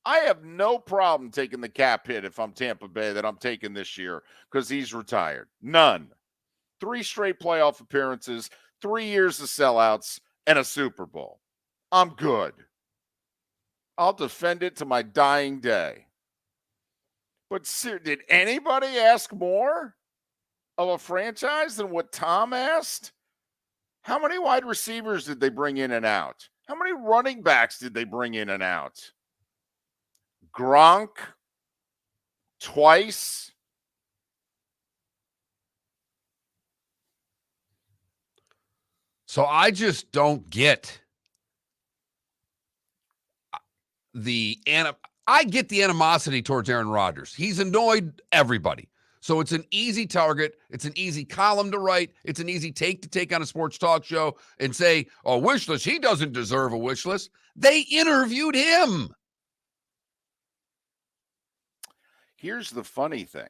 I have no problem taking the cap hit if I'm Tampa Bay that I'm taking this year because he's retired. None. 3 straight playoff appearances, 3 years of sellouts, and a Super Bowl. I'm good. I'll defend it to my dying day. But did anybody ask more of a franchise than what Tom asked? How many wide receivers did they bring in and out? How many running backs did they bring in and out? Gronk twice. So I just don't get I get the animosity towards Aaron Rodgers. He's annoyed everybody. So it's an easy target. It's an easy column to write. It's an easy take to take on a sports talk show and say, oh, wish list. He doesn't deserve a wish list. They interviewed him. Here's the funny thing.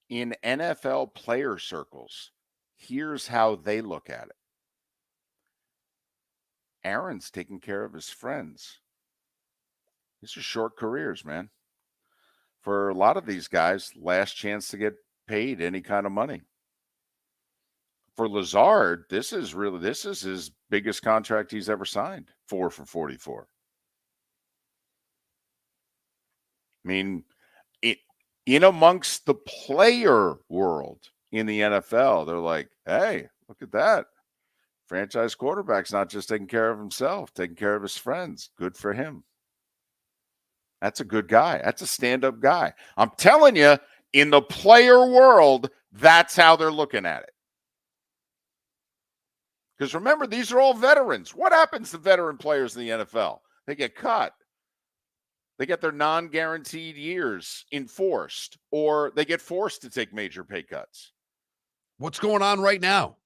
In NFL player circles, here's how they look at it. Aaron's taking care of his friends. These are short careers, man. For a lot of these guys, last chance to get paid any kind of money. For Lazard, this is his biggest contract he's ever signed. 4 for 44. In amongst the player world in the NFL, they're like, hey, look at that. Franchise quarterback's not just taking care of himself, taking care of his friends. Good for him. That's a good guy. That's a stand-up guy. I'm telling you, in the player world, that's how they're looking at it. Because remember, these are all veterans. What happens to veteran players in the NFL? They get cut. They get their non-guaranteed years enforced, or they get forced to take major pay cuts. What's going on right now?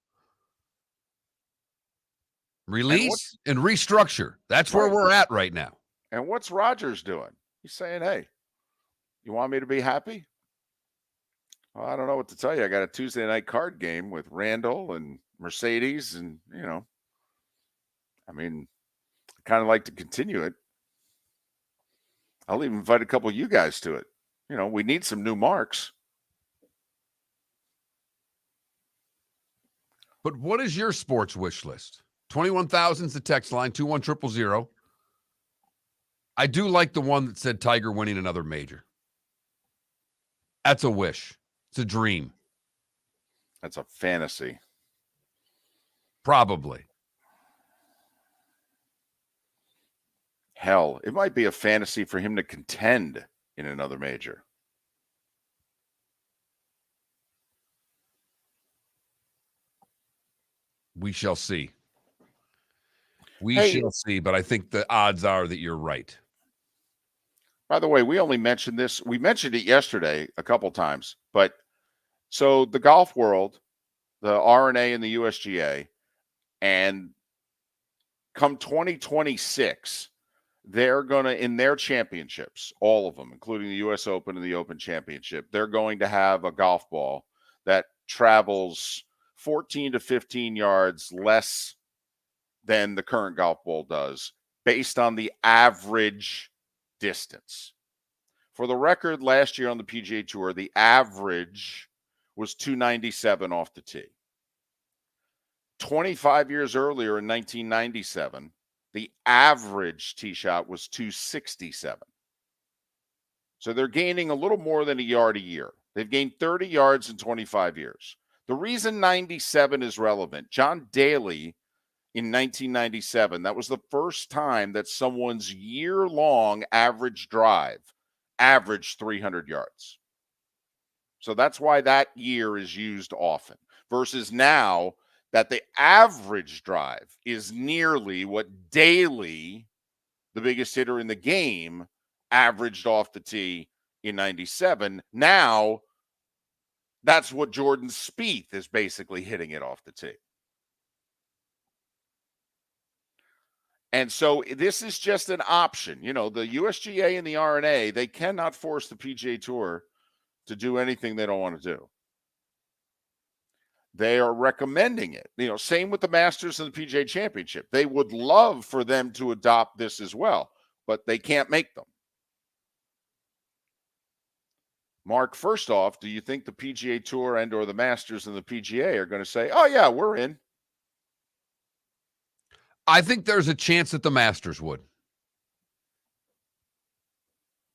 Release and restructure. That's where we're at right now. And what's Rodgers doing? He's saying, hey, you want me to be happy? Well, I don't know what to tell you. I got a Tuesday night card game with Randall and Mercedes, and, I kind of like to continue it. I'll even invite a couple of you guys to it. We need some new marks. But what is your sports wish list? 21,000 is the text line, 21000. I do like the one that said Tiger winning another major. That's a wish. It's a dream. That's a fantasy. Probably. Hell, it might be a fantasy for him to contend in another major. We shall see. We Hey. shall see, but I think the odds are that you're right. By the way, we only mentioned this. We mentioned it yesterday a couple times, but so the golf world, the RNA and the USGA, and come 2026, they're going to, in their championships, all of them, including the US Open and the Open Championship, they're going to have a golf ball that travels 14 to 15 yards less than the current golf ball does based on the average distance. For the record, last year on the PGA Tour, the average was 297 off the tee. 25 years earlier in 1997, the average tee shot was 267. So they're gaining a little more than a yard a year. They've gained 30 yards in 25 years. The reason 97 is relevant, John Daly in 1997, that was the first time that someone's year-long average drive averaged 300 yards. So that's why that year is used often versus now that the average drive is nearly what Daly, the biggest hitter in the game, averaged off the tee in 97. Now, that's what Jordan Spieth is basically hitting it off the tee. And so this is just an option. You know, the USGA and the RNA, they cannot force the PGA Tour to do anything they don't want to do. They are recommending it. You know, same with the Masters and the PGA Championship. They would love for them to adopt this as well, but they can't make them. Mark, first off, do you think the PGA Tour and or the Masters and the PGA are going to say, oh, yeah, we're in? I think there's a chance that the Masters would.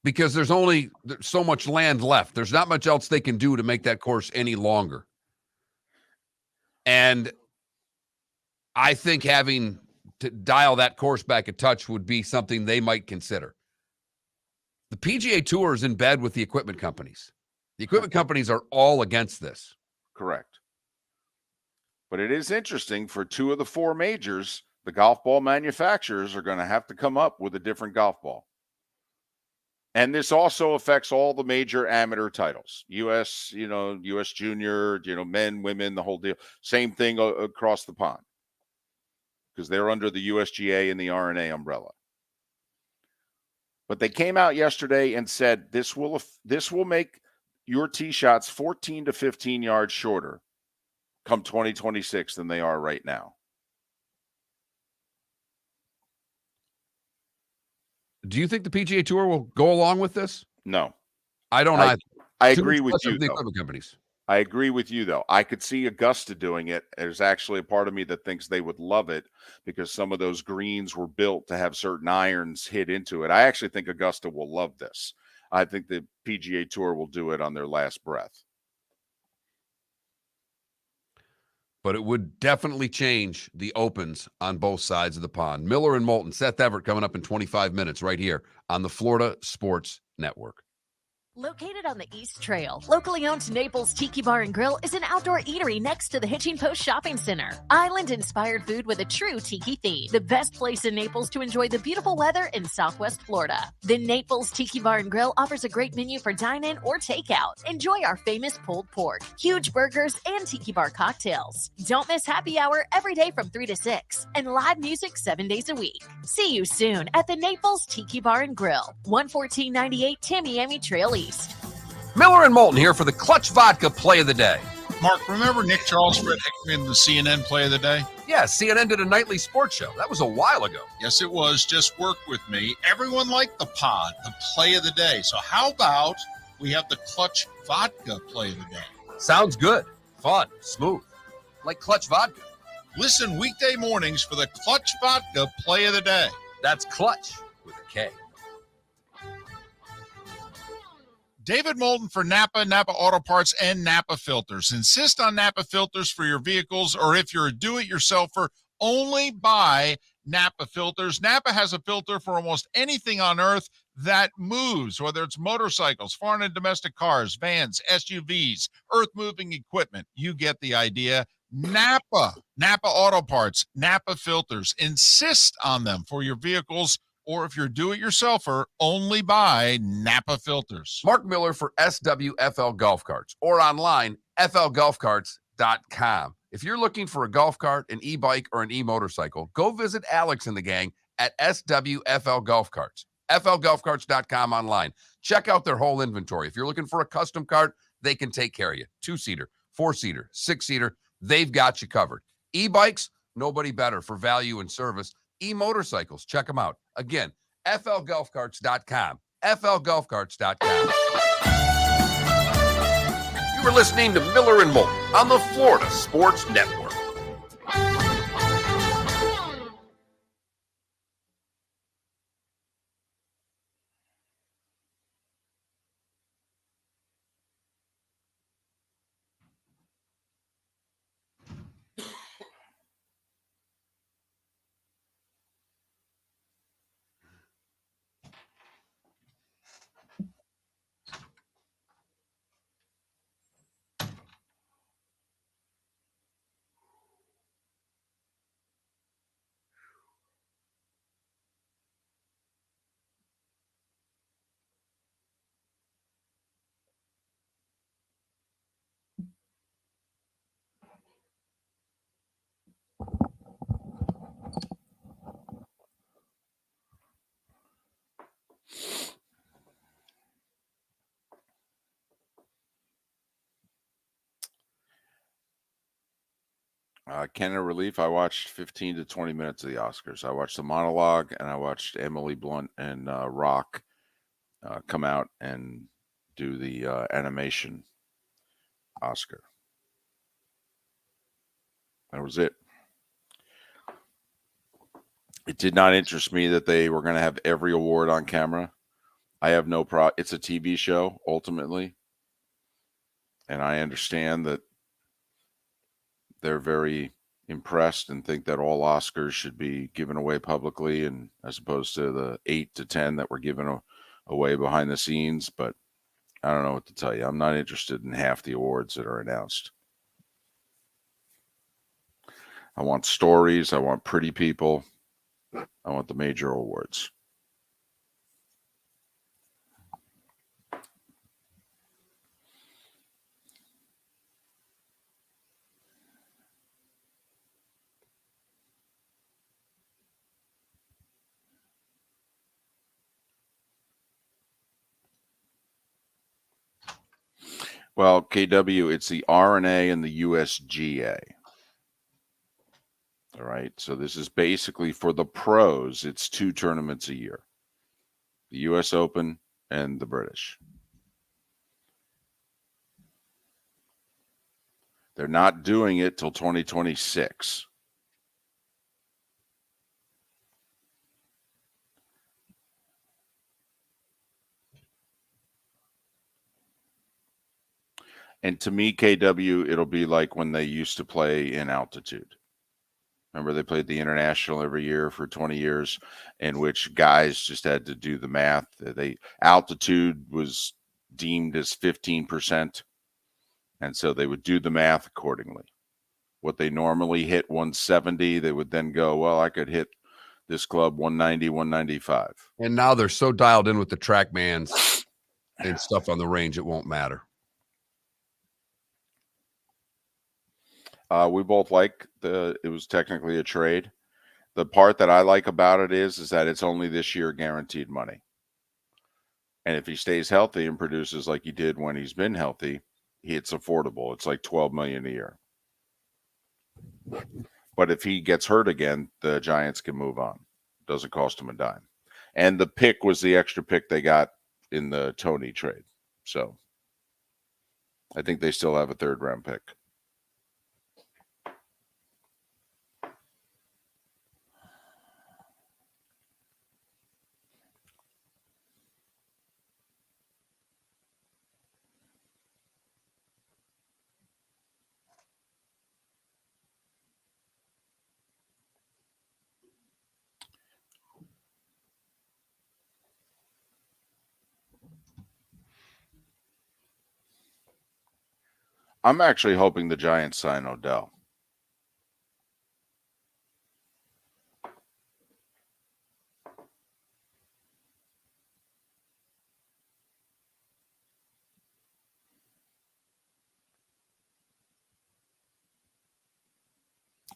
Because there's so much land left. There's not much else they can do to make that course any longer. And I think having to dial that course back a touch would be something they might consider. The PGA Tour is in bed with the equipment companies. The equipment companies are all against this. Correct. But it is interesting for two of the four majors, the golf ball manufacturers are going to have to come up with a different golf ball. And this also affects all the major amateur titles. US, US junior, men, women, the whole deal. Same thing across the pond. Because they're under the USGA and the RNA umbrella. But they came out yesterday and said this will make your tee shots 14 to 15 yards shorter come 2026 than they are right now. Do you think the PGA Tour will go along with this? No. I don't either. I agree with you, the though. equipment companies. I agree with you, though. I could see Augusta doing it. There's actually a part of me that thinks they would love it because some of those greens were built to have certain irons hit into it. I actually think Augusta will love this. I think the PGA Tour will do it on their last breath. But it would definitely change the opens on both sides of the pond. Miller and Moulton, Seth Everett coming up in 25 minutes right here on the Florida Sports Network. Located on the East Trail, locally owned Naples Tiki Bar and Grill is an outdoor eatery next to the Hitching Post Shopping Center. Island-inspired food with a true tiki theme. The best place in Naples to enjoy the beautiful weather in Southwest Florida. The Naples Tiki Bar and Grill offers a great menu for dine-in or takeout. Enjoy our famous pulled pork, huge burgers, and tiki bar cocktails. Don't miss happy hour every day from 3 to 6 and live music 7 days a week. See you soon at the Naples Tiki Bar and Grill, 11498 Tamiami Trail East. Miller and Moulton here for the Clutch Vodka Play of the Day. Mark, remember Nick Charles, Fred Hickman, the CNN Play of the Day? Yeah, CNN did a nightly sports show. That was a while ago. Yes, it was. Just work with me. Everyone liked the pod, the Play of the Day. So how about we have the Clutch Vodka Play of the Day? Sounds good. Fun. Smooth. like Clutch Vodka. Listen weekday mornings for the Clutch Vodka Play of the Day. That's Clutch with a K. David Moulton for Napa, Napa Auto Parts, and Napa Filters. Insist on Napa filters for your vehicles, or if you're a do-it-yourselfer, only buy Napa filters. Napa has a filter for almost anything on earth that moves, whether it's motorcycles, foreign and domestic cars, vans, SUVs, earth-moving equipment. You get the idea. Napa Auto Parts, Napa filters. Insist on them for your vehicles, or if you're a do-it-yourselfer, only buy Napa filters. Mark Miller for SWFL Golf Carts, or online, flgolfcarts.com. If you're looking for a golf cart, an e-bike, or an e-motorcycle, go visit Alex and the gang at SWFL Golf Carts. flgolfcarts.com online. Check out their whole inventory. If you're looking for a custom cart, they can take care of you. 2-seater, 4-seater, 6-seater, they've got you covered. E-bikes, nobody better for value and service. E-motorcycles, check them out. Again, flgolfcarts.com. flgolfcarts.com. You were listening to Miller and Moulton on the Florida Sports Network. Canada Relief, I watched 15 to 20 minutes of the Oscars. I watched the monologue, and I watched Emily Blunt and Rock come out and do the animation Oscar. That was it. It did not interest me that they were going to have every award on camera. I have no problem. It's a TV show, ultimately. And I understand that they're very impressed and think that all Oscars should be given away publicly, and as opposed to the 8 to 10 that were given away behind the scenes. But I don't know what to tell you. I'm not interested in half the awards that are announced. I want stories. I want pretty people. I want the major awards. Well, KW, it's the RNA and the USGA. All right. So this is basically for the pros. It's 2 tournaments a year, the US Open and the British. They're not doing it till 2026. And to me, KW, it'll be like when they used to play in altitude. Remember, they played the International every year for 20 years, in which guys just had to do the math. Altitude was deemed as 15%, and so they would do the math accordingly. What they normally hit 170, they would then go, well, I could hit this club 190, 195. And now they're so dialed in with the TrackMans and stuff on the range, it won't matter. We both like it was technically a trade. The part that I like about it is that it's only this year guaranteed money. And if he stays healthy and produces like he did when he's been healthy, it's affordable. It's like $12 million a year. But if he gets hurt again, the Giants can move on. Doesn't cost him a dime. And the pick was the extra pick they got in the Tony trade. So I think they still have a 3rd round pick. I'm actually hoping the Giants sign Odell.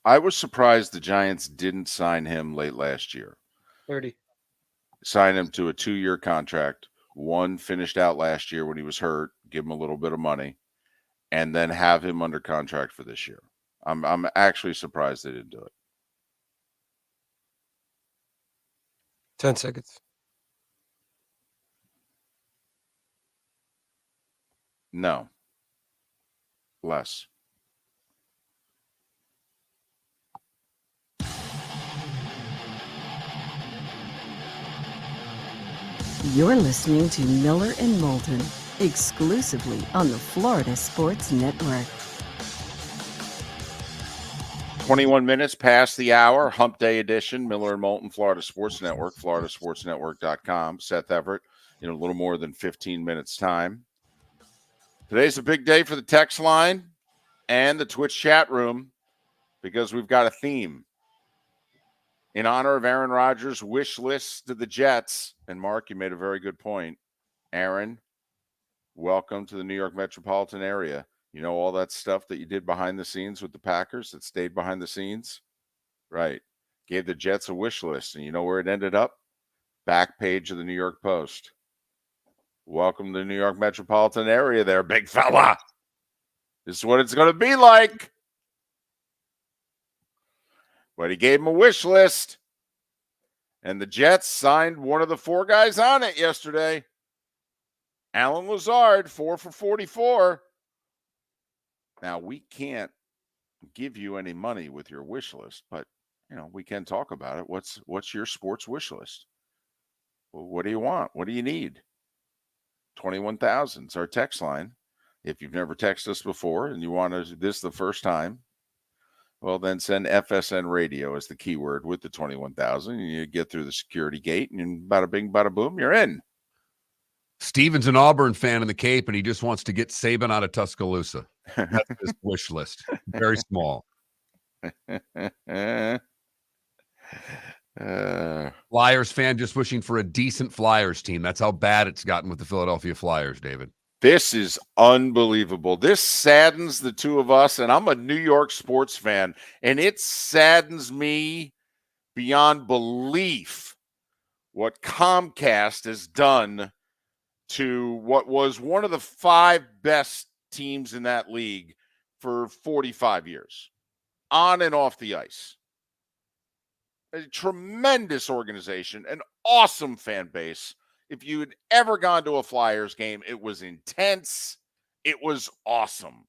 I was surprised the Giants didn't sign him late last year. 30. Sign him to a 2-year contract. One finished out last year when he was hurt, give him a little bit of money, and then have him under contract for this year. I'm actually surprised they didn't do it. 10 seconds. No. Less. You're listening to Miller and Moulton, exclusively on the Florida Sports Network. 21 minutes past the hour, Hump Day edition, Miller and Moulton, Florida Sports Network, floridasportsnetwork.com. Seth Everett in a little more than 15 minutes' time. Today's a big day for the text line and the Twitch chat room because we've got a theme. In honor of Aaron Rodgers' wish list to the Jets, and Mark, you made a very good point. Aaron, welcome to the New York metropolitan area. You know all that stuff that you did behind the scenes with the Packers that stayed behind the scenes? Right. Gave the Jets a wish list, and you know where it ended up? Back page of the New York Post. Welcome to the New York metropolitan area there, big fella. This is what it's going to be like. But he gave him a wish list, and the Jets signed one of the 4 guys on it yesterday. Alan Lazard, 4 for 44. Now, we can't give you any money with your wish list, but, you know, we can talk about it. What's your sports wish list? Well, what do you want? What do you need? 21,000 is our text line. If you've never texted us before and you want to do this the first time, well, then send FSN radio as the keyword with the 21,000. And you get through the security gate, and bada bing, bada boom, you're in. Steven's an Auburn fan in the Cape, and he just wants to get Saban out of Tuscaloosa. That's his wish list. Very small. Flyers fan just wishing for a decent Flyers team. That's how bad it's gotten with the Philadelphia Flyers, David. This is unbelievable. This saddens the two of us, and I'm a New York sports fan, and it saddens me beyond belief what Comcast has done to what was one of the 5 best teams in that league for 45 years, on and off the ice. A tremendous organization, an awesome fan base. If you had ever gone to a Flyers game, it was intense. It was awesome.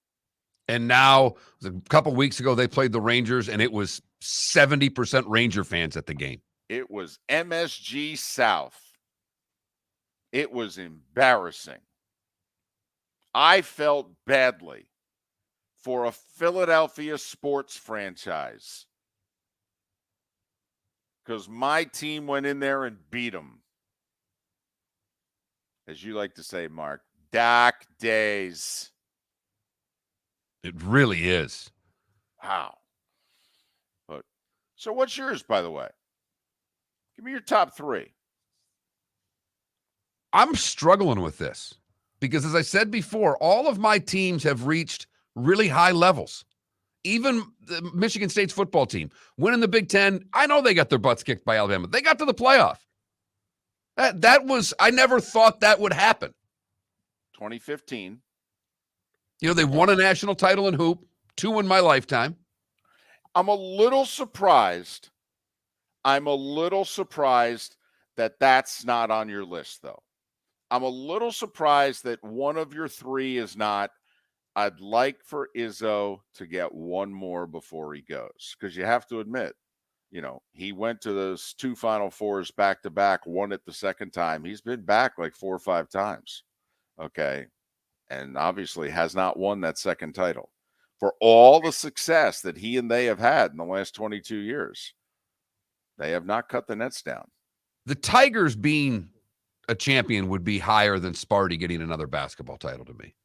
And now, a couple weeks ago, they played the Rangers, and it was 70% Ranger fans at the game. It was MSG South. It was embarrassing. I felt badly for a Philadelphia sports franchise because my team went in there and beat them. As you like to say, Mark, dark days. It really is. Wow. But so what's yours, by the way? Give me your top 3. I'm struggling with this because, as I said before, all of my teams have reached really high levels. Even the Michigan State's football team winning the Big Ten. I know they got their butts kicked by Alabama. They got to the playoff. That was, I never thought that would happen. 2015. You know, they won a national title in hoop, 2 in my lifetime. I'm a little surprised. That that's not on your list, though. I'm a little surprised that one of your 3 is not. I'd like for Izzo to get one more before he goes, because you have to admit, you know, he went to those 2 Final Fours back to back, won it the second time. He's been back like 4 or 5 times. Okay. And obviously has not won that second title. For all the success that he and they have had in the last 22 years, they have not cut the nets down. The Tigers being a champion would be higher than Sparty getting another basketball title to me.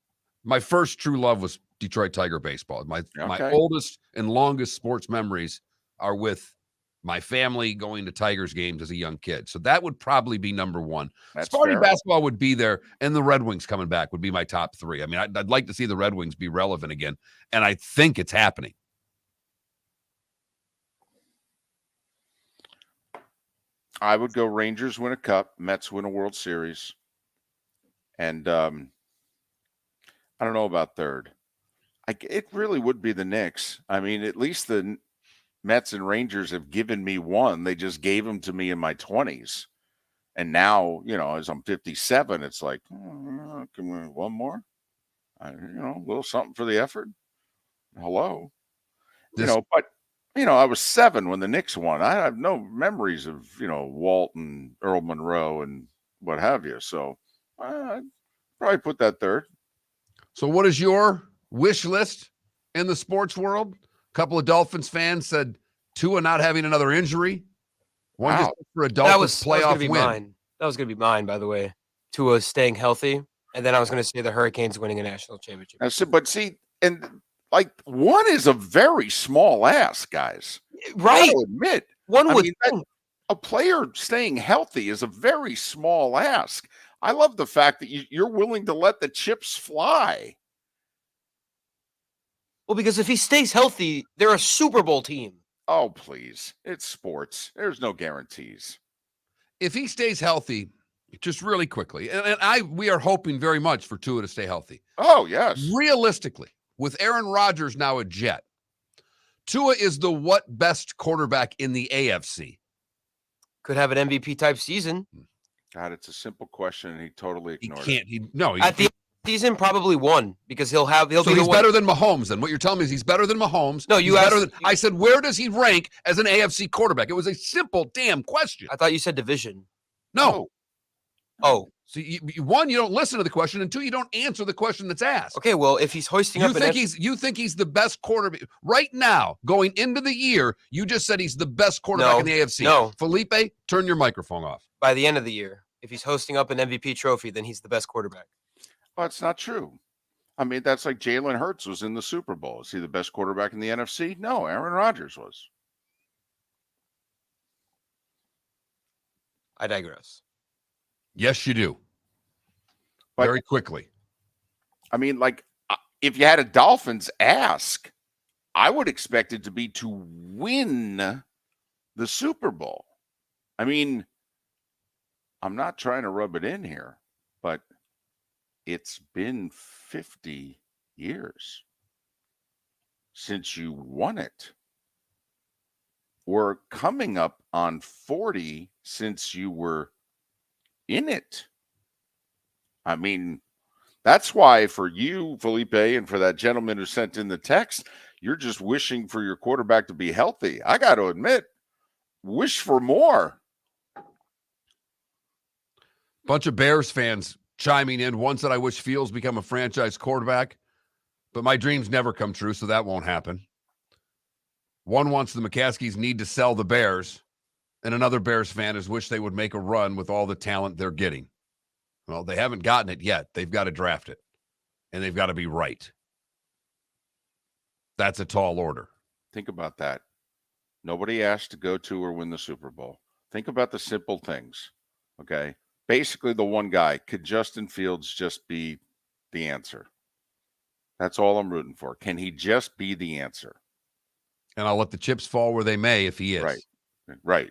My first true love was Detroit Tiger baseball. My Okay. oldest and longest sports memories are with my family going to Tigers games as a young kid. So that would probably be number one. That's Sparty fair. basketball would be there, and the Red Wings coming back would be my top three. I mean, I'd like to see the Red Wings be relevant again, and I think it's happening. I would go Rangers win a cup, Mets win a World Series. And I don't know about third. It really would be the Knicks. I mean, at least the Mets and Rangers have given me one. They just gave them to me in my 20s. And now, as I'm 57, it's like, can we one more? A little something for the effort. Hello. But I was 7 when the Knicks won. I have no memories of, Walton, Earl Monroe, and what have you. So I'd probably put that third. So what is your wish list in the sports world? A couple of Dolphins fans said Tua not having another injury. One just for a Dolphins playoff win. Mine. That was going to be mine, by the way. Tua staying healthy. And then I was going to say the Hurricanes winning a national championship. But see, and like one is a very small ask, guys. Right. I'll admit. A player staying healthy is a very small ask. I love the fact that you're willing to let the chips fly. Well, because if he stays healthy, they're a Super Bowl team. Oh, please. It's sports. There's no guarantees. If he stays healthy, just really quickly, and we are hoping very much for Tua to stay healthy. Oh, yes. Realistically, with Aaron Rodgers now a Jet, Tua is the what best quarterback in the AFC? Could have an MVP type season. God, it's a simple question, and he totally ignored it. At the season, probably one, because he'll be he's better than Mahomes. Then what you're telling me is he's better than Mahomes. No, I said, where does he rank as an AFC quarterback? It was a simple damn question. I thought you said division. No. Oh. So one, you don't listen to the question, and two, you don't answer the question that's asked. Okay, well, if he's hoisting you think he's the best quarterback right now going into the year? You just said he's the best quarterback in the AFC. No, Felipe, turn your microphone off. By the end of the year, if he's hosting up an MVP trophy, then he's the best quarterback. Well, it's not true. I mean, that's like Jalen Hurts was in the Super Bowl. Is he the best quarterback in the NFC? No, Aaron Rodgers was. I digress. Yes, you do. But, very quickly. I mean, like, if you had a Dolphins ask, I would expect it to be to win the Super Bowl. I mean, I'm not trying to rub it in here, but it's been 50 years since you won it. We're coming up on 40 since you were in it. I mean, that's why for you, Felipe, and for that gentleman who sent in the text, you're just wishing for your quarterback to be healthy. I got to admit, wish for more. Bunch of Bears fans chiming in. One said, I wish Fields become a franchise quarterback, but my dreams never come true, so that won't happen. One wants the McCaskies need to sell the Bears, and another Bears fan is wish they would make a run with all the talent they're getting. Well, they haven't gotten it yet. They've got to draft it, and they've got to be right. That's a tall order. Think about that. Nobody asked to go to or win the Super Bowl. Think about the simple things, okay? Basically, the one guy, could Justin Fields just be the answer? That's all I'm rooting for. Can he just be the answer? And I'll let the chips fall where they may if he is. Right.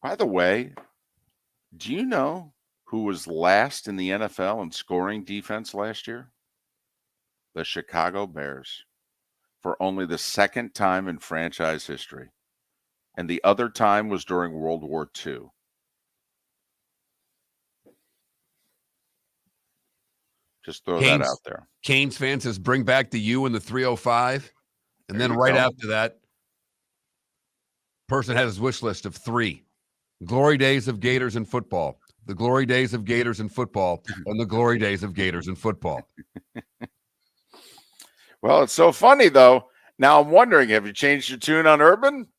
By the way, do you know who was last in the NFL in scoring defense last year? The Chicago Bears, for only the second time in franchise history. And the other time was during World War II. Just throw that out there. Canes fan says, bring back the U and the 305. And then right after that, person has his wish list of 3. Glory days of Gators in football. The glory days of Gators in football. And the glory days of Gators in football. Well, it's so funny, though. Now I'm wondering, have you changed your tune on Urban?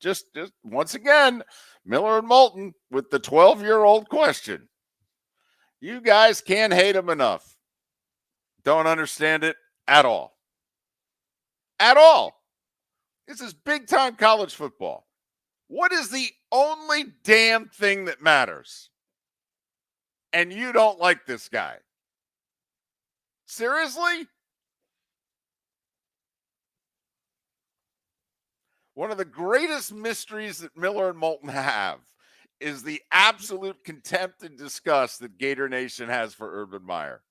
Just once again, Miller and Moulton with the 12-year-old question. You guys can't hate him enough. Don't understand it at all. At all. This is big time college football. What is the only damn thing that matters? And you don't like this guy. Seriously? One of the greatest mysteries that Miller and Moulton have is the absolute contempt and disgust that Gator Nation has for Urban Meyer.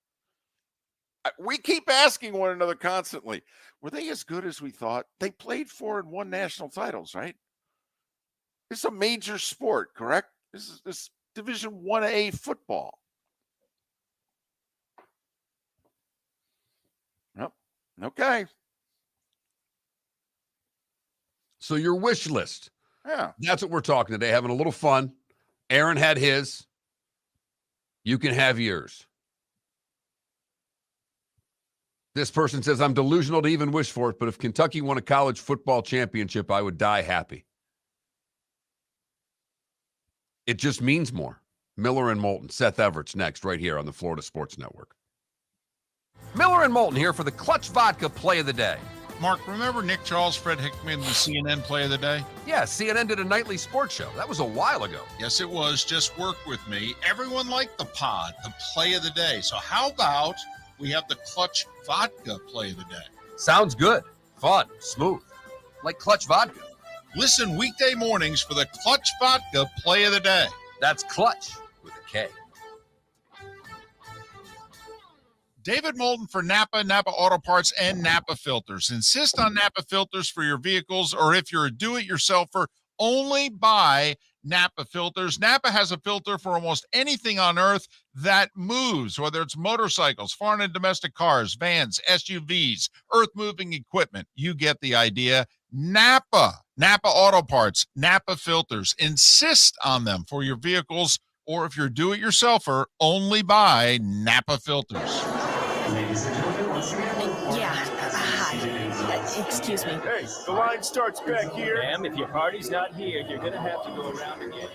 We keep asking one another constantly, were they as good as we thought? They played 4 and won national titles, right? It's a major sport, correct? This is Division 1A football. Yep. Okay. So your wish list. Yeah. That's what we're talking today, having a little fun. Aaron had his. You can have yours. This person says, I'm delusional to even wish for it, but if Kentucky won a college football championship, I would die happy. It just means more. Miller and Moulton. Seth Everett's next, right here on the Florida Sports Network. Miller and Moulton here for the Clutch Vodka Play of the Day. Mark, remember Nick Charles, Fred Hickman, the CNN Play of the Day? Yeah, CNN did a nightly sports show. That was a while ago. Yes, it was. Just work with me. Everyone liked the pod, the Play of the Day. So how about we have the Clutch Vodka Play of the Day? Sounds good. Fun. Smooth. Like Clutch Vodka. Listen weekday mornings for the Clutch Vodka Play of the Day. That's Clutch with a K. David Moulton for Napa, Napa Auto Parts, and Napa Filters. Insist on Napa filters for your vehicles, or if you're a do-it-yourselfer, only buy Napa filters. Napa has a filter for almost anything on earth that moves, whether it's motorcycles, foreign and domestic cars, vans, SUVs, earth-moving equipment. You get the idea. Napa Auto Parts, Napa filters. Insist on them for your vehicles, or if you're a do-it-yourselfer, only buy Napa filters. Yeah. Hi. Excuse me. Hey, the line starts back here. Ma'am, if your party's not here, you're going to have to go around again.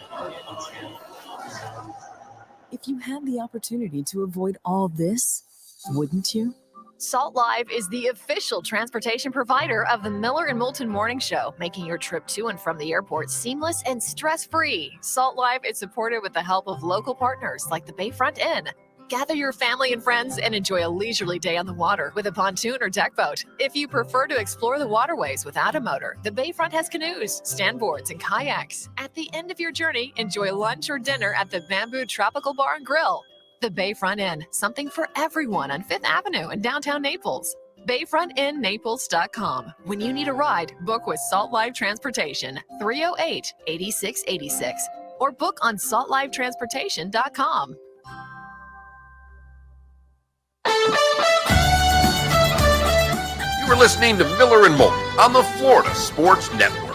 If you had the opportunity to avoid all this, wouldn't you? Salt Live is the official transportation provider of the Miller and Moulton Morning Show, making your trip to and from the airport seamless and stress-free. Salt Live is supported with the help of local partners like the Bayfront Inn. Gather your family and friends and enjoy a leisurely day on the water with a pontoon or deck boat. If you prefer to explore the waterways without a motor, the Bayfront has canoes, standboards, and kayaks. At the end of your journey, enjoy lunch or dinner at the Bamboo Tropical Bar and Grill. The Bayfront Inn, something for everyone on 5th Avenue in downtown Naples. BayfrontInNaples.com. When you need a ride, book with Salt Live Transportation, 308-8686, or book on saltlivetransportation.com. You are listening to Miller and Moulton on the Florida Sports Network.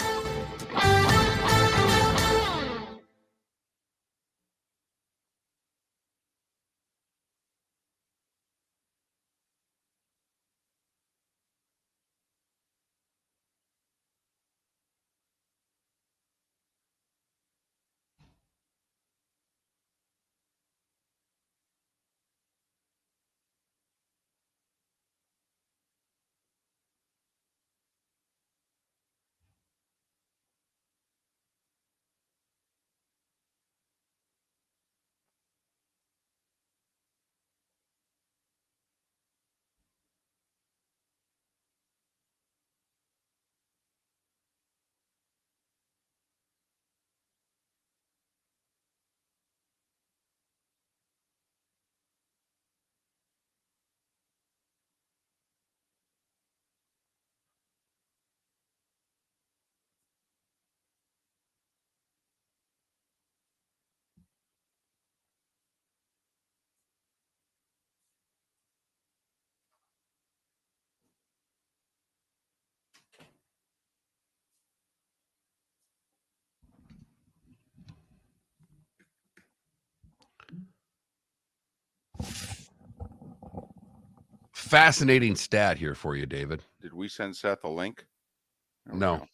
Fascinating stat here for you, David. Did we send Seth a link? No.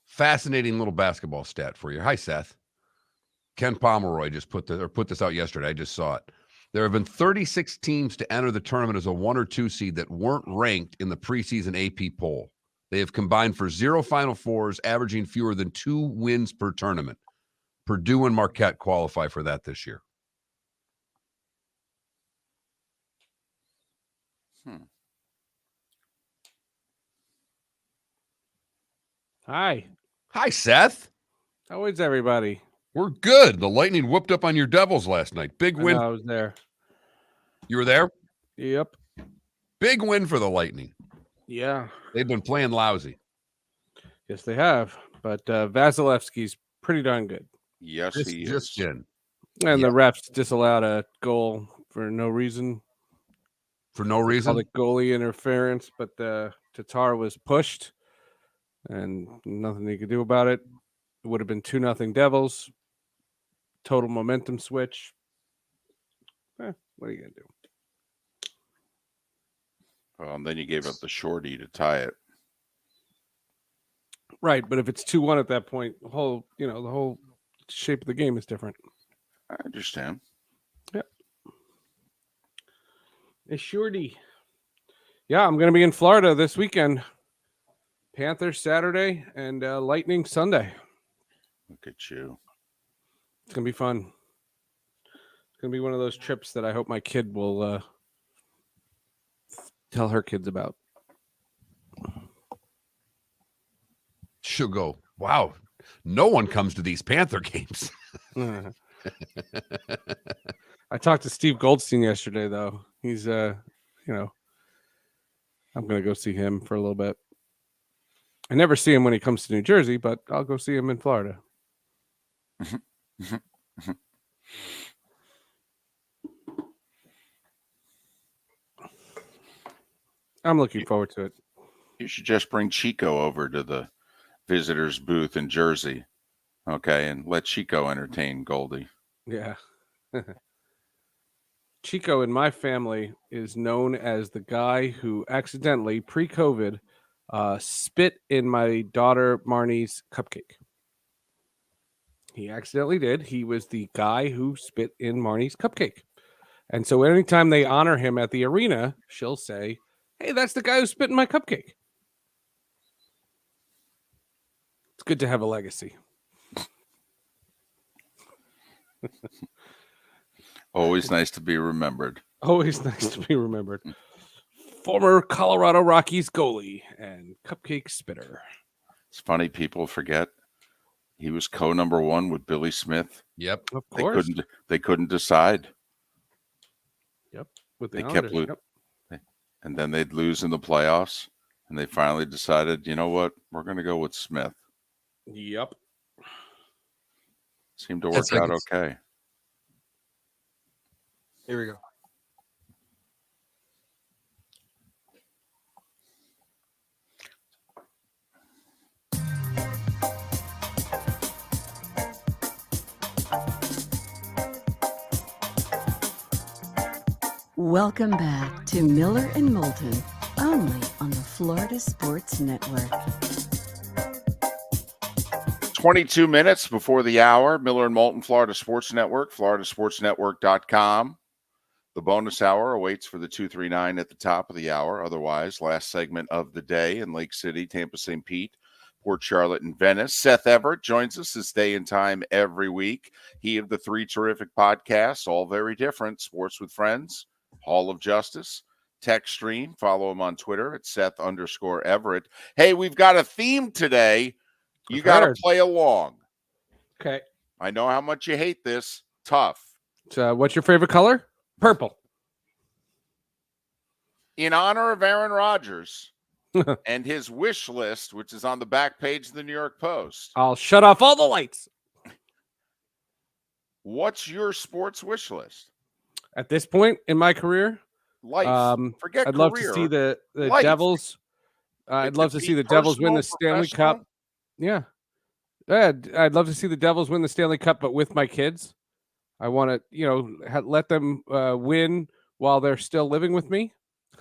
Fascinating little basketball stat for you. Hi, Seth. Ken Pomeroy just put this out yesterday. I just saw it. There have been 36 teams to enter the tournament as a 1 or 2 seed that weren't ranked in the preseason AP poll. They have combined for 0 Final Fours, averaging fewer than 2 wins per tournament. Purdue and Marquette qualify for that this year. Hi. Hi, Seth. How is everybody? We're good. The Lightning whooped up on your Devils last night. Big win. I was there. You were there? Yep. Big win for the Lightning. Yeah. They've been playing lousy. Yes, they have. But Vasilevsky's pretty darn good. Yes, he is. Just in. And the refs disallowed a goal for no reason. For no reason? Called it goalie interference, but Tatar was pushed and nothing they could do about it. It would have been 2-0 Devils. Total momentum switch. What are you going to do? Well, and then you gave up the shorty to tie it. Right, but if it's 2-1 at that point, the whole shape of the game is different. I understand. Yep. Hey, shorty. Yeah, I'm going to be in Florida this weekend. Panthers Saturday and Lightning Sunday. Look at you. It's going to be fun. It's going to be one of those trips that I hope my kid will tell her kids about. She'll go, wow, no one comes to these Panther games. I talked to Steve Goldstein yesterday, though. He's, I'm going to go see him for a little bit. I never see him when he comes to New Jersey, but I'll go see him in Florida. I'm looking forward to it. You should just bring Chico over to the visitors booth in Jersey, okay, and let Chico entertain Goldie. Yeah. Chico in my family is known as the guy who accidentally, pre-COVID, spit in my daughter Marnie's cupcake. He accidentally did. He was the guy who spit in Marnie's cupcake. And so anytime they honor him at the arena, she'll say, hey, that's the guy who spit in my cupcake. It's good to have a legacy. Always nice to be remembered. Always nice to be remembered. Former Colorado Rockies goalie and cupcake spitter. It's funny, people forget he was co-number 1 with Billy Smith. Yep, of course. They couldn't decide. Yep, with the they kept losing, and then they'd lose in the playoffs, and they finally decided, you know what, we're going to go with Smith. Yep, seemed to work out okay. Here we go. Welcome back to Miller and Moulton, only on the Florida Sports Network. 22 minutes before the hour, Miller and Moulton, Florida Sports Network, floridasportsnetwork.com. The bonus hour awaits for the 239 at the top of the hour. Otherwise, last segment of the day in Lake City, Tampa, St. Pete, Port Charlotte, and Venice. Seth Everett joins us this day and time every week. He of the 3 terrific podcasts, all very different. Sports with Friends, Hall of Justice, Tech Stream. Follow him on Twitter at Seth_Everett. Hey, we've got a theme today. You got to play along. Okay. I know how much you hate this. Tough. So, what's your favorite color? Purple. In honor of Aaron Rodgers and his wish list, which is on the back page of the New York Post. I'll shut off all the lights. What's your sports wish list? At this point in my career, life. Forget I'd career. love to see the Life. Devils. I'd love to see the Devils win the Stanley Cup. Yeah. I'd love to see the Devils win the Stanley Cup, but with my kids. I want to, let them win while they're still living with me.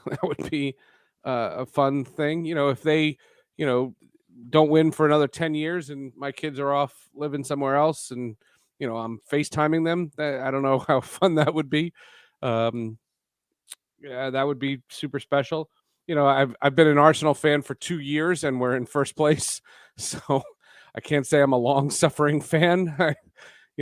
That would be a fun thing. If they, don't win for another 10 years and my kids are off living somewhere else and, I'm FaceTiming them. I don't know how fun that would be. Yeah, that would be super special. I've been an Arsenal fan for 2 years, and we're in first place, so I can't say I'm a long-suffering fan.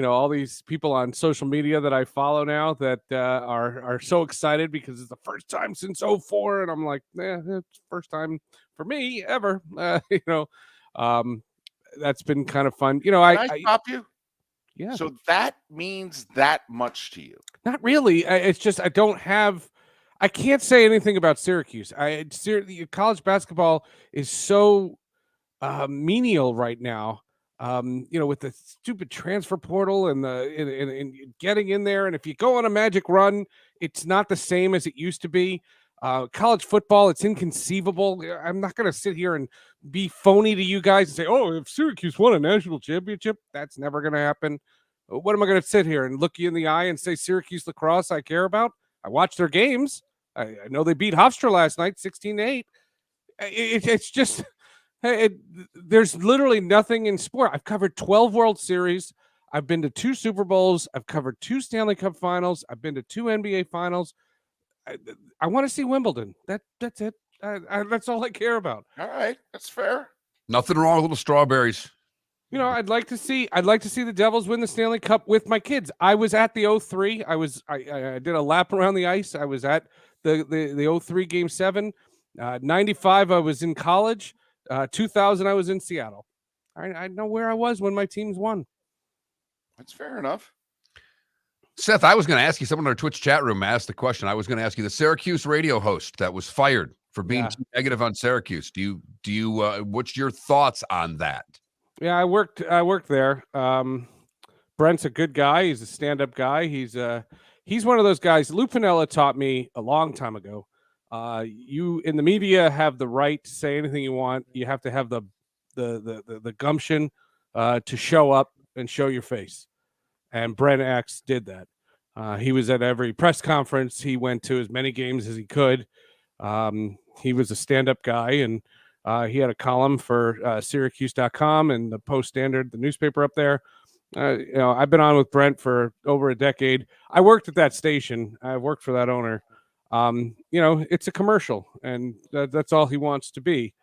All these people on social media that I follow now that are so excited because it's the first time since '04, and I'm like, it's first time for me ever. That's been kind of fun. Can I stop you? Yeah. So that means that much to you? Not really. It's just I can't say anything about Syracuse. College basketball is so menial right now. With the stupid transfer portal and and getting in there, and if you go on a magic run, it's not the same as it used to be. College football, it's inconceivable. I'm not going to sit here and be phony to you guys and say, "Oh, if Syracuse won a national championship," that's never going to happen. What am I going to sit here and look you in the eye and say Syracuse lacrosse I care about? I watch their games. I know they beat Hofstra last night, 16-8. It's just. There's literally nothing in sport. I've covered 12 World Series. I've been to 2 Super Bowls. I've covered 2 Stanley Cup finals. I've been to 2 NBA finals. I want to see Wimbledon. That's it. That's all I care about. All right, that's fair. Nothing wrong with little strawberries. I'd like to see the Devils win the Stanley Cup with my kids. I was at the 03. I did a lap around the ice. I was at the 03 Game 7. 95 I was in college. 2000 I was in Seattle. I know where I was when my teams won. That's fair enough. Seth, I was going to ask you, someone in our Twitch chat room asked the question. I was going to ask you, the Syracuse radio host that was fired for being too negative on Syracuse. Do you what's your thoughts on that? Yeah, I worked there. Brent's a good guy. He's a stand-up guy. He's one of those guys. Lou Piniella taught me a long time ago. You in the media have the right to say anything you want. You have to have the gumption to show up and show your face. And Brent Axe did that. He was at every press conference. He went to as many games as he could. He was a stand-up guy, and he had a column for Syracuse.com and the Post-Standard, the newspaper up there. I've been on with Brent for over a decade. I worked at that station. I worked for that owner. It's a commercial, and that's all he wants to be.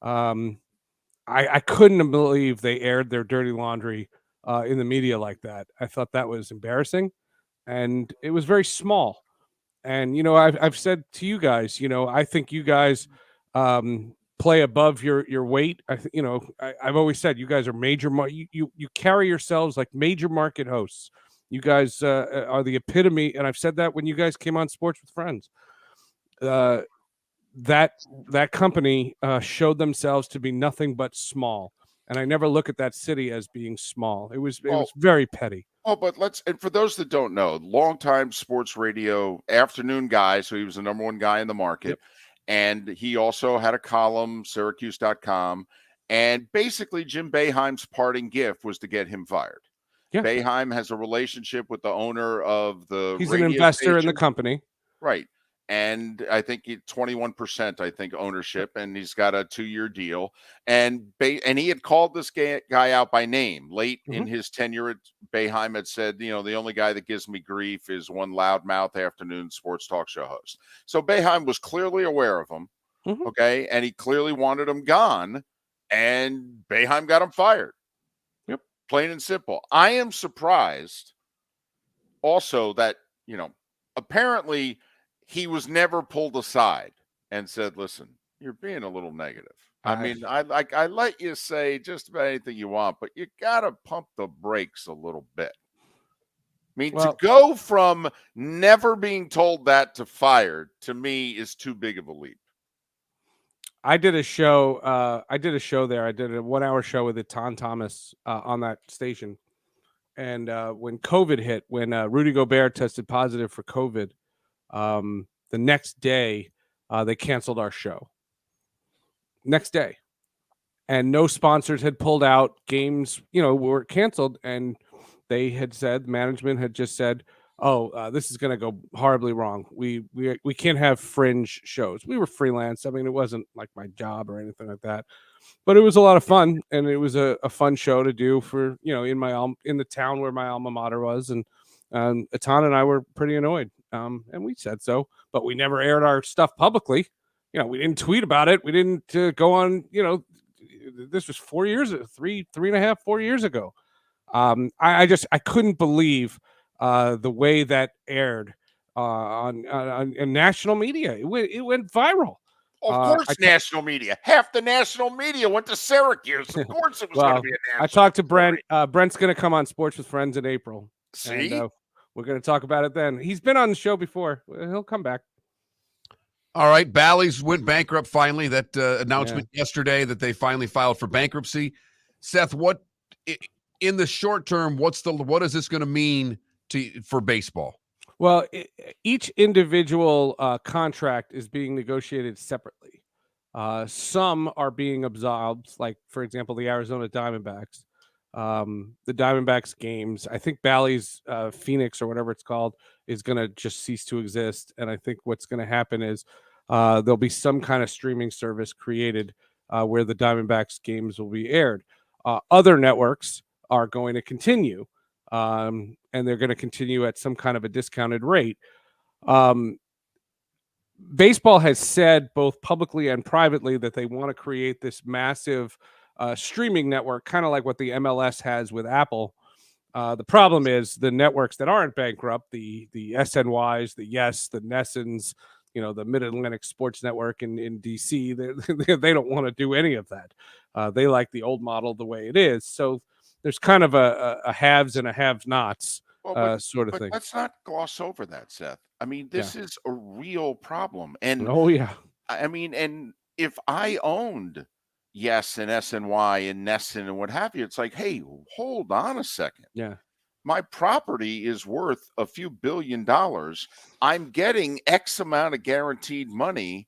I couldn't believe they aired their dirty laundry in the media like that. I thought that was embarrassing, and it was very small. And I've said to you guys, I think you guys play above your weight. I've always said you guys are major. You carry yourselves like major market hosts. You guys are the epitome, and I've said that when you guys came on Sports with Friends. That company showed themselves to be nothing but small, and I never look at that city as being small. It was very petty. Oh, but and for those that don't know, longtime sports radio afternoon guy, so he was the number one guy in the market. Yep. And he also had a column, Syracuse.com, and basically Jim Boeheim's parting gift was to get him fired. Yeah. Boeheim has a relationship with the owner of the He's an investor in the company. Right. And I think 21%, I think, ownership, and he's got a 2-year deal. And he had called this guy out by name late in his tenure at Boeheim. Had said, the only guy that gives me grief is one loudmouth afternoon sports talk show host. So Boeheim was clearly aware of him, okay, and he clearly wanted him gone, and Boeheim got him fired. Yep, plain and simple. I am surprised also that apparently he was never pulled aside and said, listen, you're being a little negative. I mean, I let you say just about anything you want, but you got to pump the brakes a little bit. I mean, to go from never being told that to fired, to me, is too big of a leap. I did a show there. I did a 1-hour show with Etan Thomas on that station. And when COVID hit, when Rudy Gobert tested positive for COVID, the next day they canceled our show. Next day. And no sponsors had pulled out. Games, were canceled. And they had said, management had just said, this is going to go horribly wrong. We can't have fringe shows. We were freelance. I mean, it wasn't like my job or anything like that. But it was a lot of fun, and it was a fun show to do for, in the town where my alma mater was. And Etan and I were pretty annoyed. and we said so, but we never aired our stuff publicly. We didn't tweet about it. We didn't go on. This was 4 years, 4 years ago. I couldn't believe the way that aired on national media. It went viral. Of course, national media. Half the national media went to Syracuse. Of course, it was going to be a national. I talked to Brent. Brent's going to come on Sports with Friends in April. See, and, we're going to talk about it then. He's been on the show before. He'll come back. All right, Bally's went bankrupt finally. That announcement yesterday that they finally filed for bankruptcy. Seth, what in the short term? What is this going to mean for baseball? Well, each individual contract is being negotiated separately. Some are being absolved, like, for example, the Arizona Diamondbacks. The Diamondbacks games, I think Bally's Phoenix or whatever it's called is going to just cease to exist. And I think what's going to happen is there'll be some kind of streaming service created where the Diamondbacks games will be aired. Other networks are going to continue. And they're going to continue at some kind of a discounted rate. Baseball has said both publicly and privately that they want to create this massive streaming network, kind of like what the MLS has with Apple. The problem is the networks that aren't bankrupt, the SNYs, the Yes, the Nessens, the Mid-Atlantic Sports Network in DC, they don't want to do any of that. They like the old model the way it is. So there's kind of a haves and a have-nots sort of thing. Let's not gloss over that, Seth. I mean, this is a real problem. And I mean, and if I owned Yes and SNY and Nesson and what have you, it's like, hey, hold on a second. Yeah. My property is worth a few $1 billion. I'm getting X amount of guaranteed money,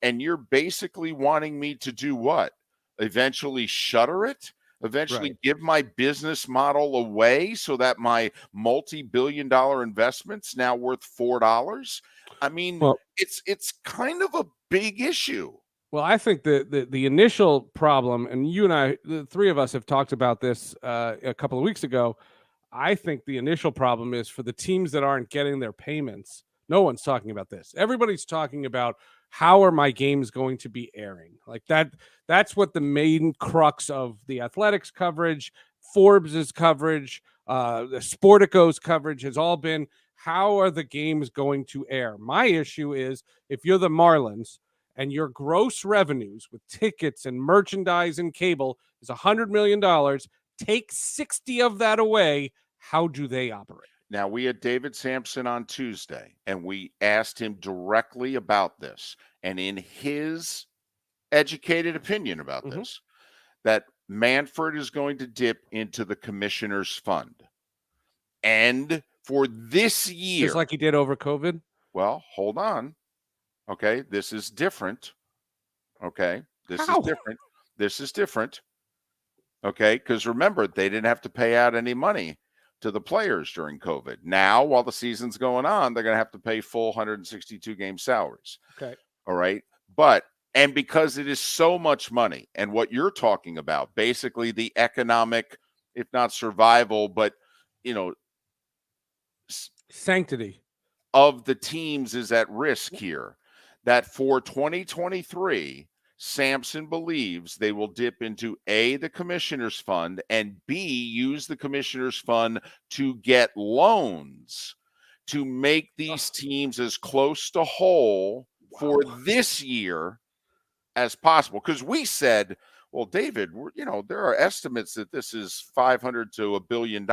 and you're basically wanting me to do what? Eventually shutter it? Eventually give my business model away so that my multi-billion-dollar investment's now worth $4? I mean, it's kind of a big issue. Well, I think the initial problem, and you and I, the three of us have talked about this a couple of weeks ago. I think the initial problem is for the teams that aren't getting their payments. No one's talking about this. Everybody's talking about how are my games going to be airing? Like that's what the main crux of the Athletics coverage, Forbes's coverage, the Sportico's coverage has all been, how are the games going to air? My issue is if you're the Marlins and your gross revenues with tickets and merchandise and cable is $100 million, take 60 of that away. How do they operate? Now, we had David Sampson on Tuesday, and we asked him directly about this. And in his educated opinion about this, that Manfred is going to dip into the commissioner's fund. And for this year... Just like he did over COVID? Well, hold on. Okay, this is different. Okay, this is different. This is different. Okay, because remember, they didn't have to pay out any money to the players during COVID. Now, while the season's going on, they're going to have to pay full 162 game salaries. Okay. All right. And because it is so much money, and what you're talking about, basically the economic, if not survival, but, sanctity of the teams is at risk here, that for 2023, Sampson believes they will dip into A, the commissioner's fund, and B, use the commissioner's fund to get loans to make these teams as close to whole for this year as possible. Because we said, well, David, there are estimates that this is $500 to $1 billion.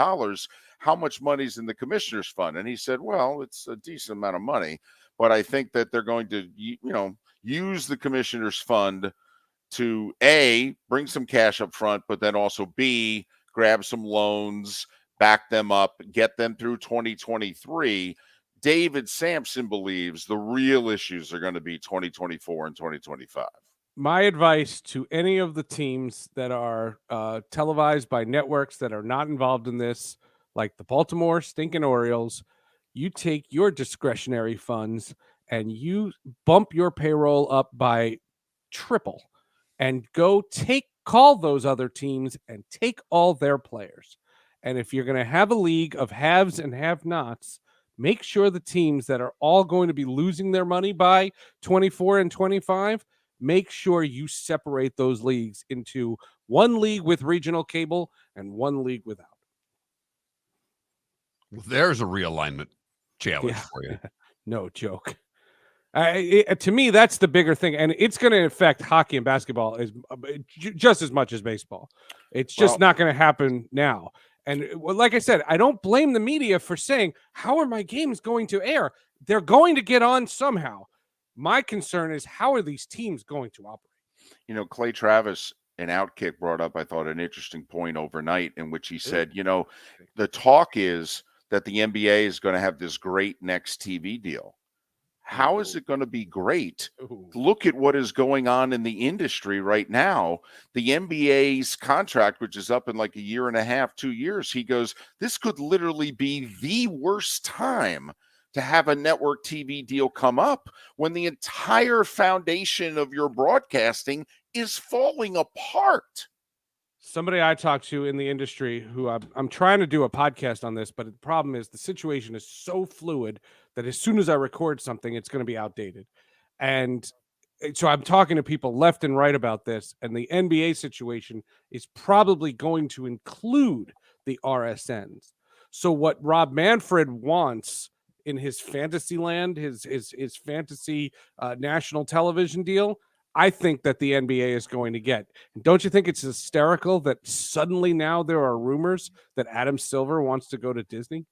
How much money's in the commissioner's fund? And he said, well, it's a decent amount of money, but I think that they're going to, use the commissioner's fund to A, bring some cash up front, but then also B, grab some loans, back them up, get them through 2023. David Sampson believes the real issues are going to be 2024 and 2025. My advice to any of the teams that are televised by networks that are not involved in this, like the Baltimore stinking Orioles, you take your discretionary funds and you bump your payroll up by triple and go call those other teams and take all their players. And if you're going to have a league of haves and have-nots, make sure the teams that are all going to be losing their money by 24 and 25, make sure you separate those leagues into one league with regional cable and one league without. There's a realignment challenge for you. No joke. To me, that's the bigger thing, and it's going to affect hockey and basketball just as much as baseball. It's just not going to happen now. And like I said, I don't blame the media for saying, how are my games going to air? They're going to get on somehow. My concern is, how are these teams going to operate? You know, Clay Travis in Outkick brought up, I thought, an interesting point overnight in which he said, you know, the talk is that the NBA is going to have this great next TV deal. How is it going to be great? Look at what is going on in the industry right now. The NBA's contract, which is up in like a year and a half, 2 years, he goes, this could literally be the worst time to have a network TV deal come up when the entire foundation of your broadcasting is falling apart. Somebody I talked to in the industry who I'm trying to do a podcast on this, but the problem is the situation is so fluid that as soon as I record something, it's going to be outdated. And so I'm talking to people left and right about this, and the NBA situation is probably going to include the RSNs. So what Rob Manfred wants in his fantasy land, his fantasy national television deal, I think that the NBA is going to get. And don't you think it's hysterical that suddenly now there are rumors that Adam Silver wants to go to Disney?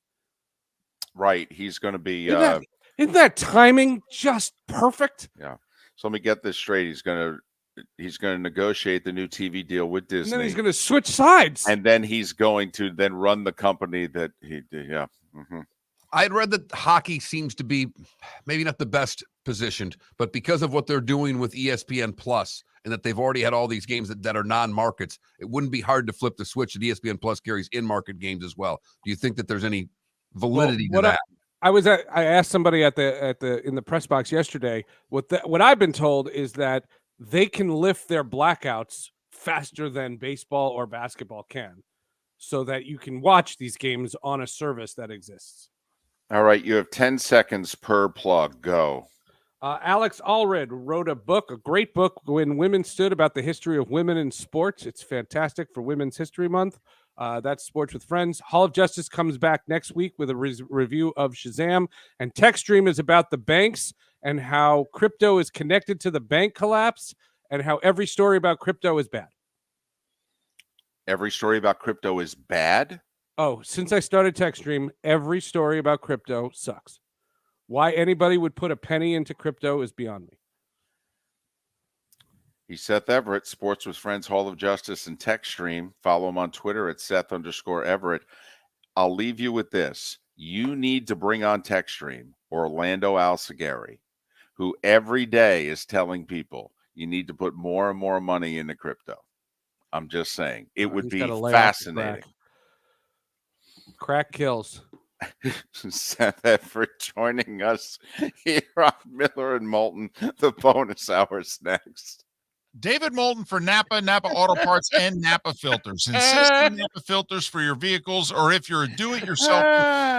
Right. He's going to be... Isn't that timing just perfect? Yeah. So let me get this straight. He's going to negotiate the new TV deal with Disney. And then he's going to switch sides. And then he's going to then run the company that he did. Yeah. Mm-hmm. I had read that hockey seems to be maybe not the best positioned, but because of what they're doing with ESPN Plus and that they've already had all these games that are non-markets, it wouldn't be hard to flip the switch that ESPN Plus carries in-market games as well. Do you think that there's any validity to that? I asked somebody in the press box yesterday. What I've been told is that they can lift their blackouts faster than baseball or basketball can, so that you can watch these games on a service that exists. All right, you have 10 seconds per plug. Go. Alex Allred wrote a great book, When Women Stood, about the history of women in sports. It's fantastic for Women's History Month. That's Sports with Friends. Hall of Justice comes back next week with a review of Shazam. And TechStream is about the banks and how crypto is connected to the bank collapse and how every story about crypto is bad. Every story about crypto is bad? Oh, since I started TechStream, every story about crypto sucks. Why anybody would put a penny into crypto is beyond me. He's Seth Everett, Sports with Friends, Hall of Justice, and TechStream. Follow him on Twitter at Seth_Everett. I'll leave you with this. You need to bring on TechStream Orlando Alcigari, who every day is telling people you need to put more and more money into crypto. I'm just saying. It would be fascinating. Crack kills. Seth Everett joining us here on Miller and Moulton. The bonus hour's next. David Moulton for Napa Auto Parts, and Napa Filters. Insist on Napa Filters for your vehicles, or if you're a do-it-yourself,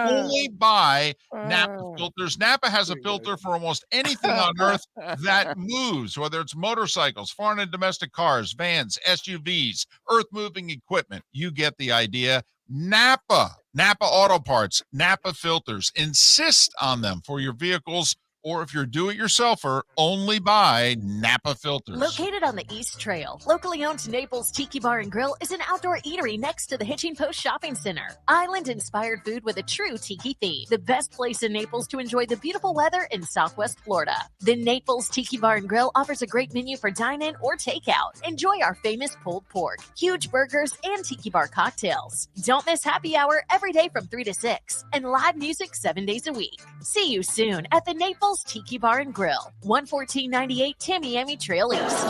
only buy Napa Filters. Napa has a filter for almost anything on earth that moves, whether it's motorcycles, foreign and domestic cars, vans, SUVs, earth-moving equipment. You get the idea. Napa Auto Parts, Napa Filters. Insist on them for your vehicles, or if you're do-it-yourselfer, only buy Napa Filters. Located on the East Trail, locally owned Naples Tiki Bar and Grill is an outdoor eatery next to the Hitching Post Shopping Center. Island-inspired food with a true tiki theme. The best place in Naples to enjoy the beautiful weather in Southwest Florida. The Naples Tiki Bar and Grill offers a great menu for dine-in or takeout. Enjoy our famous pulled pork, huge burgers, and tiki bar cocktails. Don't miss happy hour every day from 3 to 6 and live music 7 days a week. See you soon at the Naples Tiki Bar and Grill, 11498 Tamiami Trail East.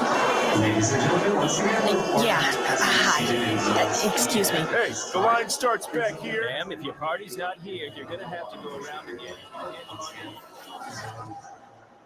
Ladies and gentlemen, once again. Yeah. Hi. Excuse me. Hey, the line starts back here. Ma'am, if your party's not here, you're going to have to go around again.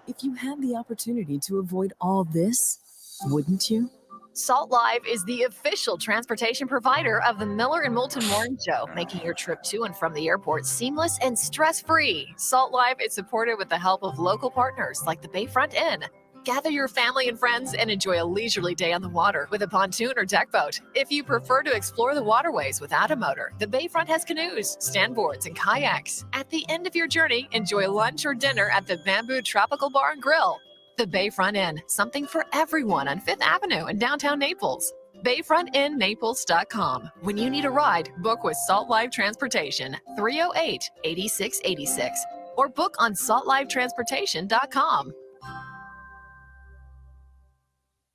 If you had the opportunity to avoid all this, wouldn't you? Salt Live is the official transportation provider of the Miller and Moulton Morning Show, making your trip to and from the airport seamless and stress-free. Salt Live is supported with the help of local partners like the Bayfront Inn. Gather your family and friends and enjoy a leisurely day on the water with a pontoon or deck boat. If you prefer to explore the waterways without a motor, the Bayfront has canoes, standboards, and kayaks. At the end of your journey, enjoy lunch or dinner at the Bamboo Tropical Bar and Grill. The Bayfront Inn, something for everyone on 5th Avenue in downtown Naples. BayfrontInNaples.com. When you need a ride, book with Salt Live Transportation, 308-8686, or book on saltlivetransportation.com.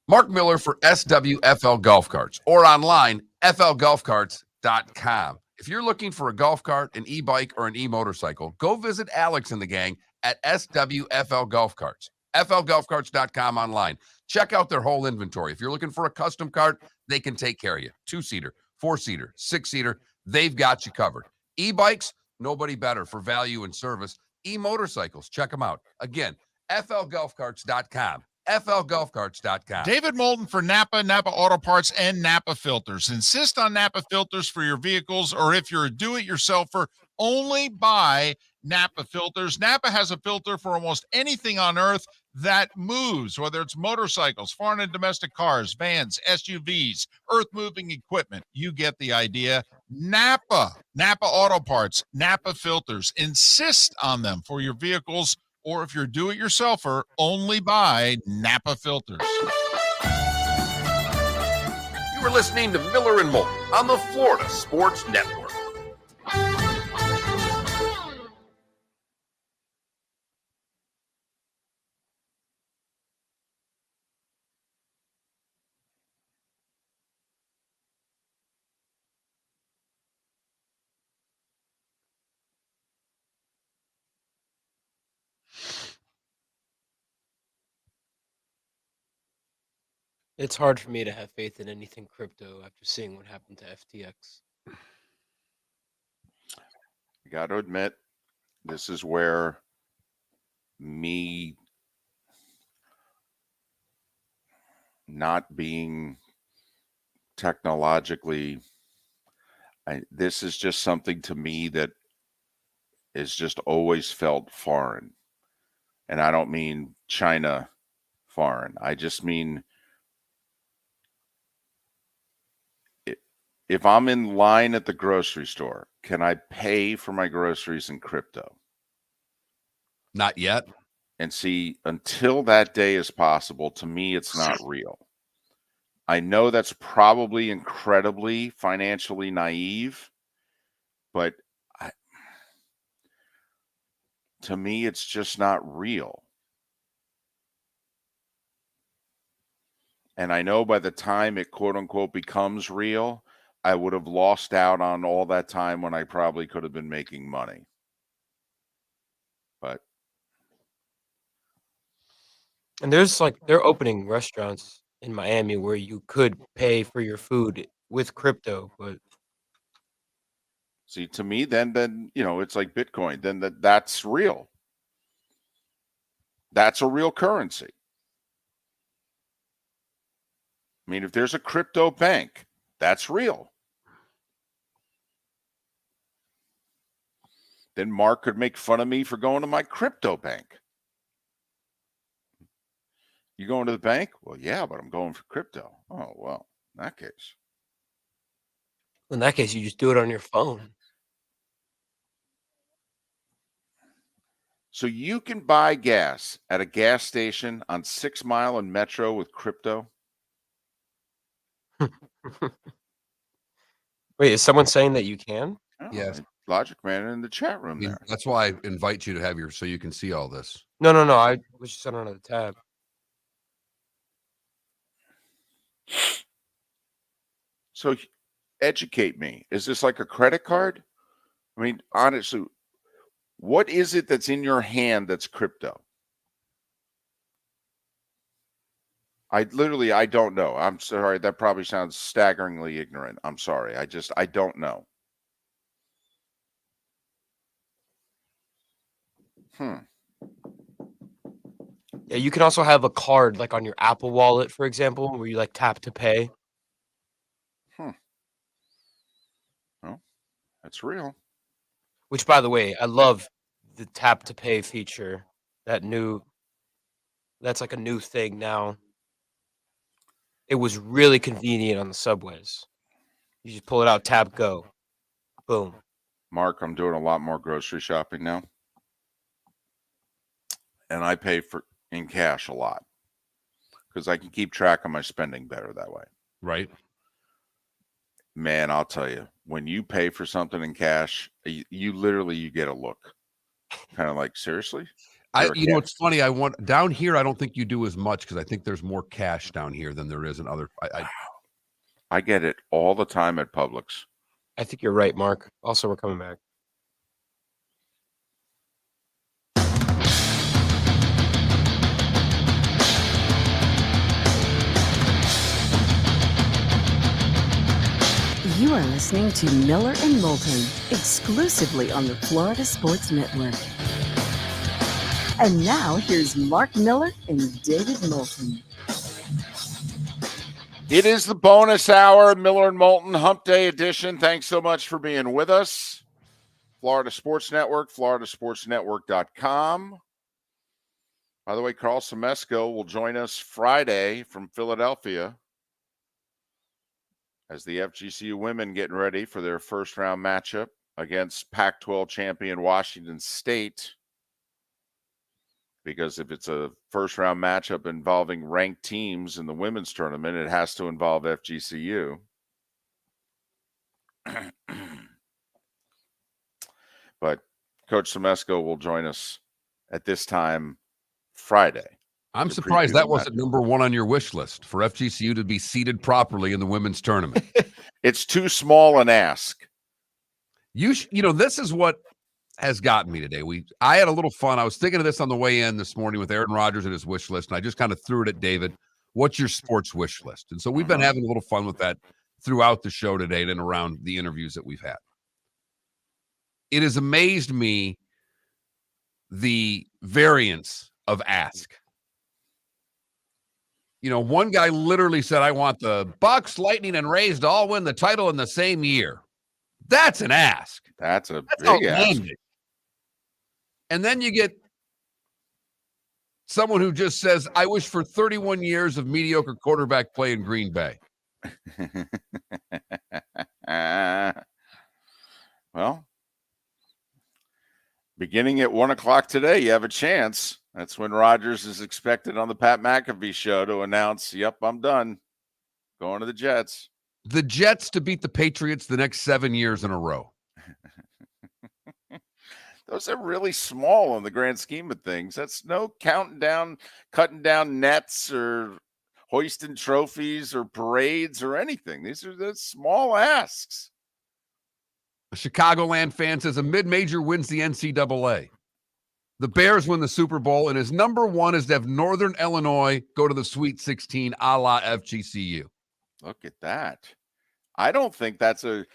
Mark Miller for SWFL Golf Carts, or online, flgolfcarts.com. If you're looking for a golf cart, an e-bike, or an e-motorcycle, go visit Alex and the gang at SWFL Golf Carts. flgolfcarts.com online. Check out their whole inventory. If you're looking for a custom cart, they can take care of you. 2-seater, 4-seater, 6-seater, they've got you covered. E-bikes, nobody better for value and service. E-motorcycles, check them out. Again, flgolfcarts.com. flgolfcarts.com. David Moulton for Napa Auto Parts, and Napa Filters. Insist on Napa filters for your vehicles, or if you're a do-it-yourselfer, only buy Napa filters. Napa has a filter for almost anything on earth that moves, whether it's motorcycles, foreign and domestic cars, vans, SUVs, earth-moving equipment. You get the idea. Napa Auto Parts, Napa filters. Insist on them for your vehicles, or if you're do-it-yourselfer, only buy Napa filters. You are listening to Miller and Moulton on the Florida Sports Network. It's hard for me to have faith in anything crypto after seeing what happened to FTX. You got to admit, this is where me not being technologically, this is just something to me that is just always felt foreign. And I don't mean China foreign. I just mean if I'm in line at the grocery store, can I pay for my groceries in crypto? Not yet. And see, until that day is possible, to me, it's not real. I know that's probably incredibly financially naive, but to me, it's just not real. And I know by the time it quote unquote becomes real, I would have lost out on all that time when I probably could have been making money. But And there's they're opening restaurants in Miami where you could pay for your food with crypto, but see, to me, then it's like Bitcoin. Then that's real. That's a real currency. I mean, if there's a crypto bank, that's real. Then Mark could make fun of me for going to my crypto bank. You going to the bank? Well, yeah, but I'm going for crypto. Oh, well, in that case. in that case, you just do it on your phone. So you can buy gas at a gas station on 6 Mile and Metro with crypto? Wait, is someone saying that you can? Oh, Yes. Logic Man in the chat room there. That's why I invite you to have so you can see all this. No. I was just on another tab. So educate me. Is this like a credit card? I mean, honestly, what is it that's in your hand that's crypto? I don't know. I'm sorry. That probably sounds staggeringly ignorant. I'm sorry. I don't know. Yeah, you can also have a card like on your Apple Wallet, for example, where you like tap to pay. Well, that's real. Which, by the way, I love the tap to pay feature. That's like a new thing now. It was really convenient on the subways. You just pull it out, tap, go, boom. Mark, I'm doing a lot more grocery shopping now, and I pay for in cash a lot because I can keep track of my spending better that way. Right. Man, I'll tell you, when you pay for something in cash, you literally get a look, kind of like, seriously? It's funny. Down here, I don't think you do as much because I think there's more cash down here than there is in other. I get it all the time at Publix. I think you're right, Mark. Also, we're coming back. You are listening to Miller and Moulton, exclusively on the Florida Sports Network. And now here's Mark Miller and David Moulton. It is the bonus hour, Miller and Moulton Hump Day edition. Thanks so much for being with us. Florida Sports Network, floridasportsnetwork.com. By the way, Carl Semesco will join us Friday from Philadelphia as the FGCU women getting ready for their first round matchup against Pac-12 champion Washington State. Because if it's a first round matchup involving ranked teams in the women's tournament, it has to involve FGCU. But Coach Semesco will join us at this time Friday. I'm surprised that wasn't number one on your wish list for FGCU to be seated properly in the women's tournament. It's too small an ask. This is what has gotten me today. I had a little fun. I was thinking of this on the way in this morning with Aaron Rodgers and his wish list, and I just kind of threw it at David. What's your sports wish list? And so we've been having a little fun with that throughout the show today and around the interviews that we've had. It has amazed me the variance of ask. One guy literally said, I want the Bucks, Lightning, and Rays to all win the title in the same year. That's an ask. That's big ask. And then you get someone who just says, I wish for 31 years of mediocre quarterback play in Green Bay. Well, beginning at 1:00 today, you have a chance. That's when Rodgers is expected on the Pat McAfee show to announce, yep, I'm done. Going to the Jets. The Jets to beat the Patriots the next 7 years in a row. Those are really small in the grand scheme of things. That's no cutting down nets or hoisting trophies or parades or anything. These are small asks. A Chicagoland fan says a mid-major wins the NCAA. The Bears win the Super Bowl, and his number one is to have Northern Illinois go to the Sweet 16 a la FGCU. Look at that. I don't think that's an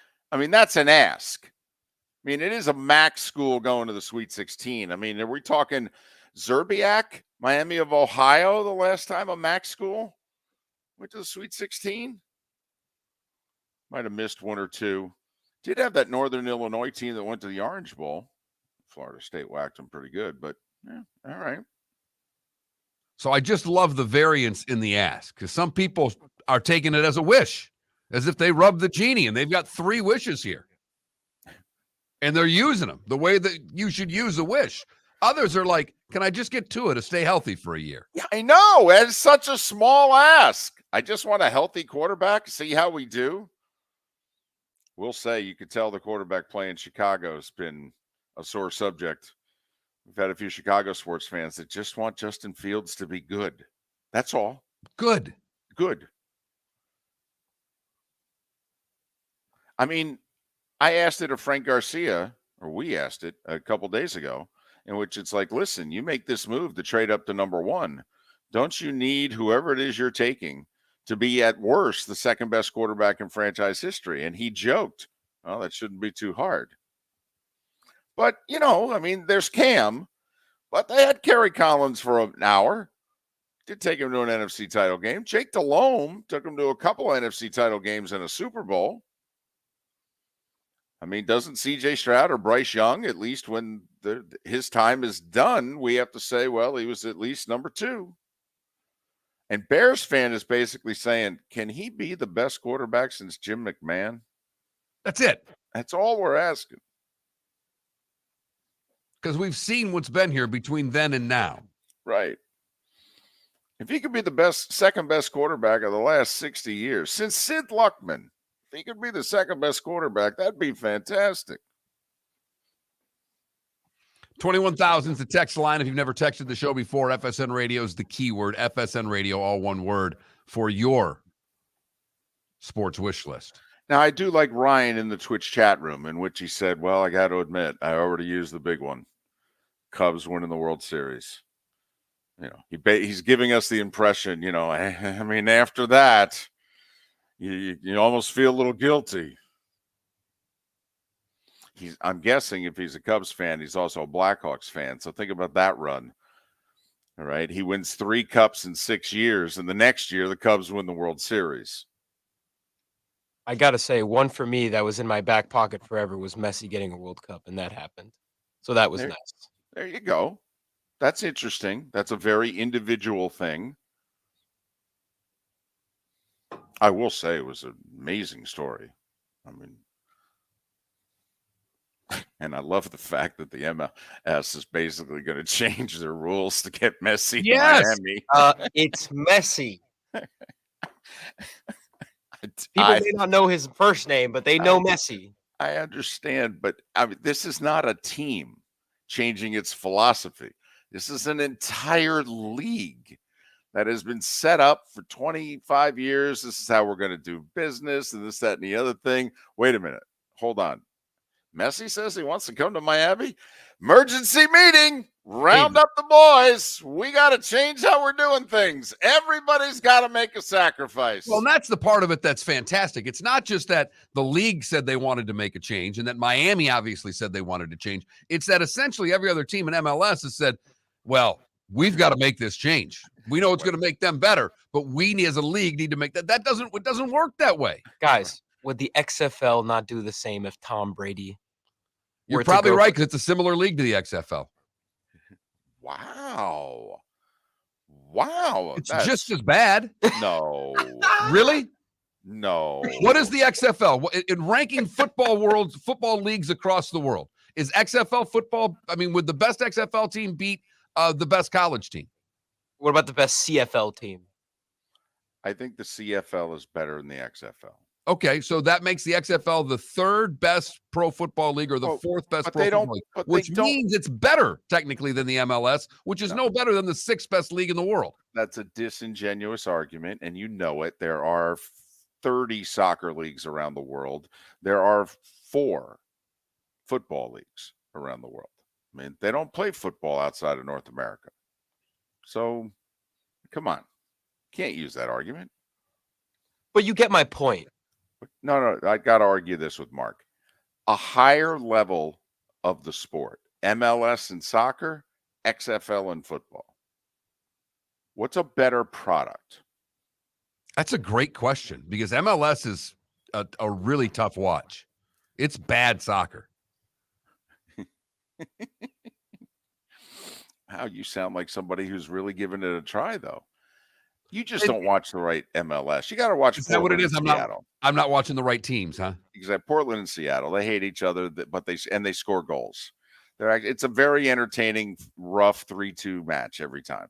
ask. I mean, it is a MAC school going to the Sweet 16. I mean, are we talking Zerbiak, Miami of Ohio, the last time a MAC school went to the Sweet 16? Might have missed one or two. Did have that Northern Illinois team that went to the Orange Bowl. Florida State whacked them pretty good, but yeah, all right. So I just love the variance in the ask because some people are taking it as a wish, as if they rubbed the genie and they've got 3 wishes here. And they're using them the way that you should use a wish. Others are like, can I just get to it to stay healthy for a year? Yeah, I know. It's such a small ask. I just want a healthy quarterback. See how we do. We'll say you could tell the quarterback play in Chicago has been a sore subject. We've had a few Chicago sports fans that just want Justin Fields to be good. That's all. Good. I mean, I asked it of Frank Garcia, or we asked it a couple days ago, in which it's like, listen, you make this move to trade up to number 1. Don't you need whoever it is you're taking to be at worst the second best quarterback in franchise history? And he joked, well, that shouldn't be too hard. But, there's Cam, but they had Kerry Collins for an hour. Did take him to an NFC title game. Jake Delhomme took him to a couple NFC title games and a Super Bowl. I mean, doesn't C.J. Stroud or Bryce Young, at least when his time is done, we have to say, well, he was at least number 2. And Bears fan is basically saying, can he be the best quarterback since Jim McMahon? That's it. That's all we're asking. Because we've seen what's been here between then and now. Right. If he could be the second best quarterback of the last 60 years, since Sid Luckman, if he could be the second best quarterback, that'd be fantastic. 21,000 is the text line. If you've never texted the show before, FSN Radio is the keyword. FSN Radio, all one word, for your sports wish list. Now, I do like Ryan in the Twitch chat room, in which he said, well, I got to admit, I already used the big one. Cubs winning the World Series. You know, he's giving us the impression, you know, I mean, after that, you almost feel a little guilty. I'm guessing if he's a Cubs fan, he's also a Blackhawks fan. So think about that run. All right. He wins 3 cups in 6 years, and the next year the Cubs win the World Series. I got to say, one for me that was in my back pocket forever was Messi getting a World Cup, and that happened. So that was nice. There you go. That's interesting. That's a very individual thing. I will say it was an amazing story. I mean, and I love the fact that the MLS is basically going to change their rules to get Messi to Miami. It's Messi. People may not know his first name, but they know Messi. I understand, but I mean, this is not a team changing its philosophy. This is an entire league that has been set up for 25 years. This is how we're going to do business and this, that, and the other thing. Wait a minute. Hold on. Messi says he wants to come to Miami. Emergency meeting. Round up the boys. We got to change how we're doing things. Everybody's got to make a sacrifice. Well, and that's the part of it that's fantastic. It's not just that the league said they wanted to make a change and that Miami obviously said they wanted to change. It's that essentially every other team in MLS has said, well, we've got to make this change. We know it's going to make them better, but we as a league need to make that. It doesn't work that way. Guys, would the XFL not do the same if Tom Brady? You're probably right, because it's a similar league to the XFL. Wow. It's just as bad. No. Really? No. What is the XFL? In ranking football leagues across the world, is XFL football, I mean, would the best XFL team beat the best college team? What about the best CFL team? I think the CFL is better than the XFL. Okay, so that makes the XFL the third best pro football league or the fourth best pro football league, which means it's better technically than the MLS, which is no better than the 6th best league in the world. That's a disingenuous argument, and you know it. There are 30 soccer leagues around the world. There are 4 football leagues around the world. I mean, they don't play football outside of North America. So, come on. Can't use that argument. But you get my point. No, I got to argue this with Mark. A higher level of the sport, MLS and soccer, XFL and football. What's a better product? That's a great question, because MLS is a really tough watch. It's bad soccer. Wow, you sound like somebody who's really given it a try, though. You just don't watch the right MLS. You got to watch. Is that what it is? I'm not watching the right teams, huh? Exactly. Portland and Seattle, they hate each other, but they score goals. It's a very entertaining, rough 3-2 match every time.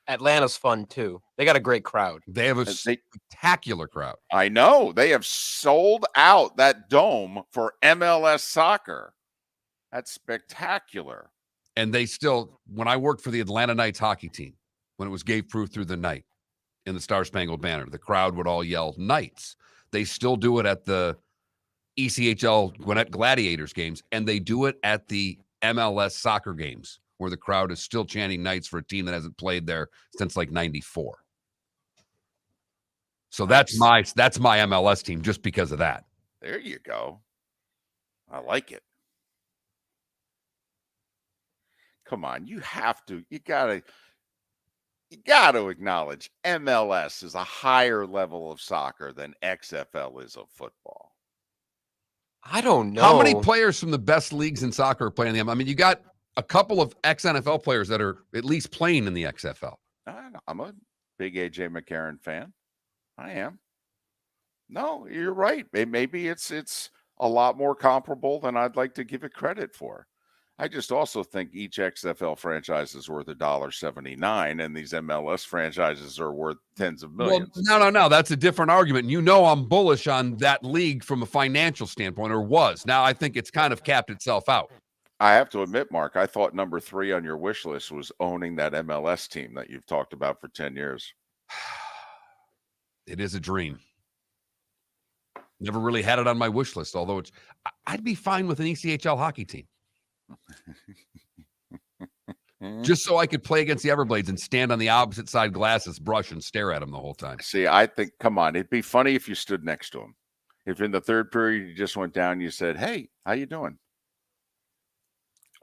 Atlanta's fun too. They got a great crowd. They have a spectacular crowd. I know. They have sold out that dome for MLS soccer. That's spectacular. And they still, when I worked for the Atlanta Knights hockey team, when it was Gabe Proof through the night in the Star Spangled Banner, the crowd would all yell Knights. They still do it at the ECHL Gwinnett Gladiators games, and they do it at the MLS soccer games, where the crowd is still chanting Knights for a team that hasn't played there since like 94. So that's my MLS team just because of that. There you go. I like it. Come on, you got to. you got to acknowledge MLS is a higher level of soccer than XFL is of football. I don't know. How many players from the best leagues in soccer are playing them? I mean, you got a couple of ex-NFL players that are at least playing in the XFL. I'm a big AJ McCarron fan. I am. No, you're right. Maybe it's a lot more comparable than I'd like to give it credit for. I just also think each XFL franchise is worth $1.79, and these MLS franchises are worth tens of millions. Well, no. That's a different argument. And you know I'm bullish on that league from a financial standpoint, or was. Now I think it's kind of capped itself out. I have to admit, Mark, I thought number 3 on your wish list was owning that MLS team that you've talked about for 10 years. It is a dream. Never really had it on my wish list, although I'd be fine with an ECHL hockey team. Just so I could play against the Everblades and stand on the opposite side glasses, brush, and stare at them the whole time. See, I think, come on, it'd be funny if you stood next to him. If in the third period you just went down and you said, "Hey, how you doing?"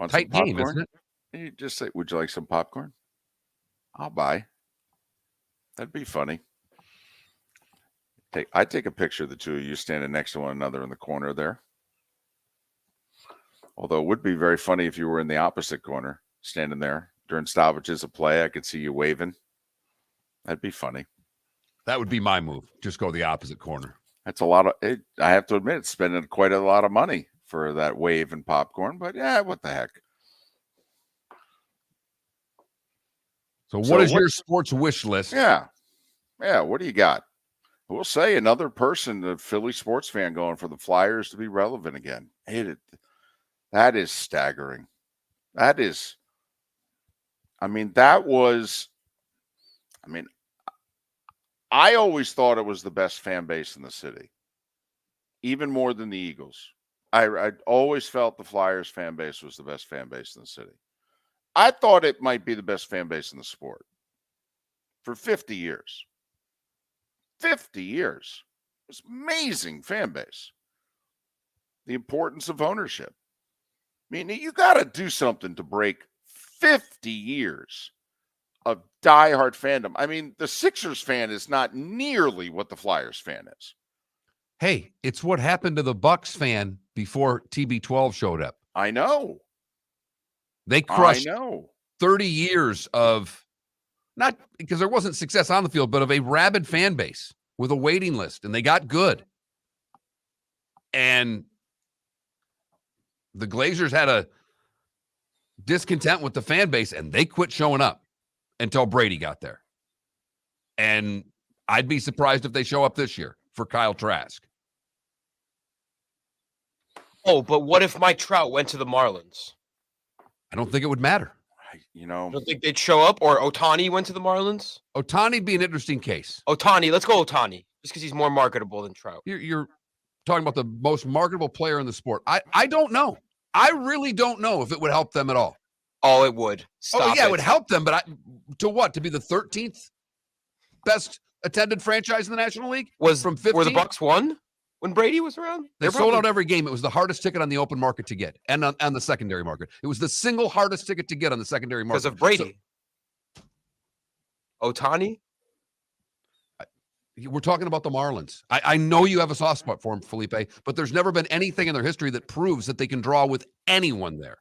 Want Tight some game, popcorn? isn't it? And you just say, "Would you like some popcorn?" I'll buy. That'd be funny. I'd take a picture of the two of you standing next to one another in the corner there. Although it would be very funny if you were in the opposite corner, standing there during stoppages of play. I could see you waving. That'd be funny. That would be my move. Just go the opposite corner. That's a lot of it. I have to admit, spending quite a lot of money for that wave and popcorn, but yeah, what the heck. So what is your sports wish list? Yeah. What do you got? We'll say another person, a Philly sports fan, going for the Flyers to be relevant again. That is staggering. I always thought it was the best fan base in the city, even more than the Eagles. I always felt the Flyers fan base was the best fan base in the city. I thought it might be the best fan base in the sport for 50 years. 50 years. It was amazing fan base. The importance of ownership. I mean, you got to do something to break 50 years of diehard fandom. I mean, the Sixers fan is not nearly what the Flyers fan is. Hey, it's what happened to the Bucks fan before TB12 showed up. I know. They crushed 30 years of, not because there wasn't success on the field, but of a rabid fan base with a waiting list, and they got good. And the Glazers had a discontent with the fan base, and they quit showing up until Brady got there. And I'd be surprised if they show up this year for Kyle Trask. Oh, but what if Mike Trout went to the Marlins? I don't think it would matter. I don't think they'd show up, or Ohtani went to the Marlins. Ohtani'd be an interesting case. Ohtani, let's go Ohtani, just because he's more marketable than Trout. You're talking about the most marketable player in the sport. I don't know. I really don't know if it would help them at all. Oh, it would. It would help them, but to what? To be the 13th best attended franchise in the National League? From 15? Were the Bucks won when Brady was around? They sold out every game. It was the hardest ticket on the open market to get, and on the secondary market. It was the single hardest ticket to get on the secondary market. Because of Brady. Ohtani? We're talking about the Marlins. I know you have a soft spot for him, Felipe, but there's never been anything in their history that proves that they can draw with anyone there.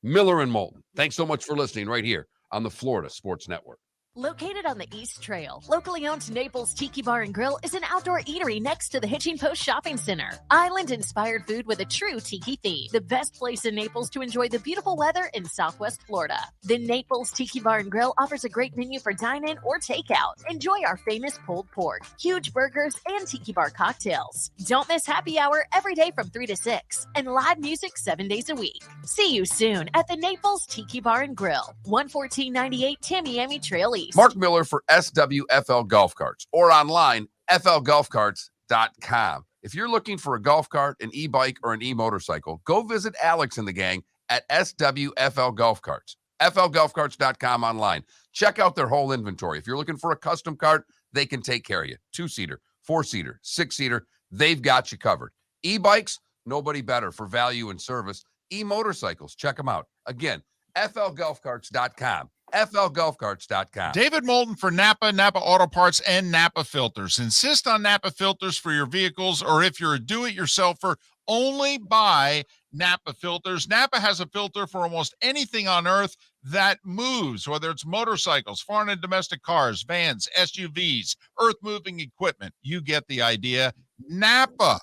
Miller and Moulton, thanks so much for listening right here on the Florida Sports Network. Located on the East Trail, locally owned Naples Tiki Bar and Grill is an outdoor eatery next to the Hitching Post Shopping Center. Island-inspired food with a true tiki theme. The best place in Naples to enjoy the beautiful weather in Southwest Florida. The Naples Tiki Bar and Grill offers a great menu for dine-in or takeout. Enjoy our famous pulled pork, huge burgers, and tiki bar cocktails. Don't miss happy hour every day from 3 to 6 and live music 7 days a week. See you soon at the Naples Tiki Bar and Grill, 11498 Tamiami Trail East. Mark Miller for SWFL Golf Carts, or online, flgolfcarts.com. If you're looking for a golf cart, an e-bike, or an e-motorcycle, go visit Alex and the gang at SWFL Golf Carts. flgolfcarts.com online. Check out their whole inventory. If you're looking for a custom cart, they can take care of you. 2-seater, 4-seater, 6-seater, they've got you covered. E-bikes, nobody better for value and service. E-motorcycles, check them out. Again, flgolfcarts.com. flgolfcarts.com. David Moulton for Napa, Napa Auto Parts, and Napa Filters. Insist on Napa filters for your vehicles, or if you're a do-it-yourselfer, only buy Napa filters. Napa has a filter for almost anything on earth that moves, whether it's motorcycles, foreign and domestic cars, vans, SUVs, earth-moving equipment. You get the idea. Napa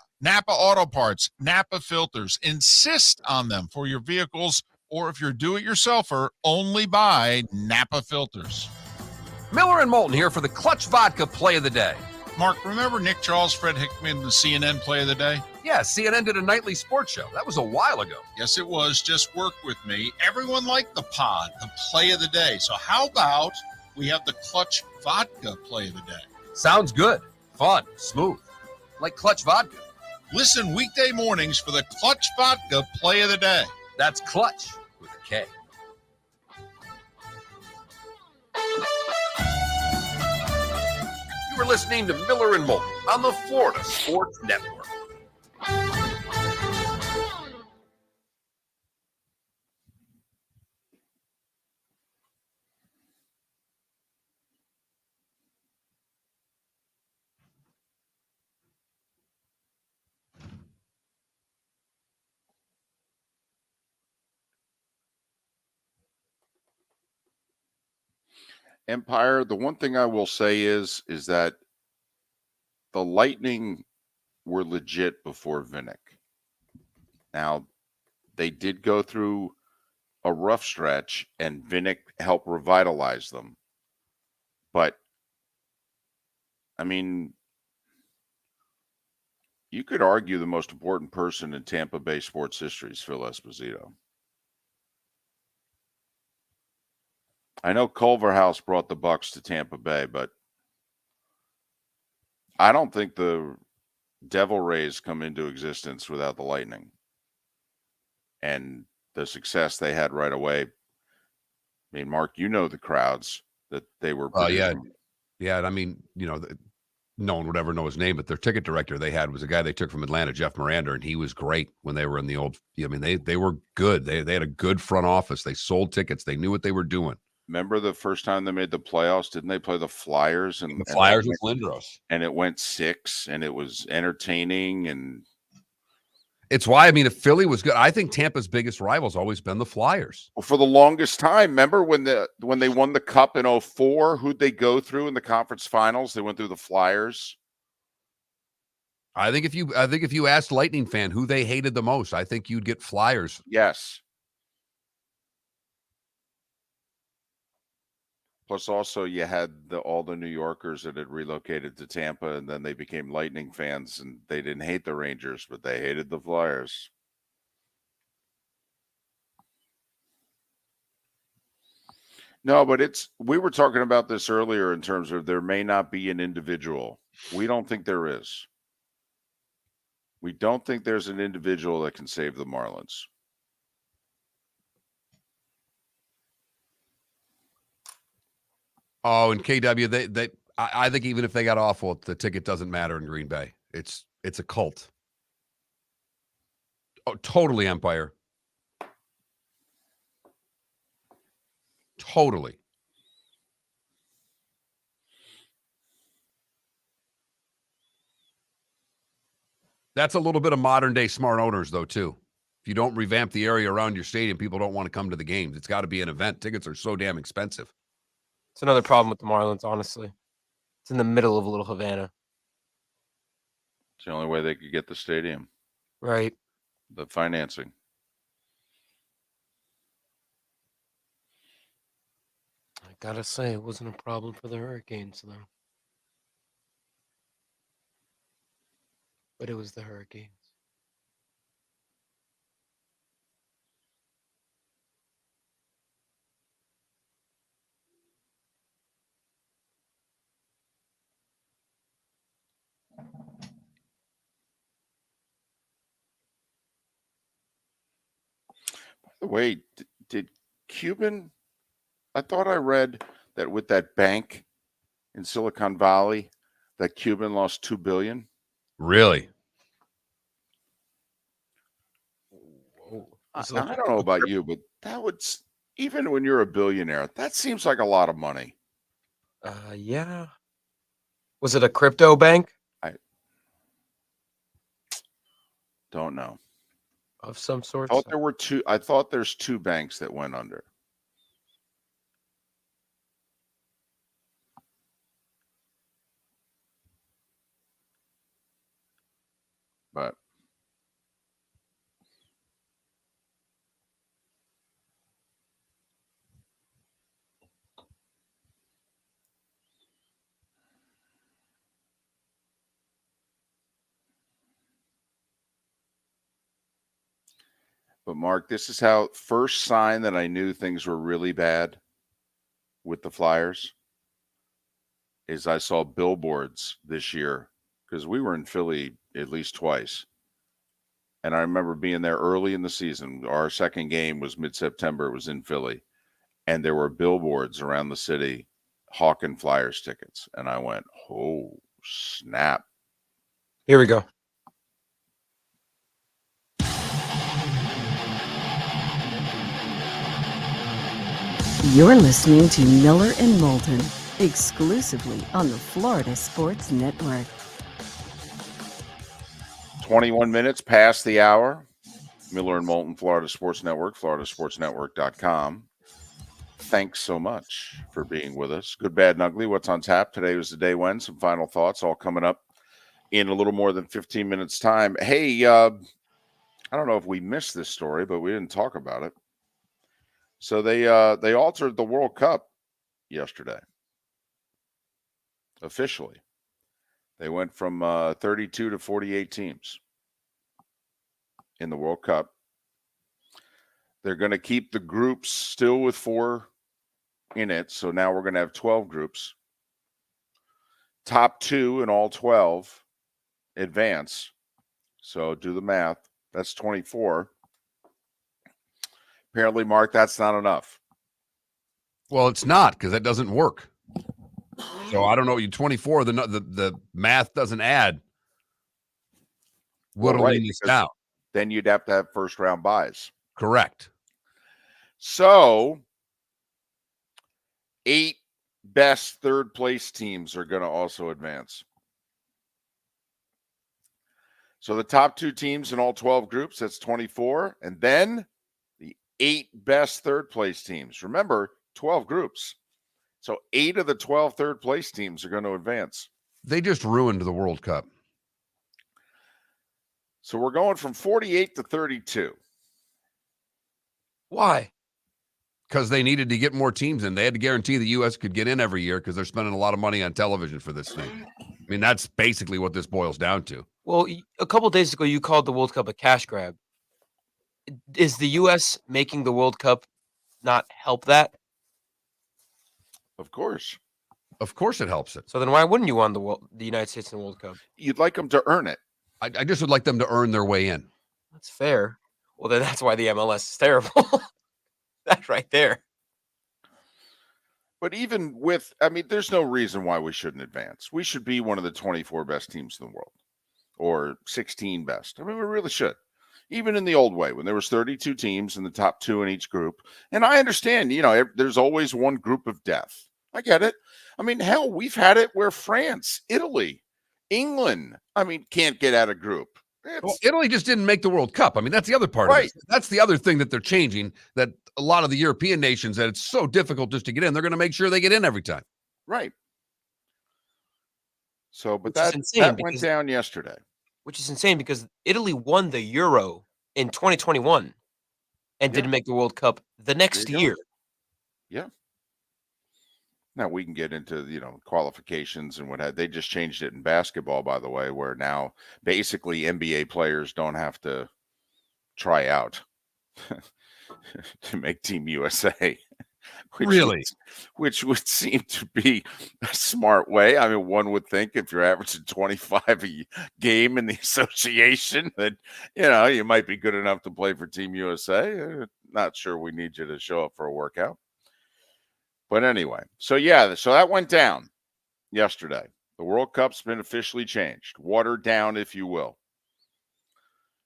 Auto Parts, Napa filters. Insist on them for your vehicles, or if you're do-it-yourselfer, only buy Napa filters. Miller and Moulton here for the Clutch Vodka Play of the Day. Mark, remember Nick Charles, Fred Hickman, the CNN Play of the Day? Yeah, CNN did a nightly sports show. That was a while ago. Yes, it was. Just work with me. Everyone liked the pod, the Play of the Day. So how about we have the Clutch Vodka Play of the Day? Sounds good. Fun. Smooth. Like Clutch Vodka. Listen weekday mornings for the Clutch Vodka Play of the Day. That's Clutch with a K. You were listening to Miller and Moulton on the Florida Sports Network. Empire, the one thing I will say is that the Lightning were legit before Vinnick. Now, they did go through a rough stretch, and Vinnick helped revitalize them. But, I mean, you could argue the most important person in Tampa Bay sports history is Phil Esposito. I know Culverhouse brought the Bucks to Tampa Bay, but I don't think the Devil Rays come into existence without the Lightning. And the success they had right away. I mean, Mark, you know the crowds that they were producing. Yeah. And I mean, no one would ever know his name, but their ticket director they had was a guy they took from Atlanta, Jeff Miranda, and he was great when they were in the old. I mean, they were good. They had a good front office. They sold tickets. They knew what they were doing. Remember the first time they made the playoffs? Didn't they play the Flyers? And the Flyers with Lindros. And it went 6, and it was entertaining. And it's why, I mean, if Philly was good, I think Tampa's biggest rival's always been the Flyers. Well, for the longest time, remember when they won the Cup in 2004, who'd they go through in the conference finals? They went through the Flyers. I think if you asked Lightning fan who they hated the most, I think you'd get Flyers. Yes. Plus, also, you had all the New Yorkers that had relocated to Tampa, and then they became Lightning fans, and they didn't hate the Rangers, but they hated the Flyers. No, but we were talking about this earlier in terms of there may not be an individual. We don't think there is. We don't think there's an individual that can save the Marlins. Oh, and KW, I think even if they got awful, the ticket doesn't matter in Green Bay. It's a cult. Oh, totally, Empire. Totally. That's a little bit of modern day smart owners, though, too. If you don't revamp the area around your stadium, people don't want to come to the games. It's got to be an event. Tickets are so damn expensive. It's another problem with the Marlins, honestly. It's in the middle of Little Havana. It's the only way they could get the stadium. Right. The financing. I gotta say, it wasn't a problem for the Hurricanes, though. But it was the Hurricanes. Wait, did Cuban? I thought I read that with that bank in Silicon Valley, that Cuban lost $2 billion. Really? I don't know about you, but that would Even when you're a billionaire, that seems like a lot of money. Yeah. Was it a crypto bank? I don't know. Of some sort. I thought there were two. I thought there's two banks that went under. But Mark, this is how first sign that I knew things were really bad with the Flyers is I saw billboards this year because we were in Philly at least twice. And I remember being there early in the season. Our second game was mid-September. It was in Philly. And there were billboards around the city hawking Flyers tickets. And I went, oh, snap. Here we go. You're listening to Miller and Moulton, exclusively on the Florida Sports Network. 21 minutes past the hour. Miller and Moulton, Florida Sports Network, floridasportsnetwork.com. Thanks so much for being with us. Good, bad, and ugly. What's on tap? Today was the day when. Some final thoughts all coming up in a little more than 15 minutes' time. Hey, I don't know if we missed this story, but we didn't talk about it. So they altered the World Cup yesterday. Officially. They went from 32 to 48 teams in the World Cup. They're going to keep the groups still with 4 in it. So now we're going to have 12 groups. Top 2 in all 12 advance. So do the math. That's 24. Apparently, Mark, that's not enough. Well, it's not because that doesn't work. So I don't know. You 24. The math doesn't add. Whittling this down. Then you'd have to have first round buys. Correct. So 8 best third place teams are going to also advance. So the top 2 teams in all 12 groups, that's 24. And then the 8 best third place teams. Remember, 12 groups. So 8 of the 12 third place teams are going to advance. They just ruined the World Cup. So we're going from 48 to 32. Why? Because they needed to get more teams in. They had to guarantee the U.S. could get in every year because they're spending a lot of money on television for this thing. I mean, that's basically what this boils down to. Well, a couple days ago, you called the World Cup a cash grab. Is the U.S. making the World Cup not help that? Of course. Of course it helps it. So then why wouldn't you want the United States in the World Cup? You'd like them to earn it. I just would like them to earn their way in. That's fair. Well, then that's why the MLS is terrible. That's right there. But even with, I mean, there's no reason why we shouldn't advance. We should be one of the 24 best teams in the world or 16 best. I mean, we really should. Even in the old way, when there was 32 teams and the top 2 in each group. And I understand, there's always one group of death. I get it. I mean, hell, we've had it where France, Italy, England, can't get out of group. Well, Italy just didn't make the World Cup. I mean, that's the other part of it. That's the other thing that they're changing, that a lot of the European nations, that it's so difficult just to get in. They're going to make sure they get in every time. Right. So, but that went down yesterday. Which is insane because Italy won the Euro in 2021 and didn't make the World Cup the next year. Yeah. Now we can get into, qualifications and what have they just changed it in basketball, by the way, where now basically NBA players don't have to try out to make Team USA. Which would seem to be a smart way. I mean, one would think if you're averaging 25 a game in the association, that, you might be good enough to play for Team USA. Not sure we need you to show up for a workout. But anyway, so that went down yesterday. The World Cup's been officially changed, watered down, if you will,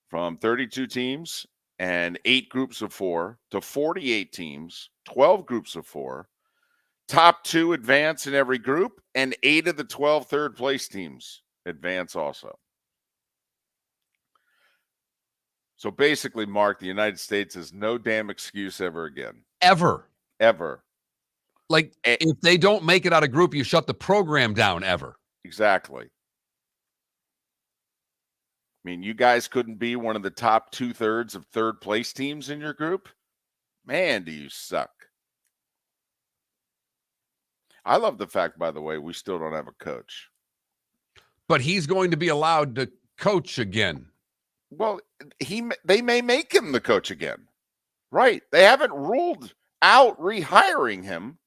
from 32 teams and 8 groups of 4 to 48 teams, 12 groups of 4. Top 2 advance in every group, and 8 of the 12 third place teams advance also. So basically, Mark, the United States has no damn excuse ever again. Ever. Like, if they don't make it out of group, you shut the program down ever. Exactly. I mean, you guys couldn't be one of the top 2/3 of third place teams in your group? Man, do you suck. I love the fact, by the way, we still don't have a coach. But he's going to be allowed to coach again. Well, they may make him the coach again. Right. They haven't ruled out rehiring him,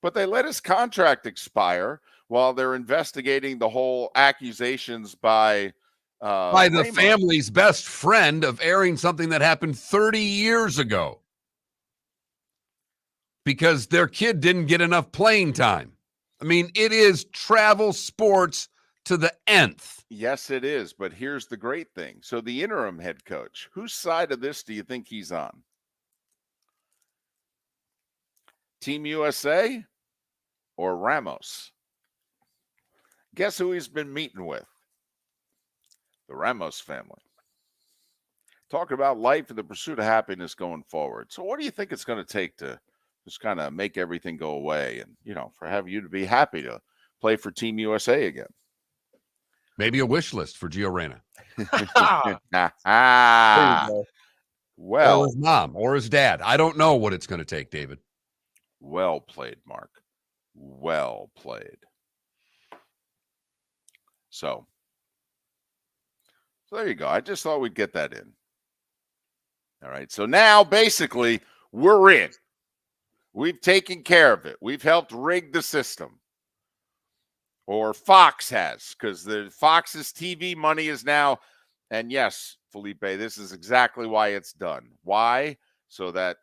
but they let his contract expire while they're investigating the whole accusations by the Ramos. family's best friend of airing something that happened 30 years ago because their kid didn't get enough playing time. I mean, it is travel sports to the nth. Yes, it is. But here's the great thing. So the interim head coach, whose side of this do you think he's on? Team USA or Ramos? Guess who he's been meeting with? The Ramos family. Talking about life and the pursuit of happiness going forward. So what do you think it's going to take to just kind of make everything go away and, for have you to be happy to play for Team USA again? Maybe a wish list for Gio Reyna. Well, or his mom or his dad. I don't know what it's going to take, David. Well played, Mark. Well played. So there you go. I just thought we'd get that in. All right. So now basically we're in. We've taken care of it. We've helped rig the system. Or Fox has, because the Fox's TV money is now, and yes, Felipe, this is exactly why it's done. Why? So that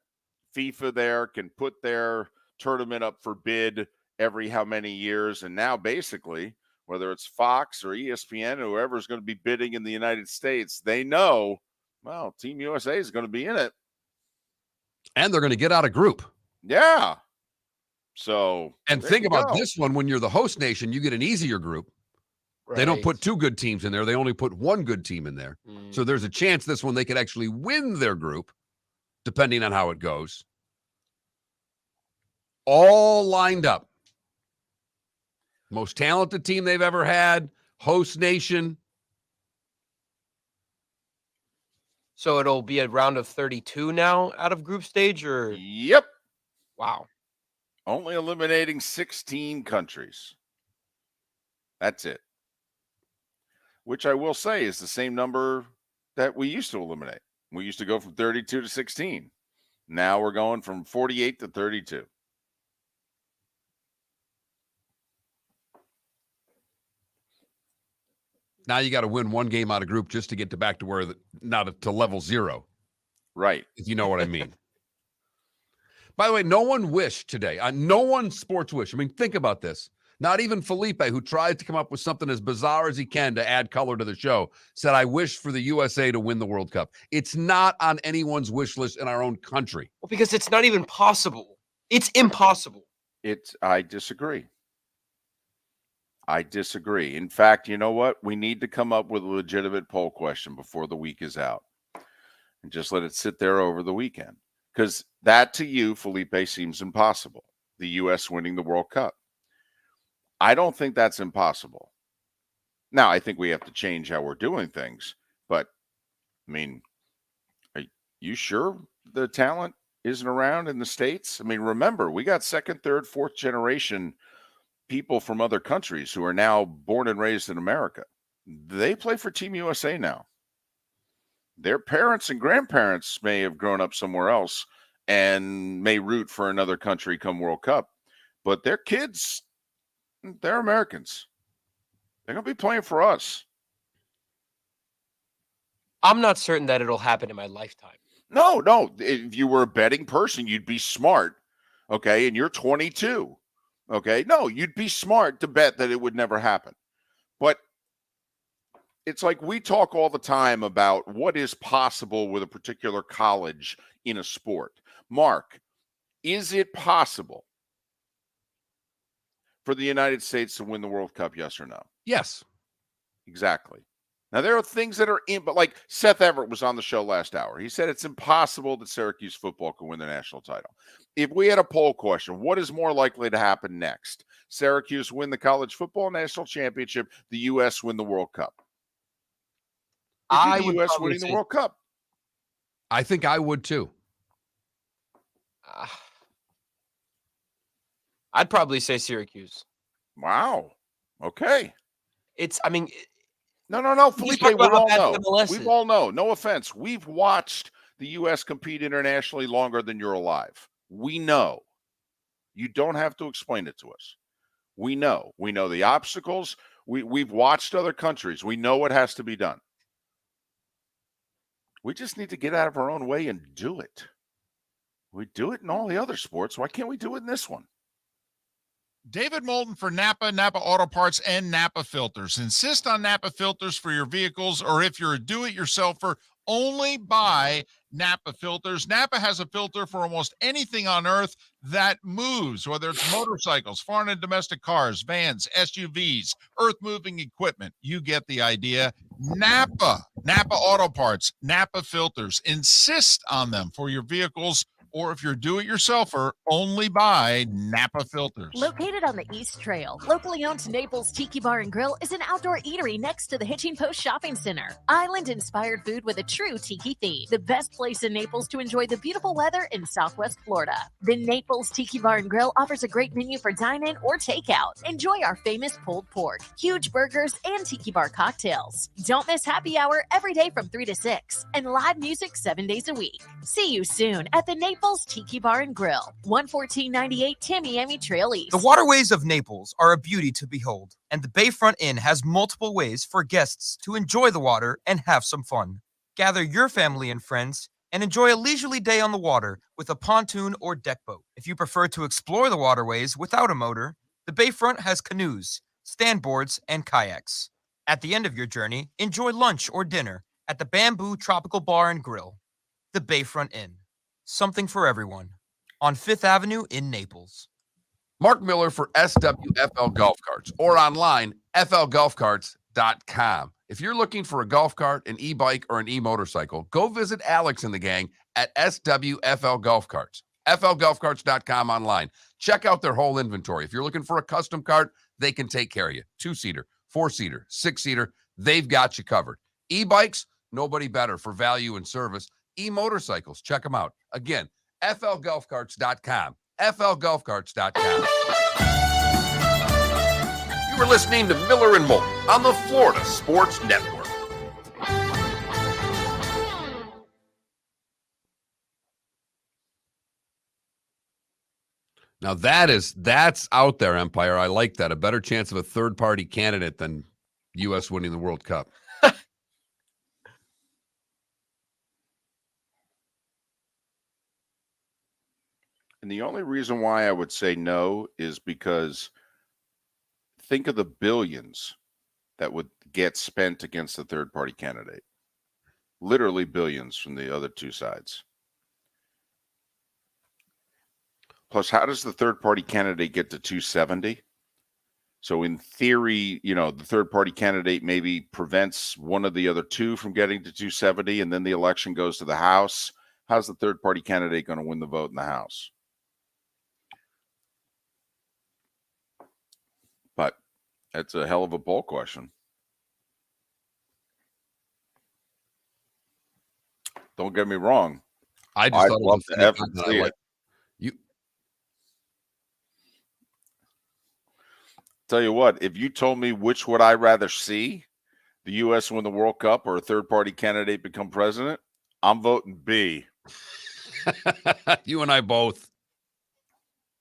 FIFA there can put their tournament up for bid every how many years. And now basically, whether it's Fox or ESPN, or whoever's going to be bidding in the United States, they know, well, Team USA is going to be in it. And they're going to get out of group. Yeah. So, and think about this one. When you're the host nation, you get an easier group. Right. They don't put 2 good teams in there. They only put 1 good team in there. So there's a chance this one they could actually win their group, depending on how it goes. All lined up. Most talented team they've ever had, host nation. So it'll be a round of 32 now out of group stage, or? Yep. Wow. Only eliminating 16 countries. That's it. Which I will say is the same number that we used to eliminate. We used to go from 32 to 16. Now we're going from 48 to 32. Now you got to win 1 game out of group just to get back to where not to level 0. Right. If you know what I mean. By the way, no one wished today. No one sports wish. I mean, think about this. Not even Felipe, who tried to come up with something as bizarre as he can to add color to the show, said, I wish for the USA to win the World Cup. It's not on anyone's wish list in our own country. Well, because it's not even possible. It's impossible. I disagree. I disagree. In fact, you know what? We need to come up with a legitimate poll question before the week is out and just let it sit there over the weekend. Because that to you, Felipe, seems impossible. The U.S. winning the World Cup. I don't think that's impossible. Now, I think we have to change how we're doing things. But, I mean, are you sure the talent isn't around in the States? I mean, remember, we got 2nd, 3rd, 4th generation people from other countries who are now born and raised in America. They play for Team USA now. Their parents and grandparents may have grown up somewhere else and may root for another country come World Cup. But their kids, they're Americans. They're going to be playing for us. I'm not certain that it'll happen in my lifetime. No. If you were a betting person, you'd be smart. Okay. And you're 22. Okay. No, you'd be smart to bet that it would never happen. But it's like we talk all the time about what is possible with a particular college in a sport. Mark, is it possible for the United States to win the World Cup? Yes or no? Yes. Exactly. Now, there are things that are in, but like Seth Everett was on the show last hour. He said it's impossible that Syracuse football can win the national title. If we had a poll question, what is more likely to happen next? Syracuse win the college football national championship, the U.S. win the World Cup. I The would U.S. probably winning the say- World Cup. I think I would too. I'd probably say Syracuse. Wow. Okay. I mean, No, we just Felipe, talked we about how all bad know. the MLS We is. all know. No offense. We've watched the U.S. compete internationally longer than you're alive. We know. You don't have to explain it to us. We know. We know the obstacles. We've watched other countries. We know what has to be done. We just need to get out of our own way and do it. We do it in all the other sports. Why can't we do it in this one? David Moulton for Napa Auto Parts, and Napa Filters. Insist on Napa filters for your vehicles, or if you're a do-it-yourselfer, only buy Napa filters. Napa has a filter for almost anything on earth that moves, whether it's motorcycles, foreign and domestic cars, vans, SUVs, earth-moving equipment. You get the idea. Napa Auto Parts, Napa filters. Insist on them for your vehicles, or if you're do-it-yourselfer, only buy Napa filters. Located on the East Trail, locally owned Naples Tiki Bar and Grill is an outdoor eatery next to the Hitching Post Shopping Center. Island-inspired food with a true tiki theme. The best place in Naples to enjoy the beautiful weather in Southwest Florida. The Naples Tiki Bar and Grill offers a great menu for dine-in or takeout. Enjoy our famous pulled pork, huge burgers, and tiki bar cocktails. Don't miss happy hour every day from 3 to 6 and live music 7 days a week. See you soon at the Naples Tiki Bar and Grill, 11498 Tamiami Trail East. The waterways of Naples are a beauty to behold, and the Bayfront Inn has multiple ways for guests to enjoy the water and have some fun. Gather your family and friends and enjoy a leisurely day on the water with a pontoon or deck boat. If you prefer to explore the waterways without a motor, the Bayfront has canoes, standboards, and kayaks. At the end of your journey, enjoy lunch or dinner at the Bamboo Tropical Bar and Grill. The Bayfront Inn. Something for everyone. On 5th Avenue in Naples. Mark Miller for SWFL Golf Carts, or online, flgolfcarts.com. If you're looking for a golf cart, an e-bike, or an e-motorcycle, go visit Alex and the gang at SWFL Golf Carts. flgolfcarts.com online. Check out their whole inventory. If you're looking for a custom cart, they can take care of you. 2-seater, 4-seater, 6-seater, they've got you covered. E-bikes, nobody better for value and service. E-motorcycles, check them out. Again, flgolfcarts.com. flgolfcarts.com. You were listening to Miller and Moulton on the Florida Sports Network. Now that's out there, Empire. I like that. A better chance of a third-party candidate than U.S. winning the World Cup. And the only reason why I would say no is because think of the billions that would get spent against the third party candidate. Literally billions from the other two sides. Plus, how does the third party candidate get to 270? So in theory, the third party candidate maybe prevents one of the other two from getting to 270, and then the election goes to the House. How's the third party candidate going to win the vote in the House? But that's a hell of a poll question. Don't get me wrong. I'd love love to ever see it. You Tell you what, if you told me which would I rather see, the U.S. win the World Cup or a third-party candidate become president, I'm voting B. You and I both.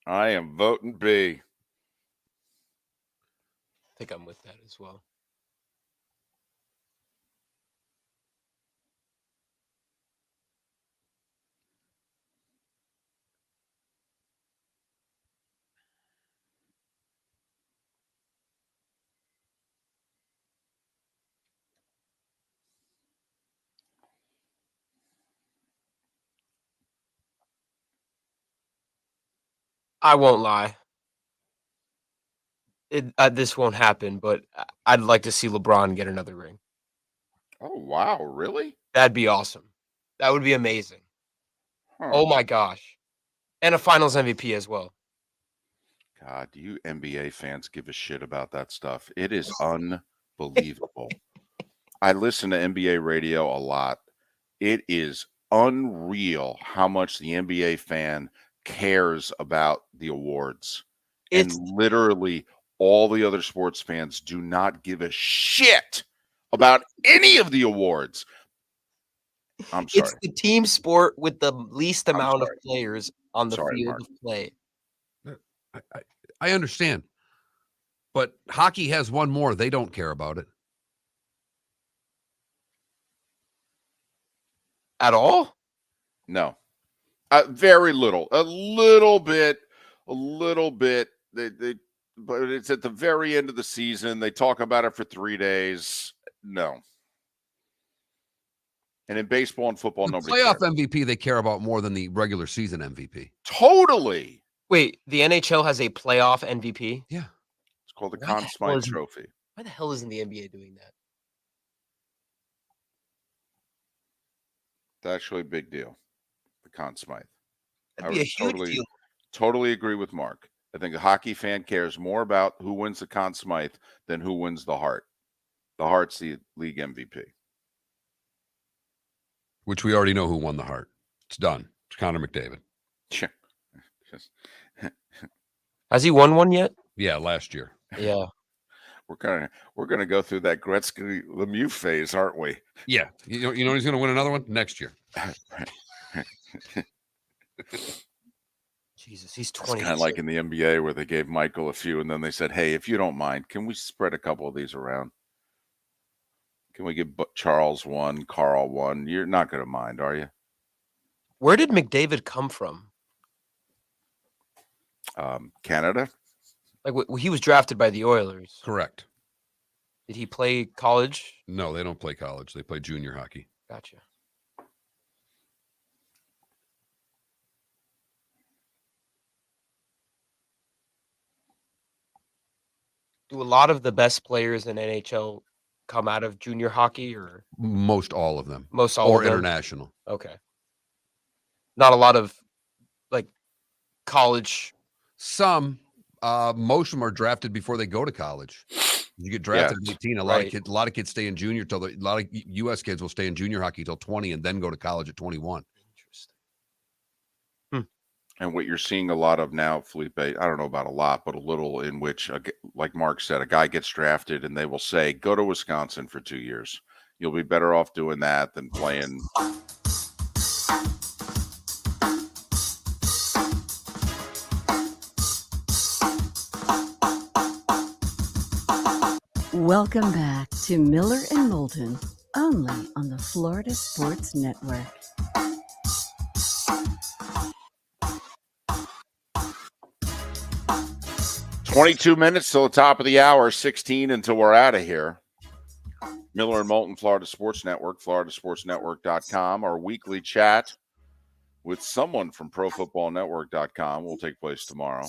I am voting B. I think I'm with that as well. I won't lie. This won't happen, but I'd like to see LeBron get another ring. Oh, wow. Really? That'd be awesome. That would be amazing. Huh. Oh, my gosh. And a finals MVP as well. God, do you NBA fans give a shit about that stuff? It is unbelievable. I listen to NBA radio a lot. It is unreal how much the NBA fan cares about the awards. And literally all the other sports fans do not give a shit about any of the awards. I'm sorry. It's the team sport with the least amount of players on the field Mark. of play. I understand. But hockey has one more. They don't care about it. At all? No. Very little. A little bit. But it's at the very end of the season. They talk about it for 3 days. No. And in baseball and football, The nobody playoff cares. MVP they care about more than the regular season MVP. Totally. Wait, the NHL has a playoff MVP? Yeah. It's called the Why Conn the hell Smythe isn't- Trophy. Why the hell isn't the NBA doing that? It's actually a big deal. The Conn Smythe. That'd be a huge deal. Totally agree with Mark. I think a hockey fan cares more about who wins the Conn Smythe than who wins the Hart. The Hart's the league MVP. Which we already know who won the Hart. It's done. It's Connor McDavid. Has he won one yet? Yeah, last year. Yeah. We're gonna go through that Gretzky Lemieux phase, aren't we? Yeah. You know he's going to win another one next year. Jesus, he's It's 20. kind of like in the NBA where they gave Michael a few, and then they said, "Hey, if you don't mind, can we spread a couple of these around? Can we give Charles one, Carl one? You're not going to mind, are you?" Where did McDavid come from? Canada. Like he was drafted by the Oilers. Correct. Did he play college? No, they don't play college. They play junior hockey. Gotcha. Do a lot of the best players in NHL come out of junior hockey, or Most all of them. most all Or of them? international. Okay. Not a lot of like college. Some, most of them are drafted before they go to college. You get drafted at 18. A lot of kids stay in junior till a lot of U.S. kids will stay in junior hockey till 20 and then go to college at 21. And what you're seeing a lot of now, Felipe, I don't know about a lot, but a little, in which, like Mark said, a guy gets drafted and they will say, go to Wisconsin for 2 years. You'll be better off doing that than playing. Welcome back to Miller and Moulton, only on the Florida Sports Network. "22 minutes till the top of the hour, 16 until we're out of here." Miller and Moulton, Florida Sports Network, floridasportsnetwork.com. Our weekly chat with someone from ProFootballNetwork.com will take place tomorrow.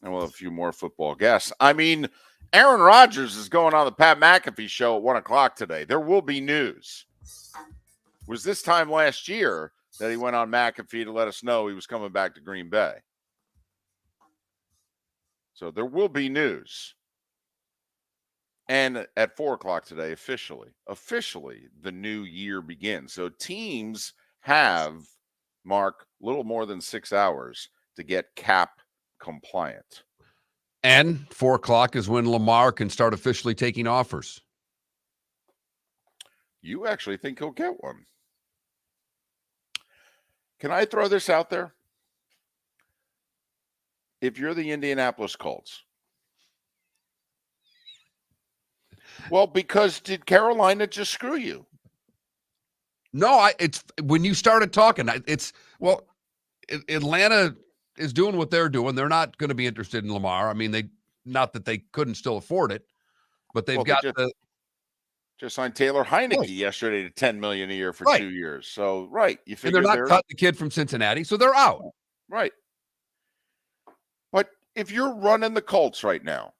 And we'll have a few more football guests. I mean, Aaron Rodgers is going on the Pat McAfee show at 1 o'clock today. There will be news. It was this time last year that he went on McAfee to let us know he was coming back to Green Bay. So there will be news. And at 4 o'clock today, officially, the new year begins. So teams have, Mark, little more than 6 hours to get cap compliant. And 4 o'clock is when Lamar can start officially taking offers. You actually think he'll get one? Can I throw this out there? If you're the Indianapolis Colts, well, because did Carolina just screw you? No, it's when you started talking, Atlanta is doing what they're doing. They're not going to be interested in Lamar. I mean, not that they couldn't still afford it, but they've got just signed Taylor Heineke yesterday to $10 million a year for 2 years. So, you and figure they're not cutting the kid from Cincinnati, so they're out. Right. if you're running the Colts right now,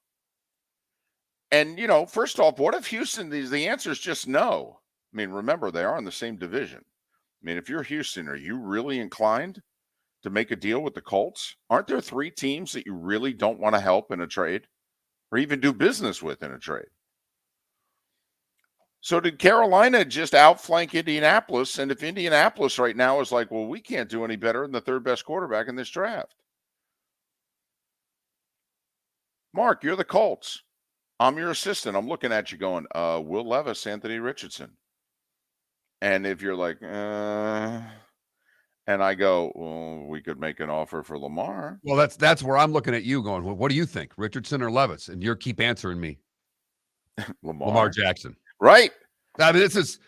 and, first off, what if Houston, the answer is just no. I mean, remember, they are in the same division. I mean, if you're Houston, are you really inclined to make a deal with the Colts? Aren't there 3 teams that you really don't want to help in a trade or even do business with in a trade? So did Carolina just outflank Indianapolis? And if Indianapolis right now is like, well, we can't do any better than the 3rd best quarterback in this draft. Mark, you're the Colts. I'm your assistant. I'm looking at you going, Will Levis, Anthony Richardson. And if you're like, and I go, well, we could make an offer for Lamar. Well, that's where I'm looking at you going, well, what do you think, Richardson or Levis? And you keep answering me. Lamar Jackson. Right. I mean, this is.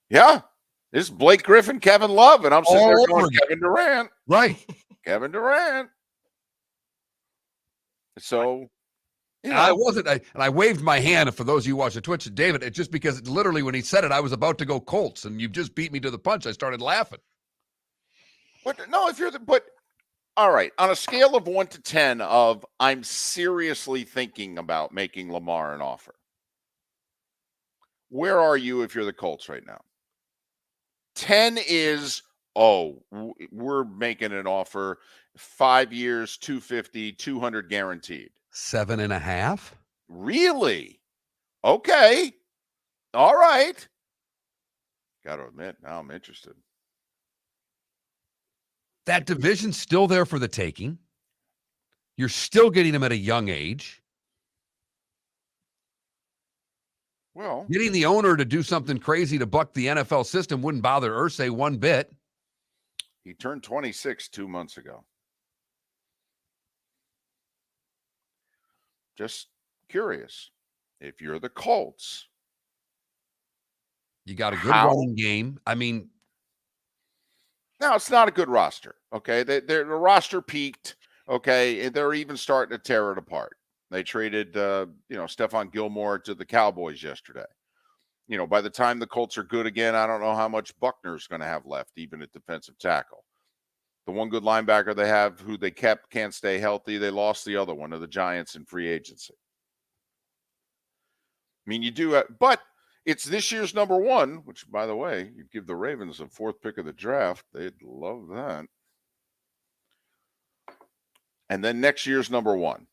Yeah. This is Blake Griffin, Kevin Love. And I'm sitting there going, Kevin Durant. Right. Kevin Durant. So. I wasn't, and I waved my hand for those of you who watch the Twitch, David, it's just because literally when he said it, I was about to go Colts, and you just beat me to the punch. I started laughing. But no, all right, on a scale of 1 to 10 of I'm seriously thinking about making Lamar an offer, where are you if you're the Colts right now? 10 is, we're making an offer, 5 years, 250, 200 guaranteed. 7.5? Really? Okay. All right. Got to admit, now I'm interested. That division's still there for the taking. You're still getting him at a young age. Well, getting the owner to do something crazy to buck the NFL system wouldn't bother Irsay one bit. He turned 26 2 months ago. Just curious, if you're the Colts, you got a good running game. I mean, no, it's not a good roster. Okay, the roster peaked. Okay, and they're even starting to tear it apart. They traded, Stephon Gilmore to the Cowboys yesterday. By the time the Colts are good again, I don't know how much Buckner's going to have left, even at defensive tackle. The one good linebacker they have, who they kept, can't stay healthy. They lost the other one to the Giants in free agency. I mean, you do, but it's this year's number 1, which, by the way, you give the Ravens the 4th pick of the draft. They'd love that. And then next year's number 1.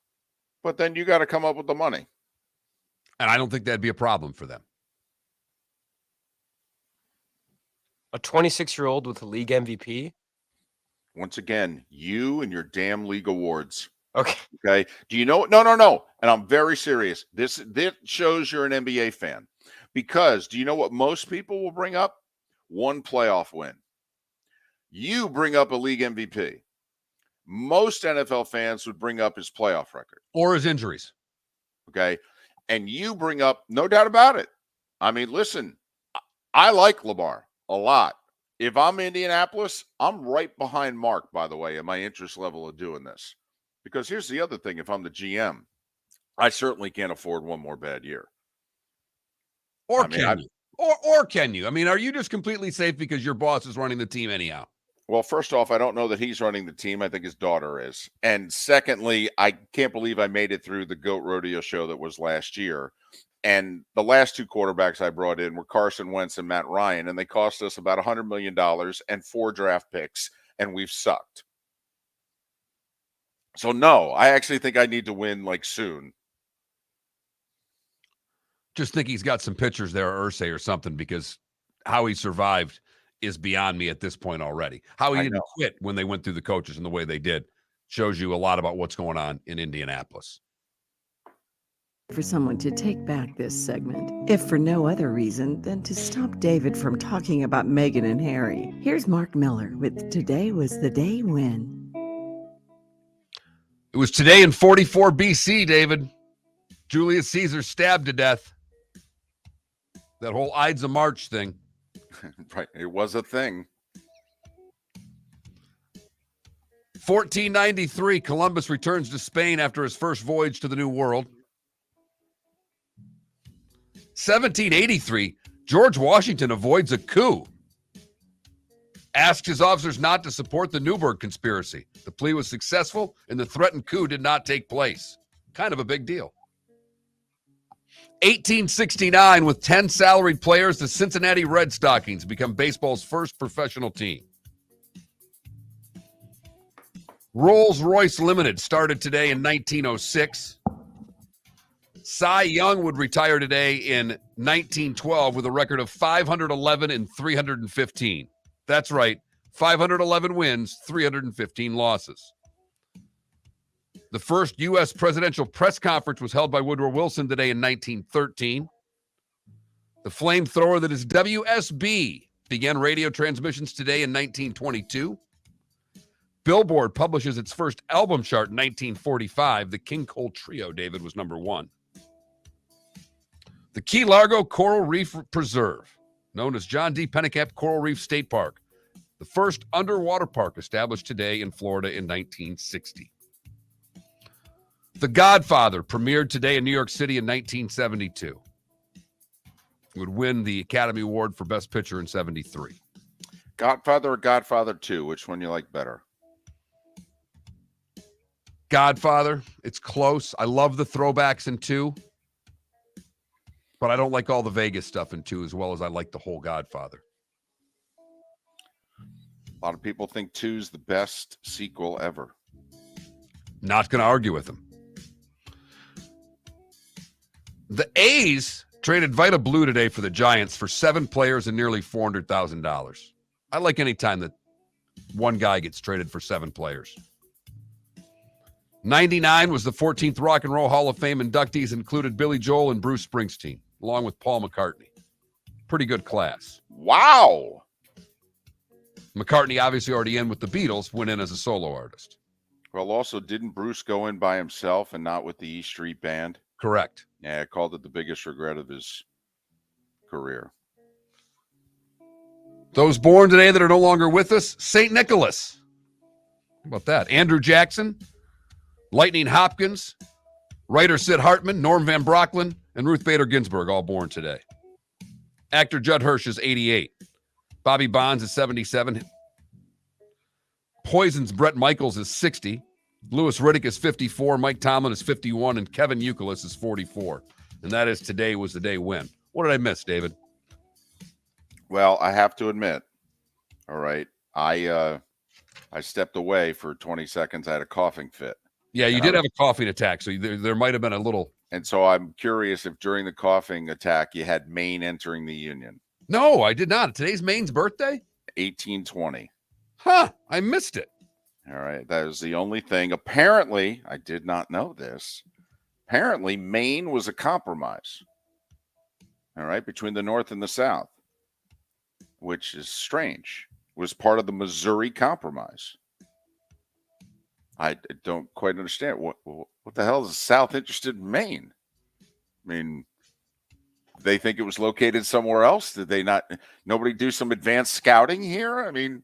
But then you got to come up with the money. And I don't think that'd be a problem for them. A 26-year-old with a league MVP? Once again, you and your damn league awards. Okay. Do you know? No. And I'm very serious. This shows you're an NBA fan. Because do you know what most people will bring up? 1 playoff win. You bring up a league MVP. Most NFL fans would bring up his playoff record. Or his injuries. Okay. And you bring up, no doubt about it. I mean, listen, I like Lamar a lot. If I'm Indianapolis, I'm right behind Mark, by the way, in my interest level of doing this. Because here's the other thing. If I'm the GM, I certainly can't afford one more bad year. Or can you? Or can you? I mean, are you just completely safe because your boss is running the team anyhow? Well, first off, I don't know that he's running the team. I think his daughter is. And secondly, I can't believe I made it through the GOAT Rodeo show that was last year. And the last 2 quarterbacks I brought in were Carson Wentz and Matt Ryan, and they cost us about $100 million and 4 draft picks, and we've sucked. So, no, I actually think I need to win, soon. Just think he's got some pictures there, Irsay or something, because how he survived is beyond me at this point already. How he didn't quit when they went through the coaches and the way they did shows you a lot about what's going on in Indianapolis. For someone to take back this segment, if for no other reason than to stop David from talking about Meghan and Harry. Here's Mark Miller with Today Was the Day When. It was today in 44 BC, David. Julius Caesar stabbed to death. That whole Ides of March thing. Right. It was a thing. 1493, Columbus returns to Spain after his first voyage to the New World. 1783, George Washington avoids a coup asked his officers not to support the Newburgh conspiracy. The plea was successful, and the threatened coup did not take place. Kind of a big deal. 1869, with 10 salaried players, the Cincinnati Red Stockings become baseball's first professional team. Rolls-Royce Limited started today in 1906. Cy Young would retire today in 1912 with a record of 511 and 315. That's right, 511 wins, 315 losses. The first U.S. presidential press conference was held by Woodrow Wilson today in 1913. The flamethrower that is WSB began radio transmissions today in 1922. Billboard publishes its first album chart in 1945. The King Cole Trio, David, was number 1. The Key Largo Coral Reef Preserve, known as John D. Pennekamp Coral Reef State Park, the first underwater park established today in Florida in 1960. The Godfather premiered today in New York City in 1972. It would win the Academy Award for Best Picture in 73. Godfather or Godfather 2? Which one you like better? Godfather. It's close. I love the throwbacks in 2. But I don't like all the Vegas stuff in 2 as well as I like the whole Godfather. A lot of people think 2's the best sequel ever. Not going to argue with them. The A's traded Vita Blue today for the Giants for 7 players and nearly $400,000. I like any time that one guy gets traded for 7 players. 99 was the 14th Rock and Roll Hall of Fame inductees, included Billy Joel and Bruce Springsteen, along with Paul McCartney. Pretty good class. Wow. McCartney obviously already in with the Beatles, went in as a solo artist. Well, also, didn't Bruce go in by himself and not with the E Street Band? Correct. Yeah, I called it the biggest regret of his career. Those born today that are no longer with us, St. Nicholas. How about that? Andrew Jackson, Lightning Hopkins, writer Sid Hartman, Norm Van Brocklin, and Ruth Bader Ginsburg, all born today. Actor Judd Hirsch is 88. Bobby Bonds is 77. Poison's Bret Michaels is 60. Louis Riddick is 54. Mike Tomlin is 51. And Kevin Youkilis is 44. And that is Today Was the Day When. What did I miss, David? Well, I have to admit, all right, I stepped away for 20 seconds. I had a coughing fit. Yeah, you did have a coughing attack, so there might have been a little. And so I'm curious if during the coughing attack you had Maine entering the Union. No, I did not. Today's Maine's birthday? 1820. Huh, I missed it. All right, that was the only thing. Apparently, I did not know this. Apparently, Maine was a compromise, all right, between the North and the South, which is strange. It was part of the Missouri Compromise. I don't quite understand. What the hell is the South interested in Maine? I mean, they think it was located somewhere else? Did they not? Nobody do some advanced scouting here? I mean,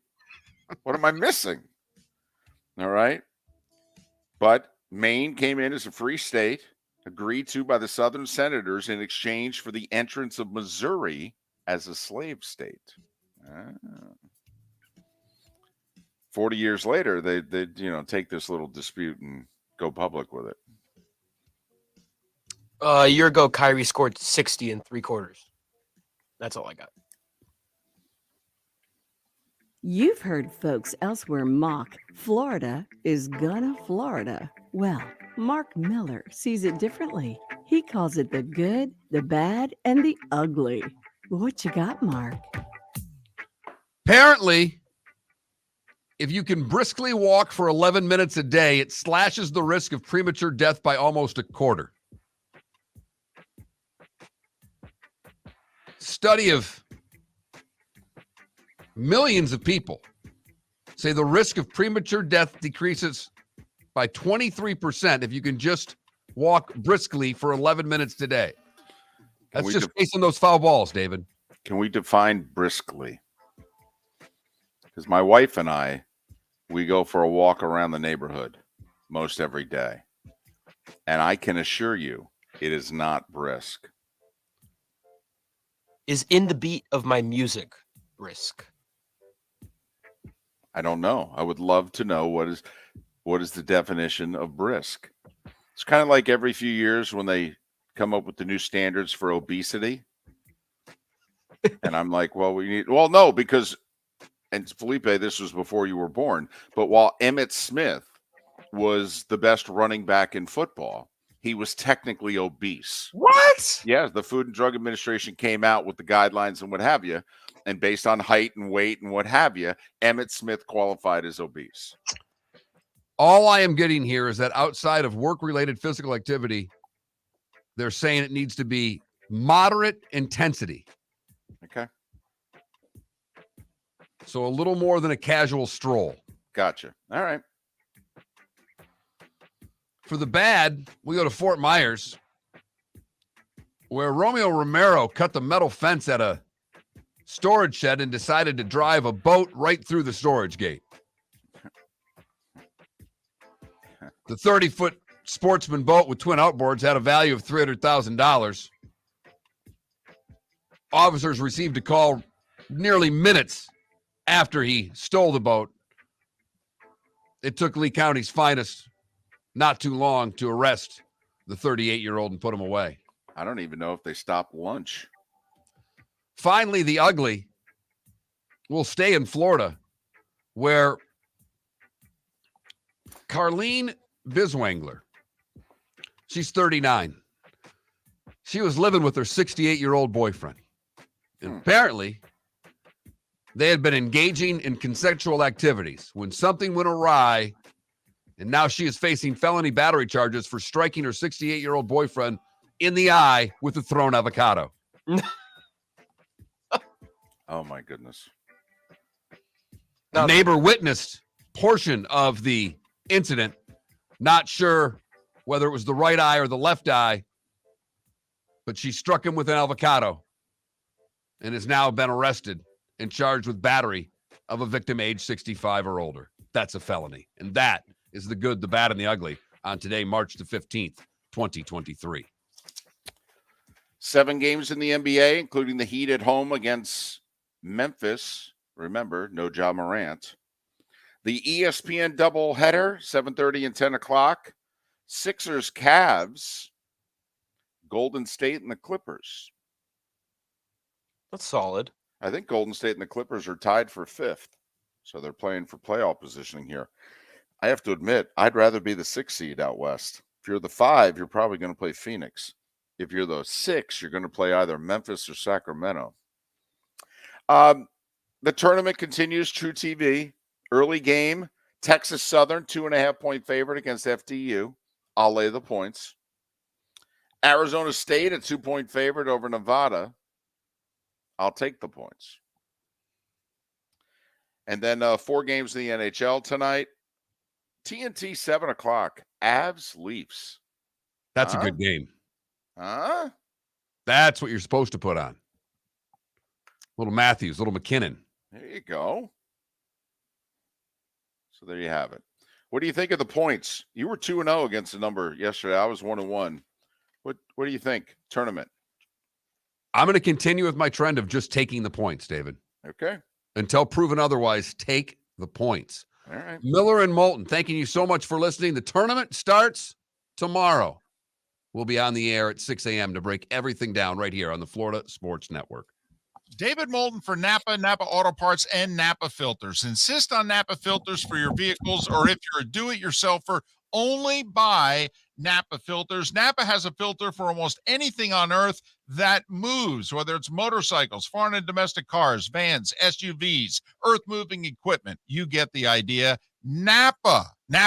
what am I missing? All right. But Maine came in as a free state, agreed to by the Southern senators in exchange for the entrance of Missouri as a slave state. 40 years later, they take this little dispute and go public with it. A year ago, Kyrie scored 60 in 3 quarters. That's all I got. You've heard folks elsewhere mock Florida is gonna Florida. Well, Mark Miller sees it differently. He calls it the good, the bad, and the ugly. What you got, Mark? Apparently, if you can briskly walk for 11 minutes a day, it slashes the risk of premature death by almost a quarter. Study of millions of people say the risk of premature death decreases by 23% if you can just walk briskly for 11 minutes today. That's just facing those foul balls, David. Can we define briskly? Because my wife and I, we go for a walk around the neighborhood most every day. And I can assure you, it is not brisk. Is in the beat of my music brisk? I don't know. I would love to know what is the definition of brisk. It's kind of like every few years when they come up with the new standards for obesity. And I'm like, well, no, because, and Felipe, this was before you were born, but while Emmitt Smith was the best running back in football, he was technically obese. What? Yeah, the Food and Drug Administration came out with the guidelines and what have you. And based on height and weight and what have you, Emmitt Smith qualified as obese. All I am getting here is that outside of work-related physical activity, they're saying it needs to be moderate intensity. Okay. So a little more than a casual stroll. Gotcha. All right. For the bad, we go to Fort Myers, where Romeo Romero cut the metal fence at a storage shed and decided to drive a boat right through the storage gate. The 30-foot sportsman boat with twin outboards had a value of $300,000. Officers received a call nearly minutes after he stole the boat. It took Lee County's finest not too long to arrest the 38-year-old and put him away. I don't even know if they stopped lunch. Finally, the ugly will stay in Florida, where Carlene Biswangler, she's 39. She was living with her 68-year-old boyfriend. And apparently, they had been engaging in consensual activities when something went awry, and now she is facing felony battery charges for striking her 68-year-old boyfriend in the eye with a thrown avocado. Oh, my goodness. A neighbor witnessed portion of the incident, not sure whether it was the right eye or the left eye, but she struck him with an avocado and has now been arrested and charged with battery of a victim age 65 or older. That's a felony. And that is the good, the bad, and the ugly on today, March the 15th, 2023. 7 games in the NBA, including the Heat at home against Memphis. Remember, no Ja Morant. The ESPN doubleheader, 7:30 and 10 o'clock. Sixers, Cavs, Golden State, and the Clippers. That's solid. I think Golden State and the Clippers are tied for 5th. So they're playing for playoff positioning here. I have to admit, I'd rather be the 6th seed out west. If you're the 5, you're probably going to play Phoenix. If you're the 6, you're going to play either Memphis or Sacramento. The tournament continues, True TV. Early game, Texas Southern, 2.5-point favorite against FDU. I'll lay the points. Arizona State, a 2-point favorite over Nevada. I'll take the points. And then 4 games in the NHL tonight. TNT, 7 o'clock. Avs, Leafs. That's a good game. Huh? That's what you're supposed to put on. Little Matthews, little McKinnon. There you go. So there you have it. What do you think of the points? You were 2-0 against the number yesterday. I was 1-1. What do you think? Tournament. I'm going to continue with my trend of just taking the points, David. Okay. Until proven otherwise, take the points. All right. Miller and Moulton, thanking you so much for listening. The tournament starts tomorrow. We'll be on the air at 6 a.m. to break everything down right here on the Florida Sports Network. David Moulton for Napa Auto Parts, and Napa Filters. Insist on Napa filters for your vehicles, or if you're a do-it-yourselfer, only buy Napa filters. Napa has a filter for almost anything on earth that moves, whether it's motorcycles, foreign and domestic cars, vans, SUVs, earth-moving equipment. You get the idea. Napa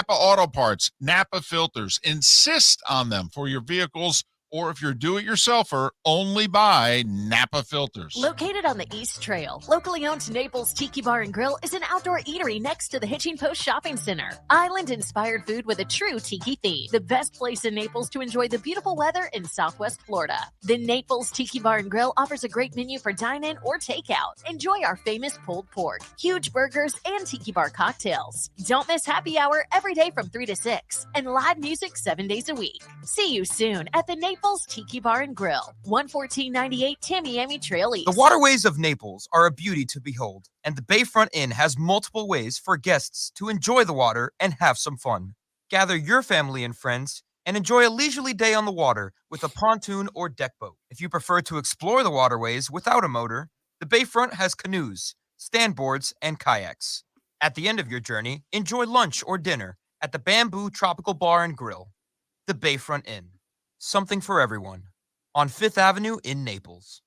Auto Parts, Napa filters. Insist on them for your vehicles, or if you're do-it-yourselfer, only buy Napa filters. Located on the East Trail, locally owned Naples Tiki Bar and Grill is an outdoor eatery next to the Hitching Post Shopping Center. Island-inspired food with a true tiki theme. The best place in Naples to enjoy the beautiful weather in Southwest Florida. The Naples Tiki Bar and Grill offers a great menu for dine-in or takeout. Enjoy our famous pulled pork, huge burgers, and tiki bar cocktails. Don't miss happy hour every day from 3 to 6, and live music 7 days a week. See you soon at the Naples Naples Tiki Bar and Grill, 11498 Tamiami Trail East. The waterways of Naples are a beauty to behold, and the Bayfront Inn has multiple ways for guests to enjoy the water and have some fun. Gather your family and friends and enjoy a leisurely day on the water with a pontoon or deck boat. If you prefer to explore the waterways without a motor, the Bayfront has canoes, standboards, and kayaks. At the end of your journey, enjoy lunch or dinner at the Bamboo Tropical Bar and Grill. The Bayfront Inn. Something for everyone. On 5th Avenue in Naples.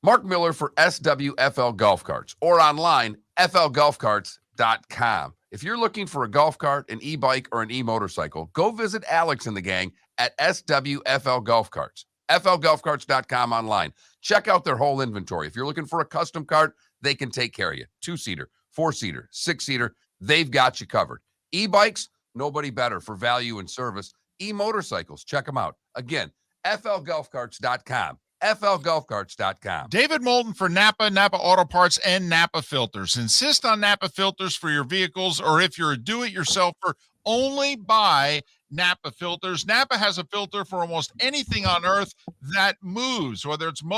Mark Miller for SWFL Golf Carts, or online, flgolfcarts.com. If you're looking for a golf cart, an e-bike, or an e-motorcycle, go visit Alex and the gang at SWFL Golf Carts. flgolfcarts.com online. Check out their whole inventory. If you're looking for a custom cart, they can take care of you. 2-seater, 4-seater, 6-seater, they've got you covered. E-bikes, nobody better for value and service. E-motorcycles, check them out. Again, flgolfcarts.com. flgolfcarts.com. David Moulton for Napa, Napa Auto Parts, and Napa Filters. Insist on Napa filters for your vehicles, or if you're a do-it-yourselfer, only buy Napa filters. Napa has a filter for almost anything on earth that moves, whether it's motor